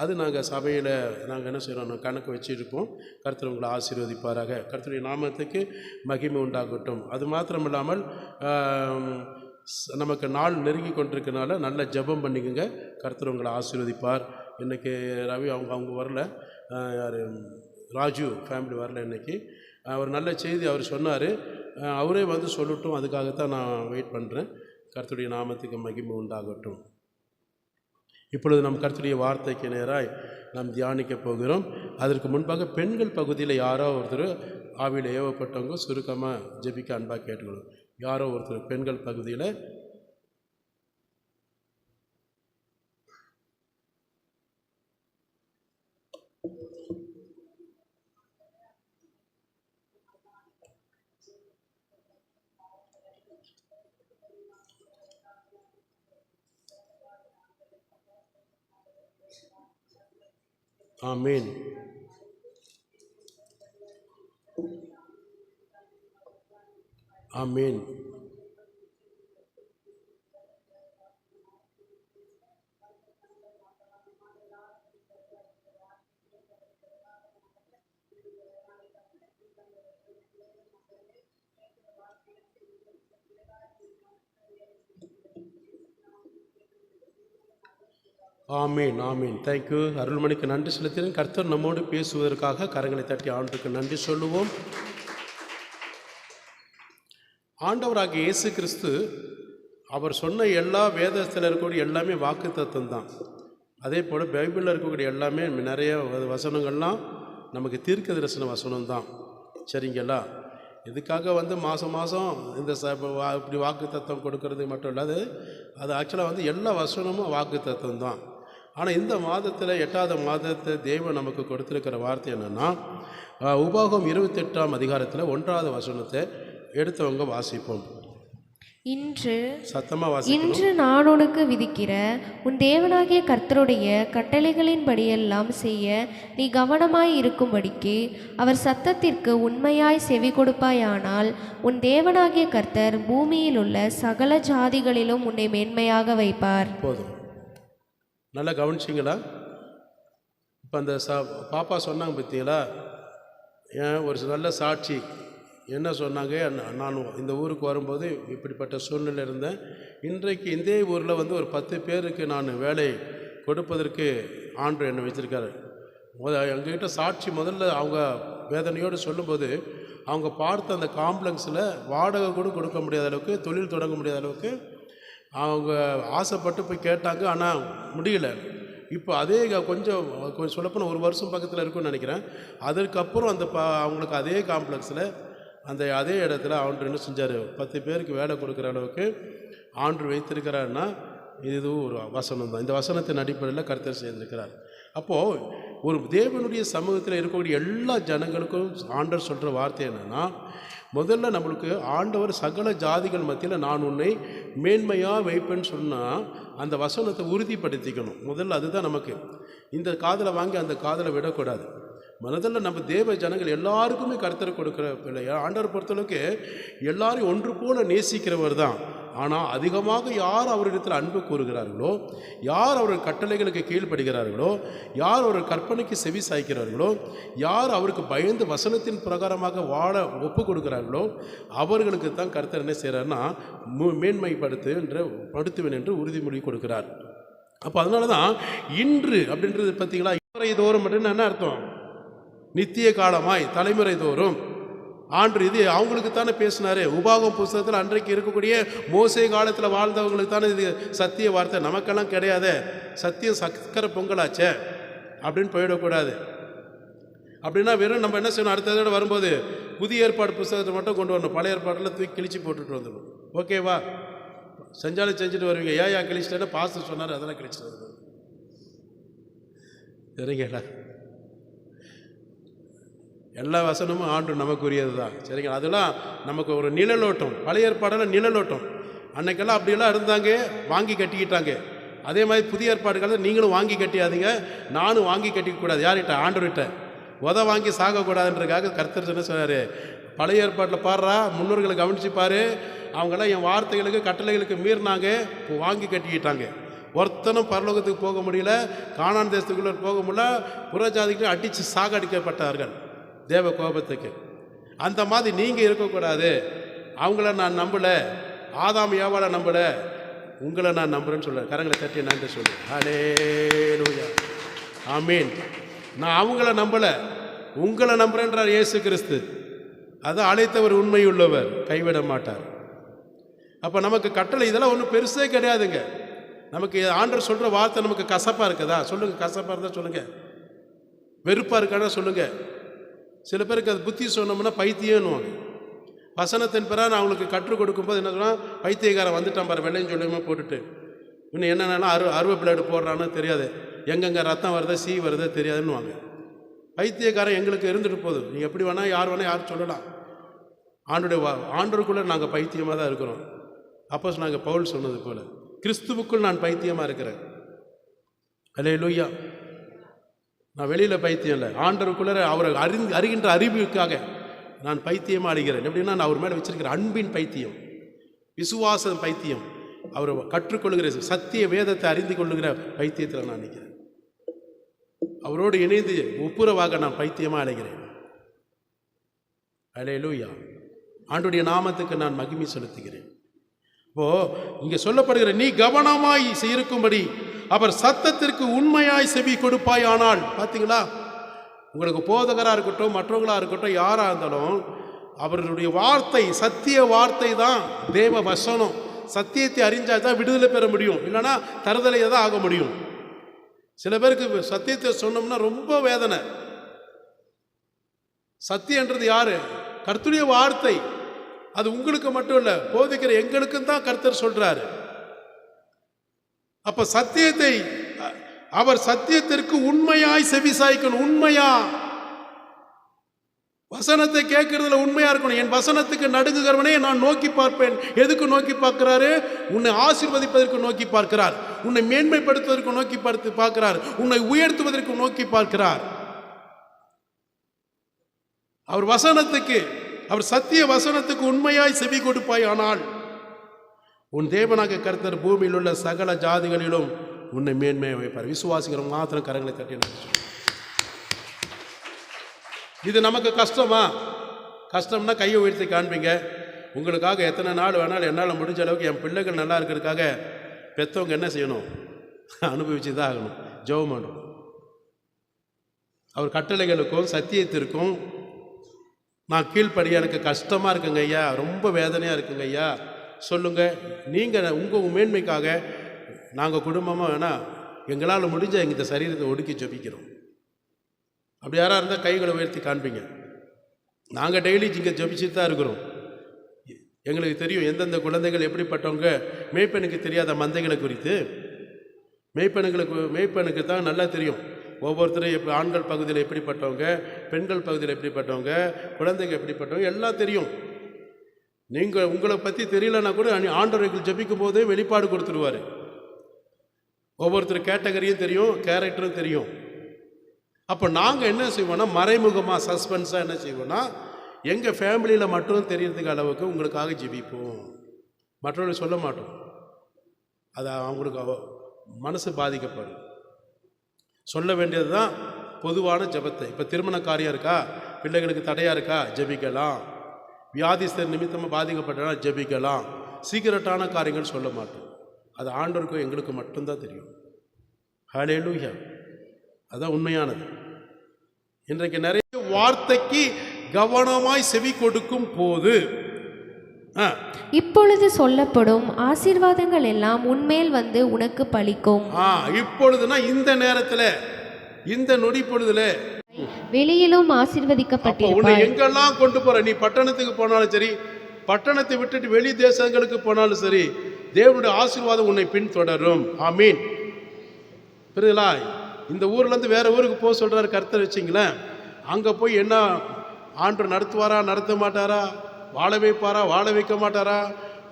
அது நாங்கள் சபையில் நாங்கள் என்ன செய்கிறோம், கணக்கு வச்சுருக்கோம். கர்த்தர் உங்களை ஆசீர்வதிப்பாராக. கர்த்தருடைய நாமத்துக்கு மகிமை உண்டாகட்டும். அது மாத்திரம் இல்லாமல் நமக்கு நாள் நெருங்கி கொண்டிருக்கனால நல்ல ஜெபம் பண்ணிக்கோங்க. கர்த்தர் உங்களை ஆசீர்வதிப்பார். இன்றைக்கி ரவி அவங்க வரல, யார் ராஜு ஃபேமிலி வரல. இன்றைக்கி ஒரு நல்ல செய்தி அவர் சொன்னார். அவரே வந்து சொல்லட்டும், அதுக்காகத்தான் நான் வெயிட் பண்ணுறேன். கர்த்தருடைய நாமத்துக்கு மகிமை உண்டாகட்டும். இப்பொழுது நம் கர்த்தருடைய வார்த்தைக்கு நேராய் நாம் தியானிக்க போகிறோம். அதற்கு முன்பாக பெண்கள் பகுதியில் யாரோ ஒருத்தர் ஆவியில் ஏவப்பட்டவங்க சுருக்கமாக ஜெபிக்க அன்பாக கேட்டுக்கணும். யாரோ ஒருத்தர் பெண்கள் பகுதியில் ஆமீன். ஆமீன். ஆமீன் ஆமீன். தேங்க்யூ. அருள்மணிக்கு நன்றி செலுத்தினேன். கர்த்தர் நம்மோடு பேசுவதற்காக கரங்களை தட்டி ஆண்டுக்கு நன்றி சொல்லுவோம். ஆண்டவராகிய இயேசு கிறிஸ்து அவர் சொன்ன எல்லா வேதத்தில் இருக்கக்கூடிய எல்லாமே வாக்கு தத்துவம் தான். அதே போல் பைபிளில் இருக்கக்கூடிய எல்லாமே நிறைய வசனங்கள்லாம் நமக்கு தீர்க்க தரிசன வசனம் தான். சரிங்களா? இதுக்காக மாதம் மாதம் இந்த இப்படி வாக்கு தத்துவம் கொடுக்கறது மட்டும் இல்லாது, அது ஆக்சுவலாக எல்லா வசனமும் வாக்கு தத்துவம் தான். ஆனால் இந்த மாதத்தில் 8வது மாதத்தை தேவன் நமக்கு கொடுத்துருக்கிற வார்த்தை என்னென்னா, உபாகம் 28ஆம் அதிகாரத்தில் 1வது வசனத்தை எடுத்தவங்க வாசிப்போம். இன்று நான் உனக்கு விதிக்கிற உன் தேவனாகிய கர்த்தருடைய கட்டளைகளின்படியெல்லாம் செய்ய நீ கவனமாய் இருக்கும்படிக்கு அவர் சத்தத்திற்கு உண்மையாய் செவி கொடுப்பாயானால் உன் தேவனாகிய கர்த்தர் பூமியில் உள்ள சகல ஜாதிகளிலும் உன்னை மேன்மையாக வைப்பார். போதும், நல்லா கவனிச்சிங்களா? இப்போ அந்த பாப்பா சொன்னாங்க பார்த்தீங்களா, ஏன் ஒரு நல்ல சாட்சி என்ன சொன்னாங்க, நான் இந்த ஊருக்கு வரும்போது இப்படிப்பட்ட சூழ்நிலை இருந்தேன். இன்றைக்கு இதே ஊரில் ஒரு 10 பேருக்கு நான் வேலை கொடுப்பதற்கு ஆண்டு என்னை வச்சுருக்காரு. எங்ககிட்ட சாட்சி முதல்ல அவங்க வேதனையோடு சொல்லும்போது, அவங்க பார்த்த அந்த காம்ப்ளெக்ஸில் வாடகை கூட கொடுக்க முடியாத அளவுக்கு, தொழில் தொடங்க முடியாத அளவுக்கு அவங்க ஆசைப்பட்டு போய் கேட்டாங்க. ஆனால் முடியல. இப்போ அதே கொஞ்சம் சொல்லப்போனால் 1 வருஷம் பக்கத்தில் இருக்குன்னு நினைக்கிறேன். அதற்கப்புறம் அவங்களுக்கு அதே காம்ப்ளெக்ஸில் அதே இடத்துல ஆண்டு என்ன செஞ்சார், 10 பேருக்கு வேலை கொடுக்குற அளவுக்கு ஆண்டு வைத்திருக்கிறாருன்னா இது ஒரு வசனம் தான். இந்த வசனத்தின் அடிப்படையில் கர்த்தர் செய்திருக்கிறார். அப்போது ஒரு தேவனுடைய சமூகத்தில் இருக்கக்கூடிய எல்லா ஜனங்களுக்கும் ஆண்டவர் சொல்கிற வார்த்தை என்னென்னா, முதல்ல நம்மளுக்கு ஆண்டவர் சகல ஜாதிகள் மத்தியில் நான் உன்னை மேன்மையாக வைப்பேன்னு சொன்னால் அந்த வசனத்தை உறுதிப்படுத்திக்கணும். முதல்ல அதுதான் நமக்கு. இந்த காதலை வாங்கி அந்த காதலை விடக்கூடாது. முதல்ல நம்ம தேவ ஜனங்கள் எல்லாருக்குமே கர்த்தர் கொடுக்குற பிள்ளையா. ஆண்டவர் பொறுத்தளவுக்கு எல்லாரையும் ஒன்று போல நேசிக்கிறவர் தான். ஆனால் அதிகமாக யார் அவரிடத்தில் அன்பு கூறுகிறார்களோ, யார் அவர்கள் கட்டளைகளுக்கு கீழ்ப்படுகிறார்களோ, யார் அவர்கள் கற்பனைக்கு செவி சாய்க்கிறார்களோ, யார் அவருக்கு பயந்து வசனத்தின் பிரகாரமாக வாழ ஒப்பு கொடுக்கிறார்களோ, அவர்களுக்கு தான் கர்த்தர் என்ன செய்கிறார்னா மேன்மைப்படுத்துவேன் என்று உறுதிமொழி கொடுக்கிறார். அப்போ அதனால தான் இன்று அப்படின்றது பார்த்தீங்களா, தலைமுறை தோறும் அப்படின்னு என்ன அர்த்தம்? நித்திய காலமாய் தலைமுறை தோறும் ஆண்டு இது அவங்களுக்கு தானே பேசினாரு. உபாகம் புஸ்தகத்தில் அன்றைக்கு இருக்கக்கூடிய மோசே காலத்தில் வாழ்ந்தவங்களுக்கு தானே இது சத்திய வார்த்தை. நமக்கெல்லாம் கிடையாது. சத்தியம் சக்கரை பொங்கலாச்சே அப்படின்னு போயிடக்கூடாது. அப்படின்னா வெறும் நம்ம என்ன செய்யணும், அடுத்த தடவை வரும்போது புதிய ஏற்பாடு புஸ்தகத்தை மட்டும் கொண்டு வரணும். பழைய ஏற்பாட்டில் தூக்கி கிழிச்சு போட்டுட்டு வந்துடணும். ஓகேவா? செஞ்சாலும் செஞ்சுட்டு வருவீங்க. ஏன் கிழிச்சிட்டேன்னா பாஸ்டர் சொன்னார், அதெல்லாம் கிழிச்சிட்டு வருது. சரிங்களா? எல்லா வசனமும் ஆண்டு நமக்குரியது தான். சரிங்களா? அதெல்லாம் நமக்கு ஒரு நிழலோட்டம். பழைய ஏற்பாடெல்லாம் நிழலோட்டம். அன்னைக்கெல்லாம் அப்படியெல்லாம் இருந்தாங்க, வாங்கி கட்டிக்கிட்டாங்க. அதே மாதிரி புதிய ஏற்பாடுகளில் நீங்களும் வாங்கி கட்டியாதீங்க, நானும் வாங்கி கட்டிக்கக்கூடாது. யார்கிட்ட? ஆண்டவர்கிட்ட. வாங்கி சாகக்கூடாதுன்றதுக்காக கர்த்தர் என்ன சொன்னார், பழைய ஏற்பாட்டில் பாடுறா, முன்னோர்களை கவனித்து பாரு, அவங்களாம் என் வார்த்தைகளுக்கு கட்டளைகளுக்கு மீறினாங்க, இப்போ வாங்கி கட்டிக்கிட்டாங்க. ஒருத்தனும் பரலோகத்துக்கு போக முடியல, கானான் தேசத்துக்குள்ளே போக முடியல, புறஜாதிக்கு அடித்து சாகடிக்கப்பட்டார்கள் தேவ கோபத்துக்கு. அந்த மாதிரி நீங்கள் இருக்கக்கூடாது. அவங்கள நான் நம்பலை, ஆதாம் ஏவாளை நம்பலை, உங்களை நான் நம்புகிறேன்னு சொல்ல. கரங்களை தட்டி நன்றி சொல்லு. ஹல்லேலூயா, ஆமீன். நான் அவங்கள நம்பலை, உங்களை நம்புகிறேன்றார் இயேசு கிறிஸ்து. அது அழைத்தவர் உண்மையுள்ளவர், கைவிட மாட்டார். அப்போ நமக்கு கட்டளை இதெல்லாம் ஒன்றும் பெருசே கிடையாதுங்க. நமக்கு ஆண்டவர் சொல்கிற வார்த்தை நமக்கு கசப்பாக இருக்குதா? சொல்லுங்கள். கசப்பாக இருந்தால் சொல்லுங்கள். வெறுப்பாக இருக்கானா சொல்லுங்கள். சில பேருக்கு அது புத்தி சொன்னோம்னா பைத்தியம்னுவாங்க. வசனத்தின் பிறகு நான் அவங்களுக்கு கற்றுக் கொடுக்கும்போது என்ன சொன்னால், பைத்தியக்காரன் வந்துட்டான் பாரு, வெள்ளையும் சொல்லியுமா போட்டுட்டு இன்னும் என்னென்னா அருவப்பிள்ளைடு போடுறான்னு தெரியாது, எங்கெங்கே ரத்தம் வருதோ சீ வருதோ தெரியாதுன்னுவாங்க. பைத்தியக்காரன் எங்களுக்கு இருந்துட்டு போதும். நீங்கள் எப்படி வேணால் யார் சொல்லலாம். ஆண்டருக்குள்ளே நாங்கள் பைத்தியமாக தான் இருக்கிறோம். அப்போஸ் நாங்கள் பவுல் சொன்னது போல், கிறிஸ்துவுக்குள் நான் பைத்தியமாக இருக்கிறேன். அல்லேலூயா. நான் வெளியில் பைத்தியம் இல்லை, ஆண்டருக்குள்ளே அவரை அறிகின்ற அறிவுக்காக நான் பைத்தியமாக அடைகிறேன். எப்படின்னா, நான் அவர் மேலே வச்சிருக்கிற அன்பின் பைத்தியம், விசுவாசம் பைத்தியம், அவர் கற்றுக்கொள்கிற சத்திய வேதத்தை அறிந்து கொள்ளுகிற பைத்தியத்தில் நான் நிற்கிறேன். அவரோடு இணைந்து ஒப்புரவாக நான் பைத்தியமாக அடைகிறேன். அல்லேலூயா. ஆண்டுடைய நாமத்துக்கு நான் மகிமை செலுத்துகிறேன். இப்போது இங்கே சொல்லப்படுகிற நீ கவனமாய் இருக்கும்படி அவர் சத்தத்திற்கு உண்மையாய் செவி கொடுப்பாயானால். பார்த்தீங்களா, உங்களுக்கு போதகராக இருக்கட்டும், மற்றவங்களாக இருக்கட்டும், யாராக இருந்தாலும் அவர்களுடைய வார்த்தை சத்திய வார்த்தை தான் தேவ வசனம். சத்தியத்தை அறிஞ்சால் தான் விடுதலை பெற முடியும், இல்லைன்னா தருதலையை தான் ஆக முடியும். சில பேருக்கு சத்தியத்தை சொன்னோம்னா ரொம்ப வேதனை. சத்தியன்றது யாரு? கர்த்தருடைய வார்த்தை. அது உங்களுக்கு மட்டும் இல்லை, போதிக்கிற எங்களுக்கும் தான் கர்த்தர் சொல்றாரு. அப்ப சத்தியத்தை அவர் சத்தியத்திற்கு உண்மையாய் செவிசாய்க்கணும். உண்மையா வசனத்தை கேட்கறதுல உண்மையா இருக்கணும். என் வசனத்துக்கு நடுங்குகிறவனே நான் நோக்கி பார்ப்பேன். எதுக்கு நோக்கி பார்க்கிறாரு? உன்னை ஆசீர்வதிப்பதற்கு நோக்கி பார்க்கிறார், உன்னை மேன்மைப்படுத்துவதற்கு நோக்கி பார்க்கிறார், உன்னை உயர்த்துவதற்கு நோக்கி பார்க்கிறார். அவர் வசனத்துக்கு, அவர் சத்திய வசனத்துக்கு உண்மையாய் செவி கொடுப்பாய். ஆனால் உன் தேவனாக கர்த்தர் பூமியில் உள்ள சகல ஜாதிகளிலும் உன்னை மேன்மையை வைப்பார். விசுவாசிக்கிற மாத்திரம் கரங்களை தட்டி. இது நமக்கு கஷ்டமா? கஷ்டம்னா கையை உயர்த்தி காண்பீங்க. உங்களுக்காக எத்தனை நாள் வேணாலும் என்னால் முடிஞ்ச அளவுக்கு என் பிள்ளைகள் நல்லா இருக்கிறதுக்காக பெற்றவங்க என்ன செய்யணும்? அனுபவிச்சு தான் ஆகணும். ஜெபம் பண்ணணும். அவர் கட்டளைகளுக்கும் சத்தியத்திற்கும் நான் கீழ்ப்படியா, எனக்கு கஷ்டமாக இருக்குங்க ஐயா, ரொம்ப வேதனையாக இருக்குங்க ஐயா சொல்லுங்க. நீங்கள் உங்கள் மேன்மைக்காக நாங்கள் குடும்பமாக வேணால் எங்களால் முடிஞ்ச எங்கள் இந்த சரீரத்தை ஒடுக்கி ஜெபிக்கிறோம். அப்படி யாராக இருந்தால் கைகளை உயர்த்தி காண்பீங்க. நாங்கள் டெய்லி இங்கே ஜெபிச்சுட்டு தான் இருக்கிறோம். எங்களுக்கு தெரியும் எந்தெந்த குழந்தைகள் எப்படிப்பட்டவங்க. மேய்ப்பனுக்கு தெரியாத மந்தைகளை குறித்து மேய்ப்பனுக்கு தான் நல்லா தெரியும். ஒவ்வொருத்தரும் எப்படி, ஆண்கள் பகுதியில் எப்படிப்பட்டவங்க, பெண்கள் பகுதியில் எப்படிப்பட்டவங்க, குழந்தைங்க எப்படிப்பட்டவங்க எல்லாம் தெரியும். நீங்கள் உங்களை பற்றி தெரியலன்னா கூட ஆண்டவர்கள் ஜெபிக்கும் போதே வெளிப்பாடு கொடுத்துருவார். ஒவ்வொருத்தர் கேட்டகரியும் தெரியும், கேரக்டரும் தெரியும். அப்போ நாங்கள் என்ன செய்வோம்னா மறைமுகமாக சஸ்பென்ஸாக என்ன செய்வோம்னா எங்கள் ஃபேமிலியில் மட்டும் தெரியறதுக்கு அளவுக்கு உங்களுக்காக ஜெபிப்போம், மற்றவர்கள் சொல்ல மாட்டோம். அது அவங்களுக்கு மனசு பாதிக்கப்படும். சொல்ல வேண்டியது தான் பொதுவான ஜெபத்தை. இப்போ திருமண காரியம் இருக்கா, பிள்ளைகளுக்கு தடையாக இருக்கா, ஜெபிக்கலாம். வியாதிஸ்தர் நிமித்தமாக பாதிக்கப்பட்டனா ஜெபிக்கலாம். சீக்கிரட்டான காரியங்கள் சொல்ல மாட்டோம். அது ஆண்டவருக்கும் எங்களுக்கு மட்டும்தான் தெரியும். ஹல்லேலூயா. அதான் உண்மையானது. இன்றைக்கு நிறைய வார்த்தைக்கு கவனமாய் செவி கொடுக்கும் போது இப்பொழுது சொல்லப்படும் ஆசீர்வாதங்கள் எல்லாம் உன்மேல் வந்து உனக்கு பலிக்கும். இப்பொழுதுனா இந்த நேரத்தில், இந்த நொடி பொழுதுல வெளியிலும் ஆசீர்வதிக்கப்பட்டிருப்பாய். எங்கெல்லாம் கொண்டு போற, நீ பட்டணத்துக்கு போனாலும் சரி, பட்டணத்தை விட்டுட்டு வெளி தேசங்களுக்கு போனாலும் சரி, தேவனுடைய ஆசீர்வாதம் உன்னை பின்தொடரும். ஆமீன். புரியுதுங்களா? இந்த ஊர்லேருந்து வேற ஊருக்கு போக சொல்றாரு கர்த்தர் வச்சிங்களேன். அங்கே போய் என்ன ஆண்டவர் நடத்துவாரா, நடத்த மாட்டாரா, வாழ வைப்பாரா, வாழ வைக்க மாட்டாரா,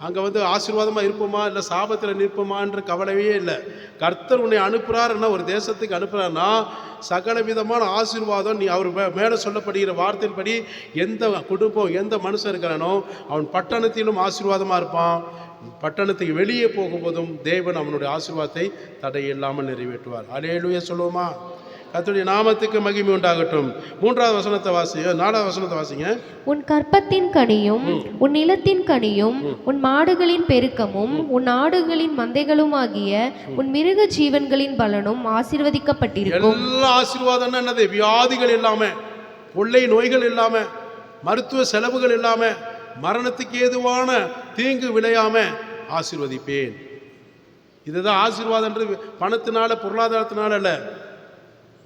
அங்கே வந்து ஆசீர்வாதமாக இருப்போமா இல்லை சாபத்தில் நிற்போமான்ற கவலையே இல்லை. கர்த்தர் உன்னை அனுப்புகிறாருன்னா, ஒரு தேசத்துக்கு அனுப்புகிறாருன்னா சகல விதமான ஆசீர்வாதம் நீ அவர் மேலே சொல்லப்படுகிற வார்த்தையின்படி எந்த குடும்பம், எந்த மனுஷன் இருக்கிறானோ அவன் பட்டணத்திலும் ஆசீர்வாதமாக இருப்பான். பட்டணத்துக்கு வெளியே போகும்போதும் தேவன் அவனுடைய ஆசீர்வாதத்தை தடையில்லாமல் நிறைவேற்றுவார். அல்லேலூயா சொல்லுவோமா? கர்த்தருடைய நாமத்துக்கு மகிமை உண்டாகட்டும். 3வது வசனத்தை வாசிங்க, 4வது வசனத்தை வாசிங்க. உன் கற்பத்தின் கனியும் உன் நிலத்தின் கனியும் உன் மாடுகளின் பெருக்கமும் உன் ஆடுகளின் மந்தைகளும் ஆகிய உன் மிருக ஜீவன்களின் பலனும் ஆசீர்வதிக்கப்பட்டிருக்கும். எல்லா ஆசீர்வாதம் என்னது? வியாதிகள் இல்லாம, கொள்ளை நோய்கள் இல்லாம, மருத்துவ செலவுகள் இல்லாம, மரணத்துக்கு ஏதுவான தீங்கு விளையாம ஆசீர்வதிப்பேன். இதுதான் ஆசீர்வாதம்ன்றது. பணத்தினால, பொருளாதாரத்தினால அல்ல.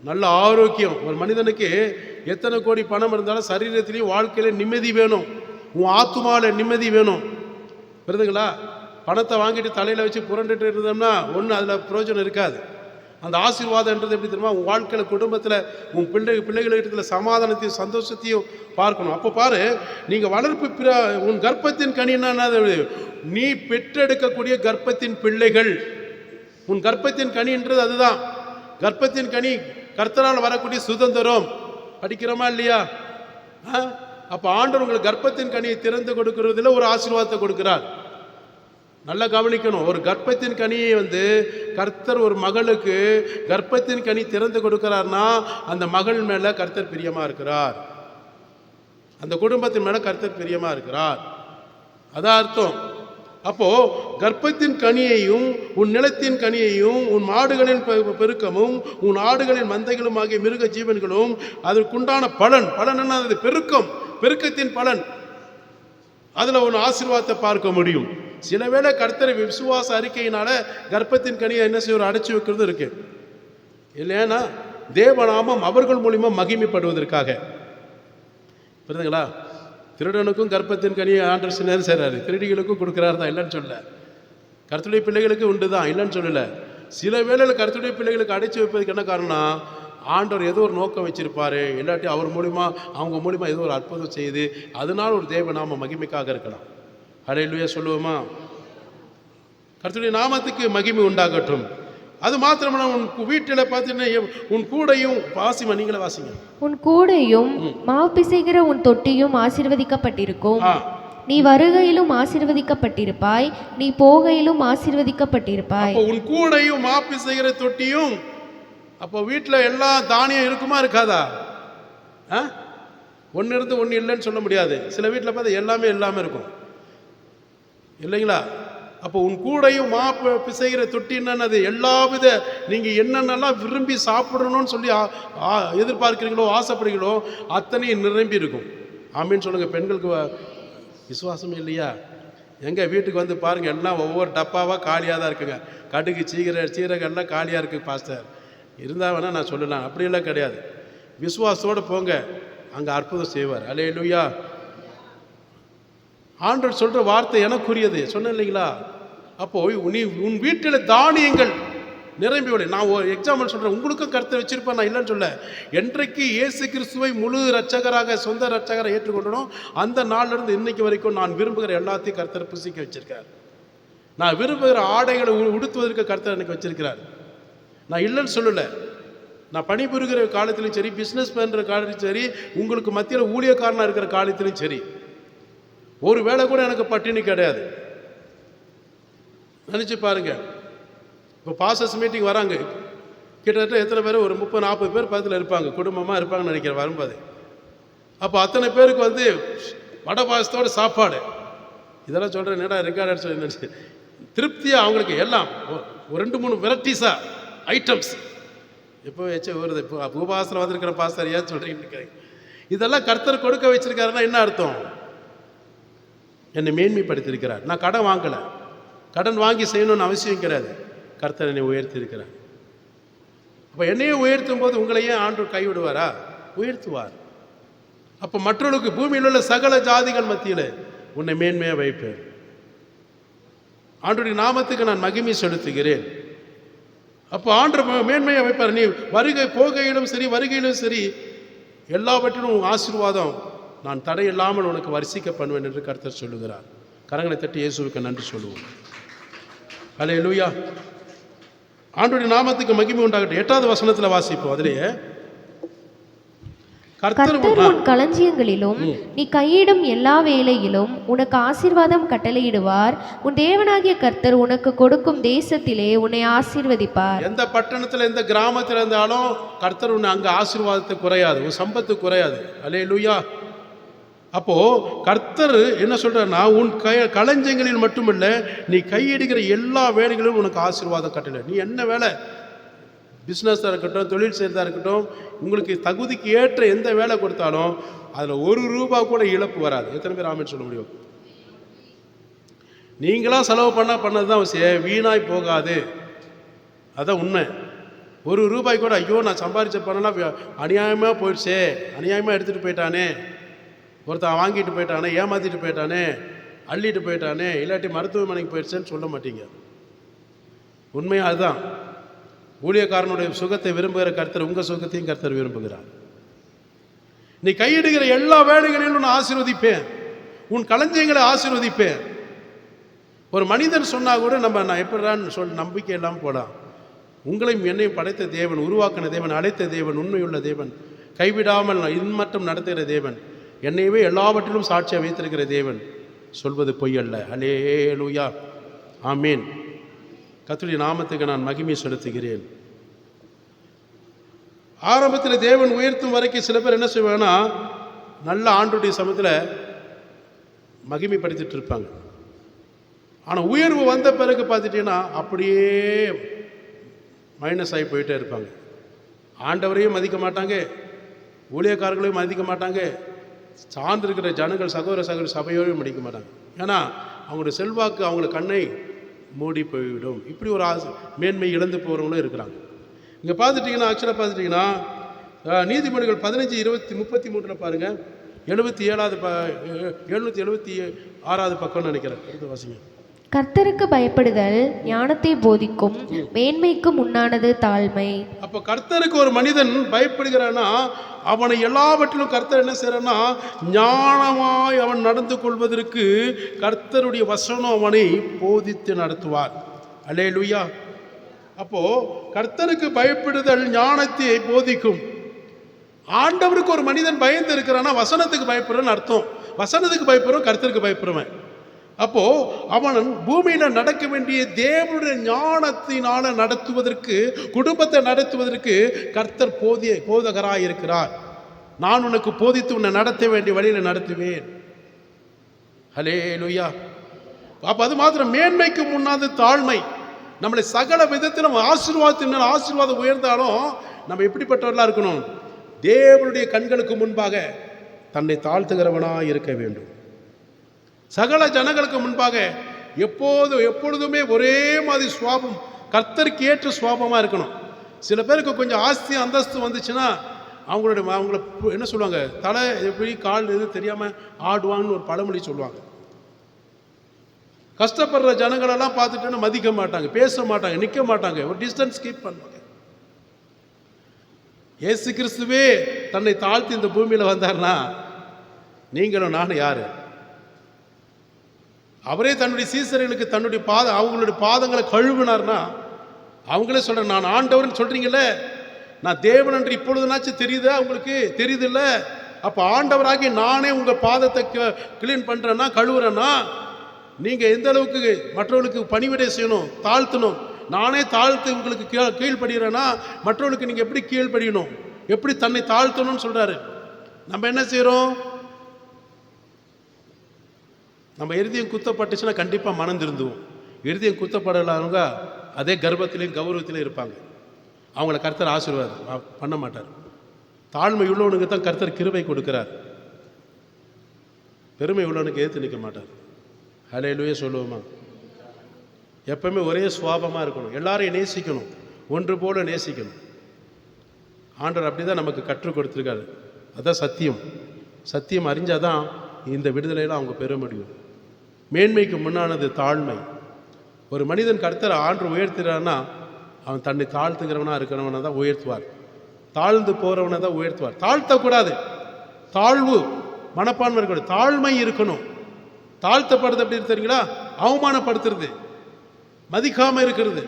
நல்ல ஆரோக்கியம். ஒரு மனிதனுக்கு எத்தனை கோடி பணம் இருந்தாலும் சரீரத்திலையும் வாழ்க்கையில நிம்மதி வேணும். உன் ஆத்துமாவில் நிம்மதி வேணும். புரியுதுங்களா? பணத்தை வாங்கிட்டு தலையில் வச்சு புரண்டுட்டு இருந்தோம்னா ஒன்றும் அதில் பிரயோஜனம் இருக்காது. அந்த ஆசீர்வாதம்ன்றது எப்படி தெரியுமா? உன் வாழ்க்கையில், குடும்பத்தில், உன் பிள்ளைகளிடத்துல சமாதானத்தையும் சந்தோஷத்தையும் பார்க்கணும். அப்போ பாரு, நீங்கள் வளர்ப்பு உன் கர்ப்பத்தின் கனி என்னது? நீ பெற்றெடுக்கக்கூடிய கர்ப்பத்தின் பிள்ளைகள். உன் கர்ப்பத்தின் கனின்றது அதுதான். கர்ப்பத்தின் கனி கர்த்தரால் வரக்கூடிய சுதந்திரம். படிக்கிறோமா இல்லையா? அப்போ ஆண்டவர் உங்களுக்கு கர்ப்பத்தின் கனியை திறந்து கொடுக்கறதுல ஒரு ஆசீர்வாதத்தை கொடுக்கிறார். நல்லா கவனிக்கணும். ஒரு கர்ப்பத்தின் கனியை வந்து கர்த்தர் ஒரு மகளுக்கு கர்ப்பத்தின் கனி திறந்து கொடுக்கிறார்னா அந்த மகள் மேலே கர்த்தர் பிரியமா இருக்கிறார். அந்த குடும்பத்தின் மேலே கர்த்தர் பிரியமா இருக்கிறார். அதான் அர்த்தம். அப்போது கர்ப்பத்தின் கனியையும் உன் நிலத்தின் கனியையும் உன் மாடுகளின் பெருக்கமும் உன் ஆடுகளின் மந்தைகளும் ஆகிய மிருக ஜீவன்களும் அதற்குண்டான பலன் என்ன? அது பெருக்கத்தின் பலன். அதில் ஒரு ஆசீர்வாதத்தை பார்க்க முடியும். சில வேளை கர்த்தரை விசுவாச அறிக்கையினால கர்ப்பத்தின் கனியை என்ன செய்ய அடைச்சி வைக்கிறது இருக்கு இல்லைன்னா தேவநாமம் அவர்கள் மூலிமா மகிமைப்படுவதற்காக. புரியுதுங்களா? திருடனுக்கும் கர்ப்பத்தின் கனியை ஆண்டவர் சில நேரம் செய்கிறாரு, திருடிகளுக்கும் கொடுக்குறாரு தான், இல்லைன்னு சொல்ல. கர்த்தருடைய பிள்ளைகளுக்கு உண்டு தான், இல்லைன்னு சொல்லலை. சில வேளையில் கர்த்தருடைய பிள்ளைகளுக்கு அடைச்சி வைப்பதுக்கு என்ன காரணம்? ஆண்டவர் ஏதோ ஒரு நோக்கம் வச்சிருப்பாரு, இல்லாட்டி அவர் மூலிமா அவங்க மூலிமா ஏதோ ஒரு அற்புதம் செய்து அதனால ஒரு தேவநாம மகிமைக்காக இருக்கலாம். ஹல்லேலூயா சொல்லுவோமா? கர்த்தருடைய நாமத்துக்கு மகிமை உண்டாகட்டும். அது மாத்திரமல்ல, உன் வீட்டில் பார்த்தீங்கன்னா உன் கூடையும் வாசிமா, நீங்களே வாசிங்க. உன் கூடையும் மாவு பிசைகிற உன் தொட்டியும் ஆசீர்வதிக்கப்பட்டிருக்கும். நீ வருகையிலும் ஆசீர்வதிக்கப்பட்டிருப்பாய், நீ போகையிலும் ஆசீர்வதிக்கப்பட்டிருப்பாய். உன் கூடையும் மாவு பிசைகிற தொட்டியும். அப்போ வீட்டில் எல்லா தானியம் இருக்குமா இருக்காதா? ஒன்று இருந்து ஒன்று இல்லைன்னு சொல்ல முடியாது. சில வீட்டில் பார்த்தா எல்லாமே இருக்கும் இல்லைங்களா? அப்போ உன் கூடையும் பிசைகிற தொட்டின்னு எல்லா வித நீங்கள் என்னென்னலாம் விரும்பி சாப்பிடணும்னு சொல்லி எதிர்பார்க்குறீங்களோ ஆசைப்படுறீங்களோ அத்தனையும் நிரம்பி இருக்கும். ஆமீன்னு சொல்லுங்கள். பெண்களுக்கு விசுவாசம் இல்லையா? எங்கள் வீட்டுக்கு வந்து பாருங்கள், எல்லாம் ஒவ்வொரு டப்பாவாக காலியாக தான் இருக்குங்க. கடுகு சீரகம் எல்லாம் காலியாக இருக்குது பாஸ்டர். இருந்தால் வேணால் நான் சொல்லலாம், அப்படியெல்லாம் கிடையாது. விசுவாசத்தோடு போங்க, அங்கே அற்புதம் செய்வார். அல்லேலூயா. ஆண்டவர் சொல்கிற வார்த்தை எனக்குரியது சொன்னேன் இல்லைங்களா? அப்போது நீ உன் வீட்டில் தானியங்கள் நிரம்பி விட. நான் ஒரு எக்ஸாம்பிள் சொல்கிறேன், உங்களுக்கும் கருத்தை வச்சுருப்பேன், நான் இல்லைன்னு சொல்ல. என்றைக்கு இயேசு கிறிஸ்துவை முழு ரட்சகராக சொந்த ரட்சகரை ஏற்றுக்கொண்டனும் அந்த நாளிலிருந்து இன்னைக்கு வரைக்கும் நான் விரும்புகிற எல்லாத்தையும் கர்த்தர் புசிக்க வச்சிருக்கார். நான் விரும்புகிற ஆடைகளை உடுத்துவதற்கு கர்த்தர் எனக்கு வச்சிருக்கிறார். நான் இல்லைன்னு சொல்லலை. நான் பணிபுரிகிற காலத்திலும் சரி, பிஸ்னஸ் பண்ணுற காலத்திலும் சரி, உங்களுக்கு மத்தியில் ஊழியக்காரனாக இருக்கிற காலத்திலும் சரி, ஒரு வேளை கூட எனக்கு பட்டினி கிடையாது. நினச்சி பாருங்க. இப்போ பாஸ்டர்ஸ் மீட்டிங் வராங்க, கிட்டத்தட்ட எத்தனை பேர்? ஒரு 30-40 பேர் பக்கத்தில் இருப்பாங்க, குடும்பமாக இருப்பாங்கன்னு நினைக்கிறேன் வரும்போது. அப்போ அத்தனை பேருக்கு வந்து வடை பாயசத்தோட சாப்பாடு. இதெல்லாம் சொல்கிறேன், என்னடா ரெக்கார்ட் சொல்லி திருப்தியாக அவங்களுக்கு எல்லாம் ஒரு 2-3 வெரைட்டிஸாக ஐட்டம்ஸ். எப்போ வச்சு வருது, இப்போ உபவாசத்தில் வந்திருக்கிற பாஸ்டர் ஏன் சொல்கிறீங்கன்னு. இதெல்லாம் கர்த்தர் கொடுக்க வச்சிருக்காருன்னா என்ன அர்த்தம்? என்னை மேன்மைப்படுத்தியிருக்கிறார். நான் கடன் வாங்கலை, கடன் வாங்கி செய்யணும்னு அவசியம் கிடையாது. கர்த்தர் என்னை உயர்த்தியிருக்கிறார். அப்போ என்னையே உயர்த்தும் போது உங்களையே ஆண்டவர் கைவிடுவாரா? உயர்த்துவார். அப்போ மற்றவர்களுக்கு பூமியில் உள்ள சகல ஜாதிகள் மத்தியில் உன்னை மேன்மையாக வைப்பேன். ஆண்டவருடைய நாமத்துக்கு நான் மகிமை செலுத்துகிறேன். அப்போ ஆண்டவர் மேன்மையாக வைப்பார். நீ போகையிலும் சரி வருகையிலும் சரி எல்லாவற்றிலும் ஆசீர்வாதம் நான் தடையில்லாமல் உனக்கு வரிசிக்க பண்ணுவேன் என்று கர்த்தர் சொல்லுகிறார். கரங்களை தட்டி இயேசுவுக்கு நன்றி சொல்லுவோம். அல்லேலூயா. ஆண்டவருடைய நாமத்துக்கு மகிமை உண்டாகட்டும். 8வது வசனத்தில் வாசிப்போம். அதிலேயே கர்த்தர் உன் களஞ்சியங்களிலும் நீ கையிடும் எல்லா வேலையிலும் உனக்கு ஆசீர்வாதம் கட்டளையிடுவார். உன் தேவனாகிய கர்த்தர் உனக்கு கொடுக்கும் தேசத்திலே உன்னை ஆசீர்வதிப்பார். எந்த பட்டணத்தில் எந்த கிராமத்தில் இருந்தாலும் கர்த்தர் உன்னை அங்கே ஆசீர்வாதத்தை குறையாது, உன் சம்பத்து குறையாது. அல்லேலூயா. அப்போ கர்த்தர் என்ன சொல்றாருன்னா, உன் களஞ்சியங்களில் மட்டுமல்ல, நீ கையிடுகிற எல்லா வேலைகளிலும் உனக்கு ஆசீர்வாதம் கட்டளை. நீ என்ன வேலை, பிஸ்னஸாக இருக்கட்டும், தொழில் செய்கிறதா இருக்கட்டும், உங்களுக்கு தகுதிக்கு ஏற்ற எந்த வேலை கொடுத்தாலும் அதில் ₹1 கூட இழப்பு வராது. எத்தனை பேர் ஆமென் சொல்ல முடியும்? நீங்களாம் செலவு பண்ணது தான் அவசியம், வீணாய் போகாது. அதான் உண்மை. ₹1 கூட ஐயோ நான் சம்பாதிச்ச பணம்லாம் அநியாயமாக போயிடுச்சே, அநியாயமாக எடுத்துகிட்டு போயிட்டானே, ஒருத்தன் வாங்கிட்டு போயிட்டானே, ஏமாற்றிட்டு போயிட்டானே, அள்ளிட்டு போயிட்டானே, இல்லாட்டி மருத்துவமனைக்கு போயிடுச்சேன்னு சொல்ல மாட்டீங்க. உண்மையாக அதுதான். ஊழியக்காரனுடைய சுகத்தை விரும்புகிற கர்த்தர் உங்கள் சுகத்தையும் கர்த்தர் விரும்புகிறார். நீ கையிடுகிற எல்லா வேலைகளிலும் நான் ஆசீர்வதிப்பேன், உன் களஞ்சியங்களை ஆசீர்வதிப்பேன். ஒரு மனிதன் சொன்னால் கூட நான் எப்படின்னு நம்பிக்கை இல்லாமல் போலாம். உங்களையும் என்னையும் படைத்த தேவன், உருவாக்கின தேவன், அழைத்த தேவன், உண்மையுள்ள தேவன், கைவிடாமல் இன்மட்டம் நடத்துகிற தேவன், என்னையவே எல்லாவற்றிலும் சாட்சியாக வைத்திருக்கிற தேவன் சொல்வது பொய் அல்ல. அல்லேலூயா. ஆமீன். கர்த்தருடைய நாமத்துக்கு நான் மகிமை செலுத்துகிறேன். ஆரம்பத்தில் தேவன் உயர்த்தும் வரைக்கும் சில பேர் என்ன செய்வாங்கன்னா, நல்ல ஆண்டுடைய சமயத்தில் மகிமைப்படுத்திட்டு இருப்பாங்க. ஆனால் உயர்வு வந்த பிறகு பார்த்துட்டிங்கன்னா அப்படியே மைனஸ் ஆகி போயிட்டே இருப்பாங்க. ஆண்டவரையும் மதிக்க மாட்டாங்க, ஊழியக்காரர்களையும் மதிக்க மாட்டாங்க, சார்ந்திருக்கிற ஜனங்கள் சகோதர சபையோடையும் மதிக்க மாட்டாங்க. ஏன்னா அவங்களுடைய செல்வாக்கு அவங்கள கண்ணை மூடி போய்விடும். இப்படி ஒரு மேன்மை இழந்து போகிறவங்களும் இருக்கிறாங்க. இங்கே பார்த்துட்டிங்கன்னா ஆக்சுவலாக பார்த்துட்டிங்கன்னா நீதிமொழிகள் 15:20-33 பாருங்கள், 776 பக்கம்னு நினைக்கிறேன். எடுத்து வாசிங்க. கர்த்தருக்கு பயப்படுதல் ஞானத்தை போதிக்கும், மேன்மைக்கு முன்னானது தாழ்மை. அப்போ கர்த்தருக்கு ஒரு மனிதன் பயப்படுகிறான்னா அவனை எல்லாவற்றிலும் கர்த்தர் என்ன செய்யறான்னா ஞானமாய் அவன் நடந்து கொள்வதற்கு கர்த்தருடைய வசனம் அவனை போதித்து நடத்துவார். அல்லேலூயா. அப்போ கர்த்தருக்கு பயப்படுதல் ஞானத்தை போதிக்கும். ஆண்டவருக்கு ஒரு மனிதன் பயந்து இருக்கிறான்னா வசனத்துக்கு பயப்படுறன்னு அர்த்தம். வசனத்துக்கு பயப்படுறோம், கர்த்தருக்கு பயப்படுறவன். அப்போ அவன் பூமியில நடக்க வேண்டிய தேவனுடைய ஞானத்தினால நடத்துவதற்கு, குடும்பத்தை நடத்துவதற்கு கர்த்தர் போதகராய் இருக்கிறார். நான் உனக்கு போதித்து உன்னை நடத்த வேண்டிய வழியில நடத்துவேன். ஹல்லேலூயா. அப்ப அது மாத்திரம் மேன்மைக்கு முன்னாது தாழ்மை. நம்மளை சகல விதத்திலும் ஆசீர்வாதத்தின் ஆசீர்வாதம் உயர்ந்தாலும் நம்ம எப்படிப்பட்டவர்களா இருக்கணும்? தேவனுடைய கண்களுக்கு முன்பாக தன்னை தாழ்த்துகிறவனாய் இருக்க வேண்டும். சகல ஜனங்களுக்கு முன்பாக எப்பொழுதுமே ஒரே மாதிரி சுவாபம், கர்த்தருக்கு ஏற்ற சுவாபமாக இருக்கணும். சில பேருக்கு கொஞ்சம் ஆஸ்தி அந்தஸ்து வந்துச்சுன்னா அவங்கள என்ன சொல்லுவாங்க, தலை எப்படி கால் எது தெரியாமல் ஆடுவாங்கன்னு ஒரு பழமொழி சொல்லுவாங்க. கஷ்டப்படுற ஜனங்களெல்லாம் பார்த்துட்டோன்னா மதிக்க மாட்டாங்க, பேச மாட்டாங்க, நிற்க மாட்டாங்க, ஒரு டிஸ்டன்ஸ் கீப் பண்ணுவாங்க. இயேசு கிறிஸ்துவே தன்னை தாழ்த்தி இந்த பூமியில் வந்தார்னா நீங்களும் நானும் யாரு? அவரே தன்னுடைய சீசர்களுக்கு தன்னுடைய அவங்களுடைய பாதங்களை கழுவினார்னா அவங்களே சொல்கிறேன், நான் ஆண்டவர்னு சொல்கிறீங்களே, நான் தேவன் என்று இப்பொழுதுனாச்சும் தெரியுதா? உங்களுக்கு தெரியுது இல்லை? அப்போ ஆண்டவராகி நானே உங்கள் பாதத்தை கிளீன் பண்ணுறேன்னா, கழுவுறேன்னா, நீங்கள் எந்த அளவுக்கு மற்றவர்களுக்கு பணிவிடை செய்யணும், தாழ்த்தணும். நானே தாழ்த்து உங்களுக்கு கீழ்படுகிறேன்னா மற்றவர்களுக்கு நீங்கள் எப்படி கீழ்படியணும், எப்படி தன்னை தாழ்த்தணும்னு சொல்கிறாரு. நம்ம என்ன செய்கிறோம்? நம்ம இருதயம் குத்தப்பட்டுச்சுன்னா கண்டிப்பாக மனம் திருந்துவோம். இருதயம் குத்தப்படலாங்க அதே கர்ப்பத்திலையும் கௌரவத்திலையும் இருப்பாங்க. அவங்கள கர்த்தர் ஆசீர்வாதம் பண்ண மாட்டார். தாழ்மை உள்ளவனுக்கு தான் கர்த்தர் கிருபை கொடுக்கிறார். பெருமை உள்ளவனுக்கு ஏற்று நிற்க மாட்டார். ஹல்லேலூயா சொல்லுவோமா? எப்பவுமே ஒரே சுவாபமாக இருக்கணும், எல்லாரையும் நேசிக்கணும், ஒன்று போல நேசிக்கணும். ஆண்டவர் அப்படி தான் நமக்கு கற்றுக் கொடுத்துருக்காரு. அதுதான் சத்தியம். சத்தியம் அறிஞ்சாதான் இந்த விடுதலையில் அவங்க பெற முடியும். மேன்மைக்கு முன்னானது தாழ்மை. ஒரு மனிதன் கர்த்தரை ஆண்டு உயர்த்துறான்னா அவன் தன்னை தாழ்த்துக்கிறவனா இருக்கிறவனை தான் உயர்த்துவார். தாழ்ந்து போகிறவனை தான் உயர்த்துவார். தாழ்த்தக்கூடாது, தாழ்வு மனப்பான்மை இருக்கணும், தாழ்மை இருக்கணும். தாழ்த்தப்படுறது எப்படி தெரியுங்களா? அவமானப்படுத்துறது, மதிக்காமல் இருக்கிறது,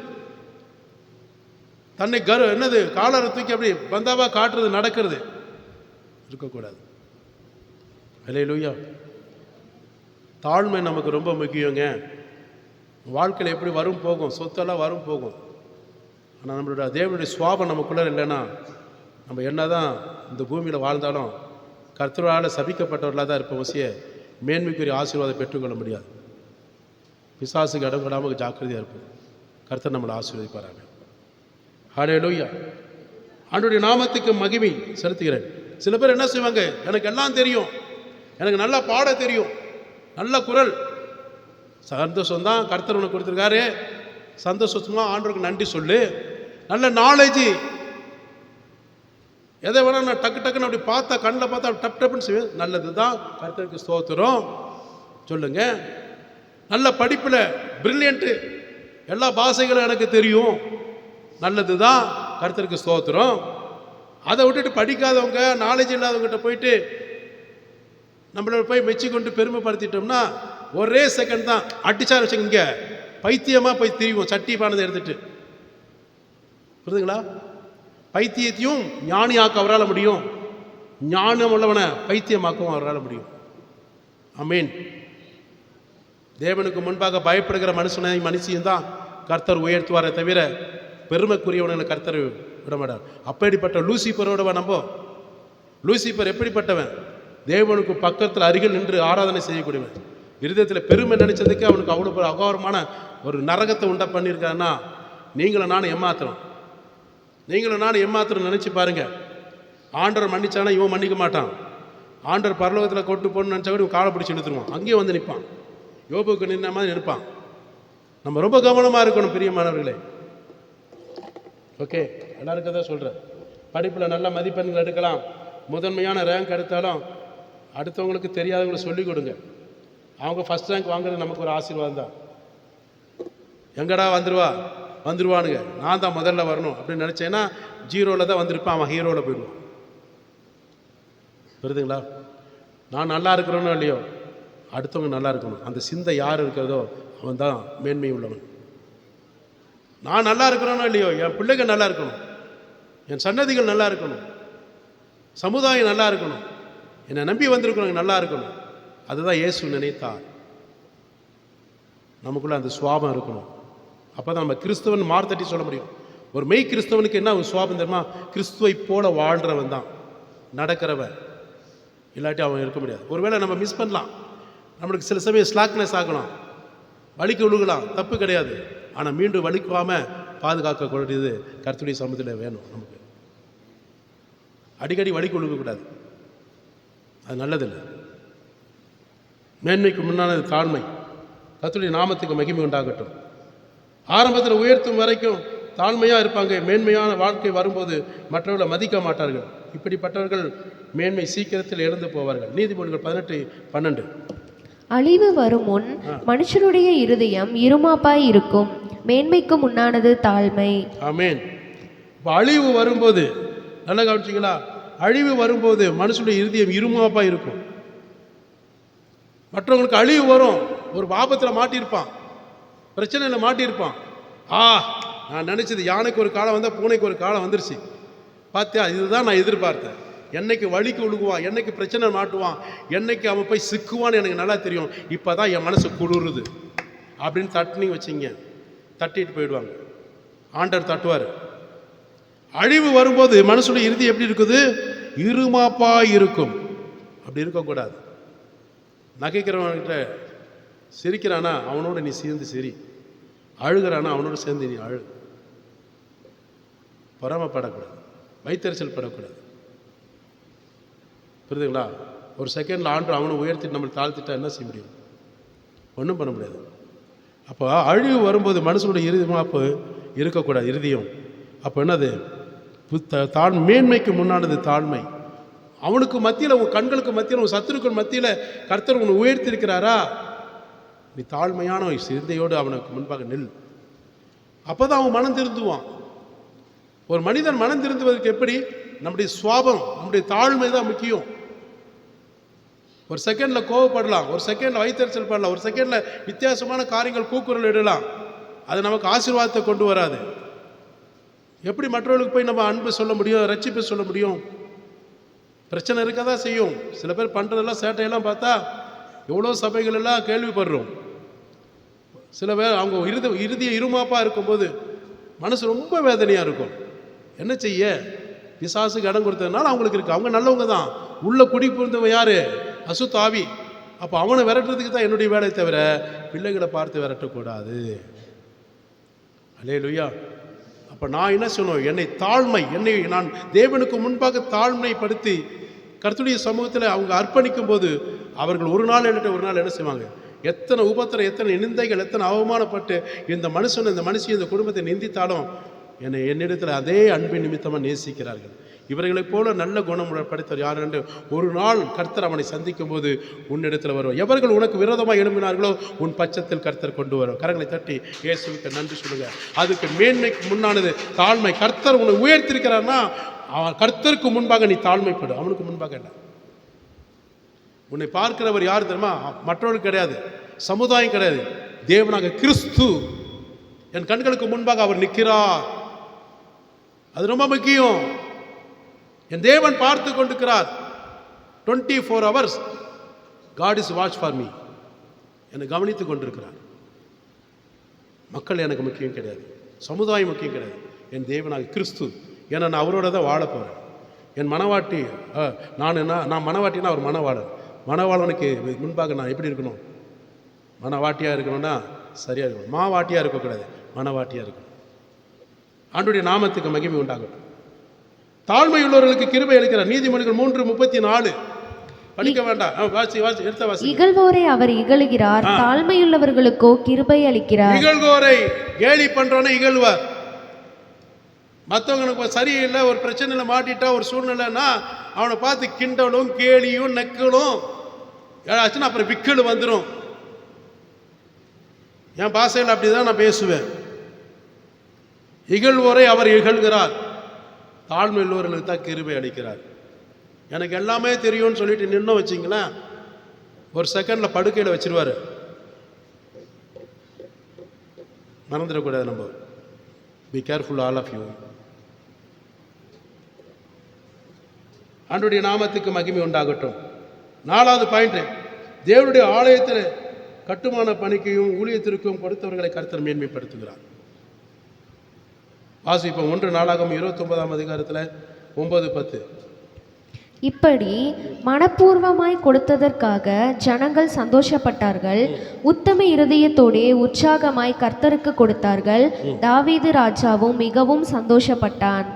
தன்னை என்னது காலரை தூக்கி அப்படி பந்தாவா காட்டுறது, நடக்கிறது இருக்கக்கூடாது. அல்லேலூயா. தாழ்மை நமக்கு ரொம்ப முக்கியங்க. வாழ்க்கையில் எப்படி வரும் போகும், சொத்தெல்லாம் வரும் போகும். ஆனால் நம்மளோட தேவனுடைய சுவாபம் நமக்குள்ளே இல்லைன்னா நம்ம என்ன தான் இந்த பூமியில் வாழ்ந்தாலும் கர்த்தரால் சபிக்கப்பட்டவர்களாக தான் இருப்போம். வசிய மேன்மைக்குரிய ஆசீர்வாதம் பெற்றுக்கொள்ள முடியாது. பிசாசுக்கு இடம் கொடாமல் ஜாக்கிரதையாக இருப்போம். கர்த்தர் நம்மளை ஆசீர்வதிப்பாராங்க. ஹல்லேலூயா. ஆண்டவருடைய நாமத்துக்கு மகிமை செலுத்துகிறேன். சில பேர் என்ன செய்வாங்க, எனக்கு எல்லாம் தெரியும், எனக்கு நல்லா பாட தெரியும், நல்ல குரல், சந்தோஷம் தான் கர்த்தர் உனக்கு கொடுத்துருக்காரு, சந்தோஷமா ஆண்டவருக்கு நன்றி சொல்லு. நல்ல நாலேஜ், எதை வேணா நான் டக்கு டக்குன்னு அப்படி பார்த்தா கண்ணில் பார்த்தா டப் டப்புன்னு செய்வேன், நல்லது தான், கர்த்தருக்கு ஸ்தோத்திரம் சொல்லுங்க. நல்ல படிப்பில் பிரில்லியண்ட்டு, எல்லா பாஷைகளும் எனக்கு தெரியும், நல்லது தான், கர்த்தருக்கு ஸ்தோத்திரம். அதை விட்டுட்டு படிக்காதவங்க, நாலேஜ் இல்லாதவங்ககிட்ட போயிட்டு நம்மளோட போய் மெச்சி கொண்டு பெருமைப்படுத்திட்டோம்னா ஒரே செகண்ட் தான் அடிச்சார் வச்சுங்க, இங்கே பைத்தியமாக போய் திரிவோம் சட்டி பானதை எடுத்துட்டு. புரியுதுங்களா? பைத்தியத்தையும் ஞானியாக்க அவரால் முடியும், ஞானம் உள்ளவனை பைத்தியமாக்கவும் அவரால் முடியும். ஆமென். தேவனுக்கு முன்பாக பயப்படுகிற மனுஷனையும் தான் கர்த்தர் உயர்த்துவாரே தவிர பெருமைக்குரியவனை கர்த்தர் விடமாட்டார். அப்படிப்பட்ட லூசிபரோடவன் நம்ப. லூசிபர் எப்படிப்பட்டவன்? தேவனுக்கு பக்கத்தில் அருகில் நின்று ஆராதனை செய்யக்கூடியவன். இருதயத்தில் பெருமை நினைச்சதுக்கு அவனுக்கு அவ்வளோ ஒரு அகோரமான ஒரு நரகத்தை உண்டா பண்ணியிருக்காருன்னா நீங்களும் நானும் ஏமாத்திரம் நினச்சி பாருங்க. ஆண்டவர் மன்னிச்சானா இவன் மன்னிக்க மாட்டான். ஆண்டவர் பரலோகத்தில் கொண்டு போகணும்னு நினச்சா கூட இவன் காலை பிடிச்சி இழுத்துருவான். அங்கேயே வந்து நிற்பான். யோபுக்கு நின்ன மாதிரி நிற்பான். நம்ம ரொம்ப கவனமாக இருக்கணும் பிரியமானவர்களே. ஓகே, எல்லாருக்கும் தான் சொல்கிறேன். படிப்பில் நல்ல மதிப்பெண்கள் எடுக்கலாம், முதன்மையான ரேங்க் எடுத்தாலும் அடுத்தவங்களுக்கு தெரியாதவங்களை சொல்லிக் கொடுங்க. அவங்க ஃபஸ்ட் ரேங்க் வாங்குறது நமக்கு ஒரு ஆசீர்வாதம் தான். எங்கடா வந்துருவானுங்க, நான் தான் முதல்ல வரணும் அப்படின்னு நினச்சேன்னா 0ல் தான் வந்திருப்பான், அவன் ஹீரோவில் போயிடுவான். புரியுதுங்களா? நான் நல்லா இருக்கிறோன்னு இல்லையோ, அடுத்தவங்க நல்லா இருக்கணும். அந்த சிந்தை யார் இருக்கிறதோ அவன் தான் மேன்மை உள்ளவன். நான் நல்லா இருக்கிறோன்னோ இல்லையோ, என் பிள்ளைகள் நல்லா இருக்கணும், என் சன்னதிகள் நல்லா இருக்கணும், சமுதாயம் நல்லா இருக்கணும், என்னை நம்பி வந்திருக்கிறவங்க நல்லா இருக்கணும். அதுதான் இயேசு நினைத்தார். நமக்குள்ள அந்த சுவாபம் இருக்கணும். அப்போ தான் நம்ம கிறிஸ்தவன் மார்த்தட்டி சொல்ல முடியும். ஒரு மெய் கிறிஸ்தவனுக்கு என்ன ஒரு சுவாபம் தெரியுமா? கிறிஸ்துவை போல வாழ்கிறவன் தான், நடக்கிறவன். இல்லாட்டி அவன் இருக்க முடியாது. ஒருவேளை நம்ம மிஸ் பண்ணலாம், நம்மளுக்கு சில சமயம் ஸ்லாக்னஸ் ஆகலாம், வலிக்கு விழுகலாம், தப்பு கிடையாது. ஆனால் மீண்டும் வலிக்காமல் பாதுகாக்கக்கூடியது கர்த்தருடைய சமூகத்தில் வேணும். நமக்கு அடிக்கடி வலிக்கு விழுகக்கூடாது, அது நல்லதில்லை. மேன்மைக்கு முன்னானது தாழ்மை. கர்த்தருடைய நாமத்துக்கு மகிமை உண்டாகட்டும். ஆரம்பத்தில் உயர்த்தும் வரைக்கும் தாழ்மையாக இருப்பாங்க. மேன்மையான வாழ்க்கை வரும்போது மற்றவர்களை மதிக்க மாட்டார்கள். இப்படிப்பட்டவர்கள் மேன்மை சீக்கிரத்தில் இழந்து போவார்கள். நீதிமொழிகள் 18:12. அழிவு வரும் முன் மனுஷனுடைய இருதயம் இருமாப்பாய் இருக்கும், மேன்மைக்கு முன்னானது தாழ்மை. ஆமென். இப்போ அழிவு வரும்போது நல்லா கவனிச்சிங்களா? அழிவு வரும்போது மனுஷனுடைய இருதயம் இருமாப்பாய் இருக்கும். மற்றவங்களுக்கு அழிவு வரும், ஒரு பாபத்தில் மாட்டியிருப்பான், பிரச்சனையில் மாட்டியிருப்பான். நான் நினச்சது யானைக்கு ஒரு காலம் வந்தால் பூனைக்கு ஒரு காலம் வந்துருச்சு, பார்த்தியா, இதுதான் நான் எதிர்பார்த்தேன். என்னைக்கு வலிக்கு விழுகுவான், என்னைக்கு பிரச்சனை மாட்டுவான், என்னைக்கு அவன் போய் சிக்குவான்னு எனக்கு நல்லா தெரியும். இப்போ தான் என் மனசு குளிருது அப்படின்னு தட்டினி வச்சிங்க, தட்டிட்டு போயிடுவாங்க. ஆண்டவர் தட்டுவார். அழிவு வரும்போது மனசுடைய இறுதி எப்படி இருக்குது? இருமாப்பா இருக்கும். அப்படி இருக்கக்கூடாது. நகைக்கிறவன்கிட்ட சிரிக்கிறானா அவனோட நீ சேர்ந்து சிரி, அழுகிறானா அவனோட சேர்ந்து நீ அழு. பொறாமப்படக்கூடாது, வைத்தறிச்சல் படக்கூடாது. புரியுதுங்களா? ஒரு செகண்டில் ஆண்டு அவனை உயர்த்திட்டு நம்மளை தாழ்த்திட்டா என்ன செய்ய முடியும்? ஒன்றும் பண்ண முடியாது. அப்போ அழிவு வரும்போது மனுஷனுடைய இறுதிமாப்பு இருக்கக்கூடாது, இறுதியும். அப்போ என்னது? மேன்மைக்கு முன்னானது தாழ்மை. அவனுக்கு மத்தியில், உன் கண்களுக்கு மத்தியில், உன் சத்துருக்கள் மத்தியில் கர்த்தர் உன்னை உயர்த்திருக்கிறாரா? நீ தாழ்மையான சிந்தையோடு அவனுக்கு முன்பாக நில். அப்போ தான் அவன் மனம் திருந்துவான். ஒரு மனிதன் மனம் திருந்துவதற்கு எப்படி? நம்முடைய சுவாபம், நம்முடைய தாழ்மை தான் முக்கியம். ஒரு செகண்டில் கோவப்படலாம், ஒரு செகண்டில் வைத்தறிச்சல் படலாம், ஒரு செகண்டில் வித்தியாசமான காரியங்கள் கூக்குரல் இடலாம். அது நமக்கு ஆசீர்வாதத்தை கொண்டு வராது. எப்படி மற்றவர்களுக்கு போய் நம்ம அன்பு சொல்ல முடியும், ரட்சிப்பு சொல்ல முடியும்? பிரச்சனை இருக்க தான் செய்யும். சில பேர் பண்ணுறதெல்லாம் சேட்டையெல்லாம் பார்த்தா எவ்வளோ சபைகள் எல்லாம் கேள்விப்படுறோம். சில பேர் அவங்க இறுதிய இருமாப்பாக இருக்கும்போது மனசு ரொம்ப வேதனையாக இருக்கும். என்ன செய்ய? பிசாசுக்கு இடம் கொடுத்ததுனால அவங்களுக்கு இருக்குது. அவங்க நல்லவங்க தான், உள்ள குடி புரிந்தவன் யார்? அசுத்தாவி. அப்போ அவனை விரட்டுறதுக்கு தான் என்னுடைய வேலை தவிர பிள்ளைகளை பார்த்து விரட்டக்கூடாது. அல்லேலூயா. அப்போ நான் என்ன சொல்லணும்? என்னை நான் தேவனுக்கு முன்பாக தாழ்மைப்படுத்தி கர்த்தருடைய சமூகத்தில் அவங்க அர்ப்பணிக்கும் போது அவர்கள் ஒரு நாள் என்ன செய்வாங்க? எத்தனை உபத்திரம், எத்தனை நிந்தைகள், எத்தனை அவமானப்பட்டு இந்த மனுஷன் இந்த மனுஷி இந்த குடும்பத்தை நிந்தித்தாலும் என்னிடத்தில் அதே அன்பின் நிமித்தமாக நேசிக்கிறார்கள். இவர்களைப் போல நல்ல குணம் படைத்தவர் யார் என்று ஒரு நாள் கர்த்தர் அவனை சந்திக்கும் போது உன்னிடத்தில் வருவார். எவர்கள் உனக்கு விரோதமாக எழும்பினார்களோ உன் பட்சத்தில் கர்த்தர் கொண்டு வரும். கரங்களை தட்டி இயேசுவுக்கு நன்றி சொல்லுங்க. அதுக்கு மேன்மைக்கு முன்னானது தாழ்மை. கர்த்தர் உன்னை உயர்த்திருக்கிறார்னா கர்த்தருக்கு முன்பாக நீ தாழ்மைப்படு, அவனுக்கு முன்பாக இல்லை. உன்னை பார்க்கிறவர் யார் தெரியுமா? மற்றவர்கள் கிடையாது, சமுதாயம் கிடையாது, தேவனாக கிறிஸ்து என் கண்களுக்கு முன்பாக அவர் நிற்கிறார். அது ரொம்ப முக்கியம். என் தேவன் பார்த்து கொண்டிருக்கிறார். 24 hours God is watch for me. என்னை கவனித்து கொண்டிருக்கிறார். மக்கள் எனக்கு முக்கியம் கிடையாது, சமுதாயம் முக்கியம் கிடையாது, என் தேவனாக கிறிஸ்து. ஏன்னா நான் அவரோட தான் வாழ போகிறேன். என் மனவாட்டி நான் மனவாட்டினா அவர் மனவாளன். மனவாளனுக்கு முன்பாக நான் எப்படி இருக்கணும்? மனவாட்டியாக இருக்கணும்னா சரியாக இருக்கணும். மாவாட்டியாக இருக்கக்கூடாது, மனவாட்டியாக இருக்கணும். ஆண்டுடைய நாமத்துக்கு மகிமை உண்டாகட்டும். தாழ்மை உள்ளவர்களுக்கு கிருபை அளிக்கிறார். நீதிமொழிகள் 3:34 படிக்க வேண்டாம், வாசி எடுத்த வாசி. இகழ்வோரை அவர் இகழுகிறார், தாழ்மையுள்ளவர்களுக்கோ கிருபை அளிக்கிறார். இகழ்வோரை கேலி பண்றோன்னு இகழ்வார். மற்றவங்களுக்கு சரியில்லை, ஒரு பிரச்சனையில மாட்டிட்டா, ஒரு சூழ்நிலைன்னா அவனை பார்த்து கிண்டலும் கேலியும் நெக்கலும் ஆச்சுன்னா அப்புறம் விக்கல் வந்துடும். என் பாசையில் அப்படிதான் நான் பேசுவேன். இகழ்வோரை அவர் இகழ்கிறார், தாழ்மை உள்ளவர்களுக்கு தான் கிருபை அளிக்கிறார். எனக்கு எல்லாமே தெரியும்னு சொல்லிட்டு நின்று வச்சிங்களேன், ஒரு செகண்டில் படுக்கையில் வச்சிருவார். மறந்துடக்கூடாது நம்ம. Be careful all of you. ஆண்டவருடைய நாமத்துக்கு மகிமை உண்டாகட்டும். 4வது பாயிண்ட், தேவனுடைய ஆலயத்தில் கட்டுமான பணிக்கையும் ஊழியத்திற்கும் கொடுத்தவர்களை கர்த்தர் மேன்மைப்படுத்துகிறார். வாசிப்போம் 1 நாளாகமம் 29ஆம் அதிகாரத்தில் 9-10. இப்படி மனப்பூர்வமாய் கொடுத்ததற்காக ஜனங்கள் சந்தோஷப்பட்டார்கள், உத்தம இருதயத்தோடே உற்சாகமாய் கர்த்தருக்கு கொடுத்தார்கள். தாவீது ராஜாவும் மிகவும் சந்தோஷப்பட்டான்.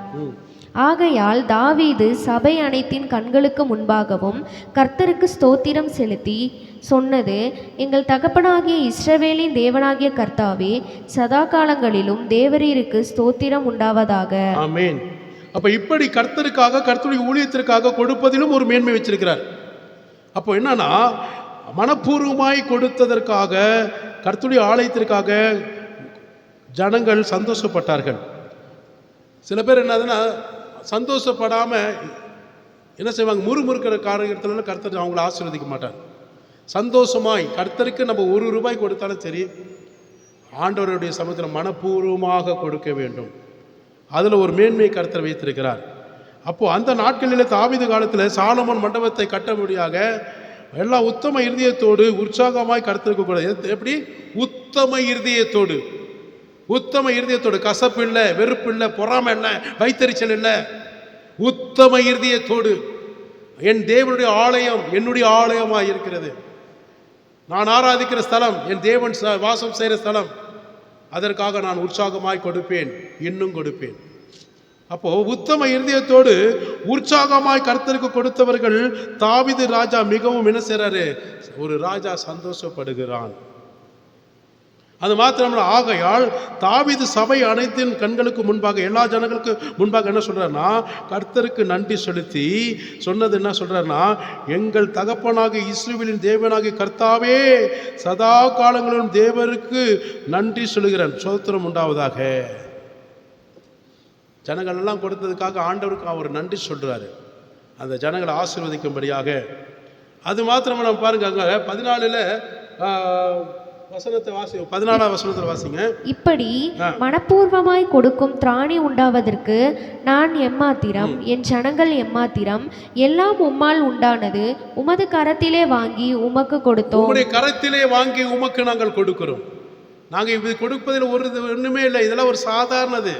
ஆகையால் தாவீது சபை அனைத்தின் கண்களுக்கு முன்பாகவும் கர்த்தருக்கு ஸ்தோத்திரம் செலுத்தி சொன்னது, எங்கள் தகப்பனாகிய இஸ்ரவேலின் தேவனாகிய கர்த்தாவே, சதா காலங்களிலும் தேவரீருக்கு ஸ்தோத்திரம் உண்டாவதாக. ஆமென். அப்ப இப்படி கர்த்தருக்காக, கர்த்தருடைய ஊழியத்திற்காக கொடுப்பதிலும் ஒரு மேன்மை வச்சிருக்கிறார். அப்போ என்னன்னா, மனப்பூர்வமாய் கொடுத்ததற்காக, கர்த்தருடைய ஆலயத்திற்காக ஜனங்கள் சந்தோஷப்பட்டார்கள். சில பேர் என்னதுன்னா, சந்தோஷப்படாம என்ன செய்வாங்க, முறுமுறுக்கிற காரியத்துல கர்த்தர் அவங்கள ஆசீர்வதிக்க மாட்டார். சந்தோஷமாய் கர்த்தருக்கு நம்ம 1 ரூபாய் கொடுத்தாலும் சரி, ஆண்டவருடைய சமூகத்தில் மனப்பூர்வமாக கொடுக்க வேண்டும். அதில் ஒரு மேன்மை கர்த்தர் வைத்திருக்கிறார். அப்போ அந்த நாட்களில் தாவீது காலத்தில் சாலமோன் மண்டபத்தை கட்டும்படியாக எல்லாம் உத்தம இருதயத்தோடு உற்சாகமாய் கர்த்தருக்கு கூட. எப்படி? உத்தம இருதயத்தோடு. உத்தம இருதயத்தோடு, கசப்பு இல்லை, வெறுப்பு இல்லை, பொறாமை இல்லை, வைத்தறிச்சல் இல்லை, உத்தம இருதயத்தோடு. என் தேவனுடைய ஆலயம் என்னுடைய ஆலயமாக இருக்கிறது, நான் ஆராதிக்கிற ஸ்தலம், என் தேவன் வாசம் செய்கிற ஸ்தலம், அதற்காக நான் உற்சாகமாய் கொடுப்பேன், இன்னும் கொடுப்பேன். அப்போ உத்தம இருதயத்தோடு உற்சாகமாய் கர்த்தருக்கு கொடுத்தவர்கள் தாவீது ராஜா மிகவும் என்ன செய்றாரு, ஒரு ராஜா சந்தோஷப்படுகிறான். அது மாத்திரமல்ல, ஆகையால் தாவீது சபை அனைத்தின் கண்களுக்கு முன்பாக, எல்லா ஜனங்களுக்கு முன்பாக என்ன சொல்றாருன்னா, கர்த்தருக்கு நன்றி செலுத்தி சொன்னது என்ன சொல்றாருன்னா, எங்கள் தகப்பனாக இஸ்ரவேலின் தேவனாகிய கர்த்தாவே, சதா காலங்களிலும் தேவருக்கு நன்றி சொல்லுகிறேன், ஸ்தோத்திரம் உண்டாவதாக. ஜனங்கள் எல்லாம் கொடுத்ததுக்காக ஆண்டவருக்கு அவர் நன்றி சொல்றாரு, அந்த ஜனங்களை ஆசீர்வதிக்கும்படியாக. அது மாத்திரமல்ல, நம்ம பாருங்க, அங்க 14 வசனத்தை வாசி, 14ஆம் வசனத்தில் வாசிங்க. இப்படி மனப்பூர்வமாய் கொடுக்கும் திராணி உண்டாவதற்கு நான் எம்மாத்திரம், என் ஜனங்கள் எம்மாத்திரம், எல்லாம் உம்மால் உண்டானது, உமது கரத்திலே வாங்கி உமக்கு கொடுத்தோம். உம்முடைய கரத்திலே வாங்கி உமக்கு நாங்கள் கொடுக்கிறோம். நாங்கள் இது கொடுப்பதில் ஒன்றுமே இல்லை, இதெல்லாம் ஒரு சாதாரணது.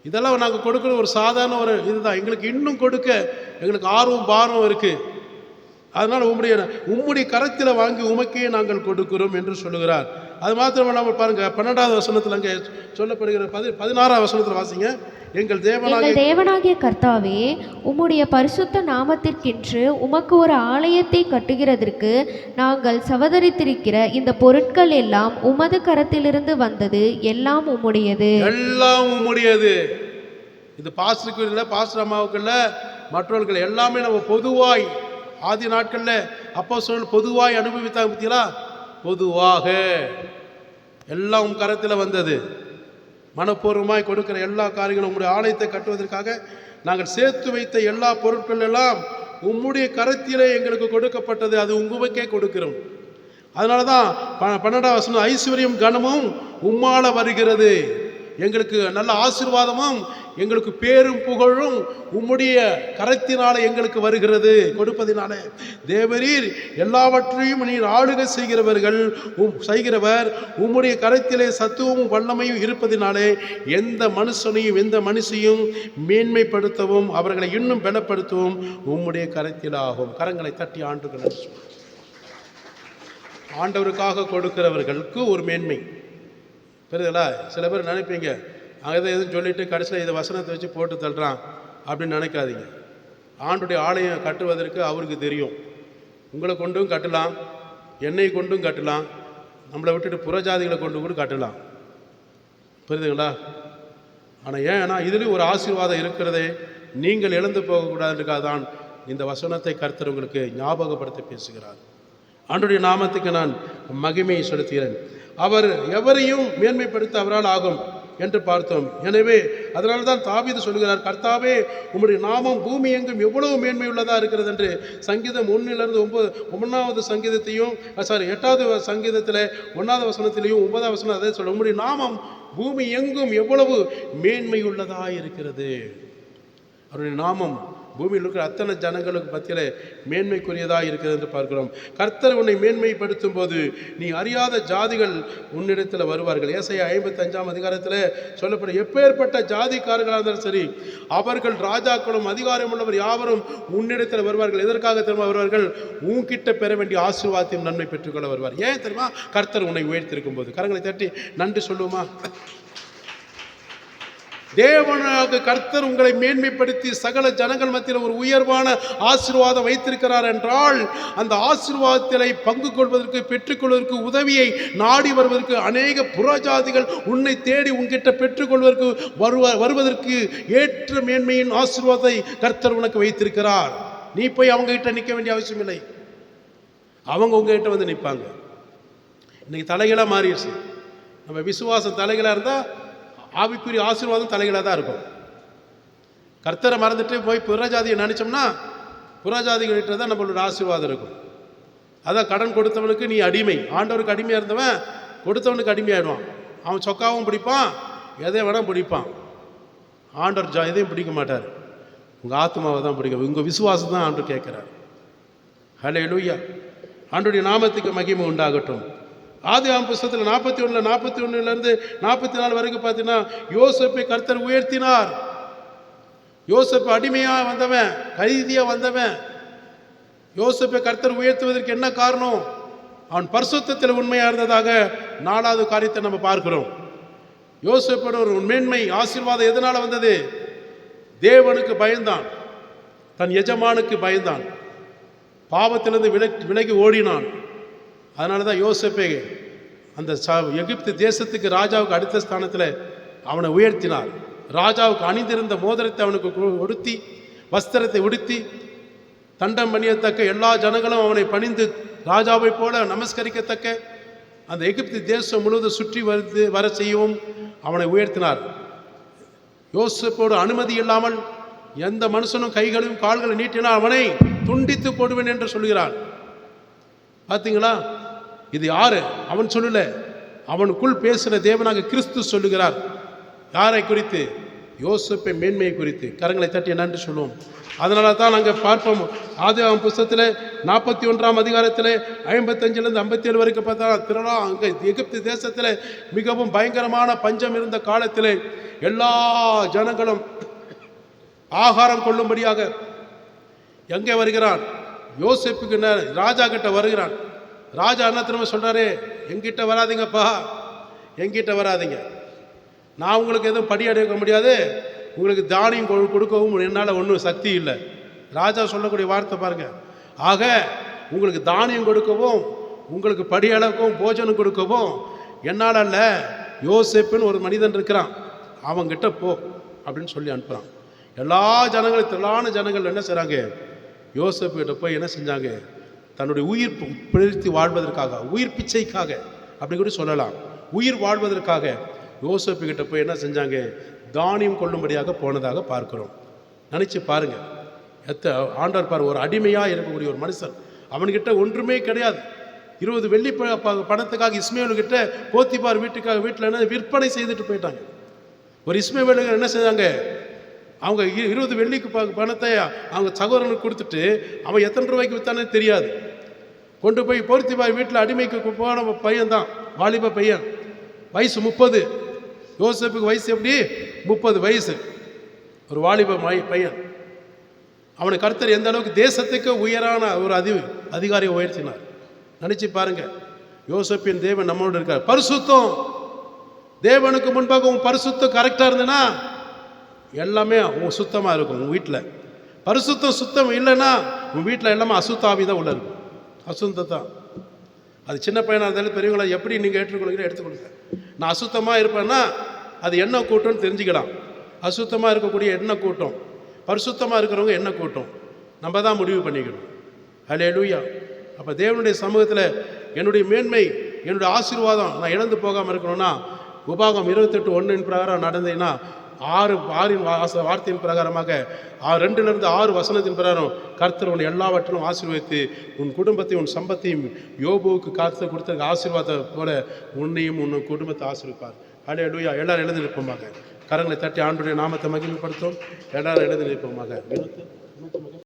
இதெல்லாம் நாங்கள் கொடுக்குற ஒரு சாதாரண ஒரு இதுதான். எங்களுக்கு இன்னும் கொடுக்க எங்களுக்கு ஆர்வம் பாரம் இருக்குது. அதனால் உம்முடைய கரத்தில் வாங்கி உமக்கே நாங்கள் கொடுக்கிறோம் என்று சொல்லுகிறார். அது மாத்திரமல்லாமல் பாருங்க, 12வது வசனத்தில் அங்கே சொல்லப்படுகிற 16ஆம் வசனத்தில் வாசிங்க. எங்கள் தேவனாகிய கர்த்தாவே, உம்முடைய பரிசுத்த நாமத்திற்கென்று உமக்கு ஒரு ஆலயத்தை கட்டுகிறதற்கு நாங்கள் சவதரித்திருக்கிற இந்த பொருட்கள் எல்லாம் உமது கரத்திலிருந்து வந்தது, எல்லாம் உம்முடையது. எல்லாம் உம்முடையது. இது பாஸ்டருக்கு இல்லை, பாஸ்டர் அம்மாவுக்கு இல்லை, மற்றவர்கள் எல்லாமே நம்ம பொதுவாய் ஆதி நாட்களில் அப்போஸ்தலர்கள் பொதுவாய் அனுபவித்தாங்க. பார்த்தீங்களா? பொதுவாக எல்லாம் உம் கரத்தில் வந்தது. மனப்பூர்வமாய் கொடுக்கிற எல்லா காரியங்களும், உங்களுடைய ஆலயத்தை கட்டுவதற்காக நாங்கள் சேர்த்து வைத்த எல்லா பொருட்கள் எல்லாம் உம்முடைய கரத்திலே எங்களுக்கு கொடுக்கப்பட்டது, அது உங்களுக்கே கொடுக்கிறோம். அதனால தான் 12ஆம் வசனம், ஐஸ்வர்யம் கனமும் உம்மால வருகிறது, எங்களுக்கு நல்ல ஆசீர்வாதமும் எங்களுக்கு பேரும் புகழும் உம்முடைய கரத்தினால எங்களுக்கு வருகிறது. கொடுப்பதினாலே தேவரீர் எல்லாவற்றையும் நீர் ஆளுகை செய்கிறவர், உம்முடைய கரத்திலே சத்துவமும் வல்லமையும் இருப்பதினாலே எந்த மனுஷனையும் எந்த மனுஷையும் மேன்மைப்படுத்தவும் அவர்களை இன்னும் பலப்படுத்தவும் உம்முடைய கரத்தில் ஆகும். கரங்களை தட்டி ஆண்டுகள் ஆண்டவருக்காக கொடுக்கிறவர்களுக்கு ஒரு மேன்மை. புரியுதுங்களா? சில பேர் நினைப்பீங்க, அங்கே எதுவும் சொல்லிட்டு கடைசியில் இதை வசனத்தை வச்சு போட்டு தள்ளுறான் அப்படின்னு நினைக்காதீங்க. ஆண்டுடைய ஆலயம் கட்டுவதற்கு அவருக்கு தெரியும். உங்களை கொண்டும் கட்டலாம், என்னை கொண்டும் கட்டலாம், நம்மளை விட்டுட்டு புறஜாதிகளை கொண்டு கூட கட்டலாம். புரியுதுங்களா? ஆனால் ஏன்னா இதுலேயும் ஒரு ஆசீர்வாதம் இருக்கிறதே, நீங்கள் இழந்து போகக்கூடாதுக்காக தான் இந்த வசனத்தை கர்த்தர் உங்களுக்கு ஞாபகப்படுத்தி பேசுகிறார். ஆண்டுடைய நாமத்துக்கு நான் மகிமையை செலுத்துகிறேன். அவர் எவரையும் மேன்மைப்படுத்த அவரால் ஆகும் என்று பார்த்தோம். எனவே அதனால தான் தாவீது சொல்கிறார், கர்த்தாவே உம்முடைய நாமம் பூமி எங்கும் எவ்வளவு மேன்மையுள்ளதாக இருக்கிறது என்று. சங்கீதம் 1 9வது சங்கீதத்தையும் 8வது சங்கீதத்தில் 1வது வசனத்திலையும் 9வது வசனம் அதே சொல்ல, உம்முடைய நாமம் பூமி எங்கும் எவ்வளவு மேன்மையுள்ளதாக இருக்கிறது. அவருடைய நாமம் பூமியில் இருக்கிற அத்தனை ஜனங்களுக்கு மத்தியில் மேன்மைக்குரியதாக இருக்கிறது என்று பார்க்கிறோம். கர்த்தர் உன்னை மேன்மைப்படுத்தும் போது நீ அறியாத ஜாதிகள் உன்னிடத்தில் வருவார்கள். ஏசாயா 55ஆம் அதிகாரத்தில் சொல்லப்படும், எப்பேற்பட்ட ஜாதிக்காரர்களாக இருந்தாலும் சரி, அவர்கள் ராஜாக்களும் அதிகாரம் உள்ளவர் யாவரும் உன்னிடத்தில் வருவார்கள். எதற்காக தெரியுமா வருவார்கள்? உன்கிட்ட பெற வேண்டிய ஆசீர்வாதத்தையும் நன்மை பெற்றுக்கொள்ள வருவார். ஏன் தெரியுமா? கர்த்தர் உன்னை உயர்த்திருக்கும் போது. கரங்களை தட்டி நன்றி சொல்லுவோமா? தேவனாக கர்த்தர் உங்களை மேன்மைப்படுத்தி சகல ஜனங்கள் மத்தியில் ஒரு உயர்வான ஆசீர்வாதம் வைத்திருக்கிறார் என்றால், அந்த ஆசீர்வாதத்தை பங்கு கொள்வதற்கு, பெற்றுக்கொள்வதற்கு, உதவியை நாடி வருவதற்கு அநேக புறஜாதிகள் உன்னை தேடி உன்கிட்ட பெற்றுக்கொள்வதற்கு வருவதற்கு ஏற்ற மேன்மையின் ஆசீர்வாதத்தை கர்த்தர் உனக்கு வைத்திருக்கிறார். நீ போய் அவங்க கிட்ட நிற்க வேண்டிய அவசியம் இல்லை, அவங்க உங்ககிட்ட வந்து நிற்பாங்க. இன்னைக்கு தலைகளாக மாறிடுச்சு. நம்ம விசுவாசம் தலைகளாக இருந்தால் ஆவிக்குரிய ஆசீர்வாதம் தலைகளாக தான் இருக்கும். கர்த்தரை மறந்துட்டு போய் புறஜாதியை நினச்சோம்னா புறஜாதிகிட்ட தான் நம்மளோட ஆசீர்வாதம் இருக்கும். அதான் கடன் கொடுத்தவனுக்கு நீ அடிமை. ஆண்டவருக்கு அடிமையாக இருந்தவன் கொடுத்தவனுக்கு அடிமையாயிடுவான். அவன் சொக்காவும் பிடிப்பான், எதை வேணால் பிடிப்பான். ஆண்டவர் எதையும் பிடிக்க மாட்டார், உங்கள் ஆத்மாவை தான் பிடிக்கும். உங்கள் விசுவாசம் தான் ஆண்டவர் கேட்குறார். ஹல்லேலூயா. ஆண்டவருடைய நாமத்துக்கு மகிமை உண்டாகட்டும். ஆதியாகமம் புத்தகத்தில் 41 44 வரைக்கும் பார்த்தீங்கன்னா, யோசேப்பை கர்த்தர் உயர்த்தினார். யோசேப்பு அடிமையாக வந்தவன், கைதியாக வந்தவன். யோசேப்பை கர்த்தர் உயர்த்துவதற்கு என்ன காரணம்? அவன் பரிசுத்தத்தில் உண்மையாக இருந்ததாக 4வது காரியத்தை நம்ம பார்க்கிறோம். யோசேப்போட ஒரு மேன்மை ஆசீர்வாதம் எதனால் வந்தது? தேவனுக்கு பயந்தான், தன் எஜமானுக்கு பயந்தான், பாவத்திலிருந்து விலகி ஓடினான். அதனால தான் யோசேப்பை அந்த எகிப்து தேசத்துக்கு ராஜாவுக்கு அடுத்த ஸ்தானத்தில் அவனை உயர்த்தினார். ராஜாவுக்கு அணிந்திருந்த மோதிரத்தை அவனுக்கு உடுத்தி, வஸ்திரத்தை உடுத்தி, தண்டம் பண்ணியத்தக்க எல்லா ஜனங்களும் அவனை பணிந்து ராஜாவை போல நமஸ்கரிக்கத்தக்க அந்த எகிப்து தேசம் முழுவதும் சுற்றி வர செய்யவும் அவனை உயர்த்தினார். யோசேப்போடு அனுமதி இல்லாமல் எந்த மனுஷனும் கைகளையும் கால்களை நீட்டினால் அவனை துண்டித்து போடுவேன் என்று சொல்கிறான். பார்த்தீங்களா? இது யாரு? அவன் சொல்லல, அவனுக்குள் பேசுகிற தேவனாக கிறிஸ்து சொல்லுகிறார். யாரை குறித்து? யோசேப்பை மேன்மையை குறித்து. கரங்களை தட்டி நன்றி சொல்லுவோம். அதனால தான் நாங்கள் பார்ப்போம், ஆதியாகமம் புத்தகத்தில் 41ஆம் அதிகாரத்தில் 55 57 வரைக்கும் பார்த்தா, திரளா அங்கே எகிப்து தேசத்தில் மிகவும் பயங்கரமான பஞ்சம் இருந்த காலத்தில் எல்லா ஜனங்களும் ஆகாரம் கொள்ளும்படியாக எங்கே வருகிறான்? யோசேப்புக்கு ராஜா கிட்ட வருகிறான். ராஜா என்ன திரும்ப சொல்கிறாரு? எங்கிட்ட வராதிங்கப்பா, எங்கிட்ட வராதிங்க, நான் உங்களுக்கு எதுவும் படி அடைக்க முடியாது, உங்களுக்கு தானியம் கொடுக்கவும் என்னால் ஒன்றும் சக்தி இல்லை. ராஜா சொல்லக்கூடிய வார்த்தை பாருங்க. ஆக உங்களுக்கு தானியம் கொடுக்கவும், உங்களுக்கு படி அளக்கவும், போஜனம் கொடுக்கவும் என்னால் அல்ல, யோசேப்புன்னு ஒரு மனிதன் இருக்கிறான், அவங்கிட்ட போ அப்படின்னு சொல்லி அனுப்புகிறான். எல்லா ஜனங்களும், திரளான ஜனங்கள் என்ன செய்கிறாங்க? யோசேப்பு கிட்ட போய் என்ன செஞ்சாங்க? தன்னுடைய உயிர் பிழைத்து வாழ்வதற்காக, உயிர் பிச்சைக்காக அப்படி கூட சொல்லலாம், உயிர் வாழ்வதற்காக யோசேப்பு கிட்ட போய் என்ன செஞ்சாங்க? தானியம் கொள்ளும்படியாக போனதாக பார்க்கிறோம். நினச்சி பாருங்க, ஆண்டவர் பாரு, ஒரு அடிமையாக இருக்கக்கூடிய ஒரு மனுஷன், அவன்கிட்ட ஒன்றுமே கிடையாது. 20 வெள்ளி பணத்துக்காக இஸ்மவேலுக்கிட்ட போத்திபார் வீட்டில் என்ன விற்பனை செய்துட்டு போயிட்டாங்க. ஒரு இஸ்மவேலுக்கு என்ன செஞ்சாங்க? அவங்க 20 வெள்ளிக்கு பணத்தை அவங்க சகோதரனுக்கு கொடுத்துட்டு அவன் எத்தனை ரூபாய்க்கு விற்றானே தெரியாது. கொண்டு போய் போத்திபார் வீட்டில் அடிமைக்கு போன பையன் தான், வாலிப பையன், வயசு 30. யோசேப்புக்கு வயசு எப்படி? 30 வயசு. ஒரு வாலிப பையன். அவனை கர்த்தர் எந்த அளவுக்கு தேசத்துக்கு உயரான ஒரு அதிகாரியை உயர்த்தினார். நினச்சி பாருங்க. யோசேப்பின் தேவன் நம்மளோட இருக்கார். பரிசுத்தம், தேவனுக்கு முன்பாக உன் பரிசுத்தம் கரெக்டாக இருந்ததுன்னா எல்லாமே உன் சுத்தமாக இருக்கும். உன் வீட்டில் பரிசுத்தம் சுத்தம் இல்லைன்னா உன் வீட்டில் எல்லாமே அசுத்தாவி தான் உள்ள இருக்கும். அசுத்தத்தான். அது சின்ன பையனாக இருந்தாலும் பெரியவங்கள எப்படி நீங்கள் ஏற்றுக்கொள்கிறீங்க எடுத்துக்கொள்ளுங்க. நான் அசுத்தமாக இருப்பேன்னா அது என்ன கூட்டம்னு தெரிஞ்சுக்கலாம். அசுத்தமாக இருக்கக்கூடிய என்ன கூட்டம், பரிசுத்தமாக இருக்கிறவங்க என்ன கூட்டம், நம்ம தான் முடிவு பண்ணிக்கணும். ஹல்லேலூயா. அப்போ தேவனுடைய சமூகத்தில் என்னுடைய மேன்மை, என்னுடைய ஆசீர்வாதம் நான் இழந்து போகாமல் இருக்கணும்னா உபாகம் 28:1 பிரகாரம் நடந்தேன்னா 6 வார்த்தையின் பிரகாரமாக 2 6 வசனத்தின் பிரகாரம் கர்த்தர் உன் எல்லாவற்றிலும் ஆசீர்வதித்து உன் குடும்பத்தை உன் சம்பத்தையும் யோபுவுக்கு காத்து கொடுத்த ஆசீர்வாதத்தை போல உன்னையும் உன் குடும்பத்தை ஆசீர்விப்பார். ஹல்லேலூயா. எல்லாரும் எழுந்து நிற்போமாக. கரங்களை தட்டி ஆண்டுடைய நாமத்தை மகிமைப்படுத்தும். எல்லாரும் எழுந்து நிற்போமாக.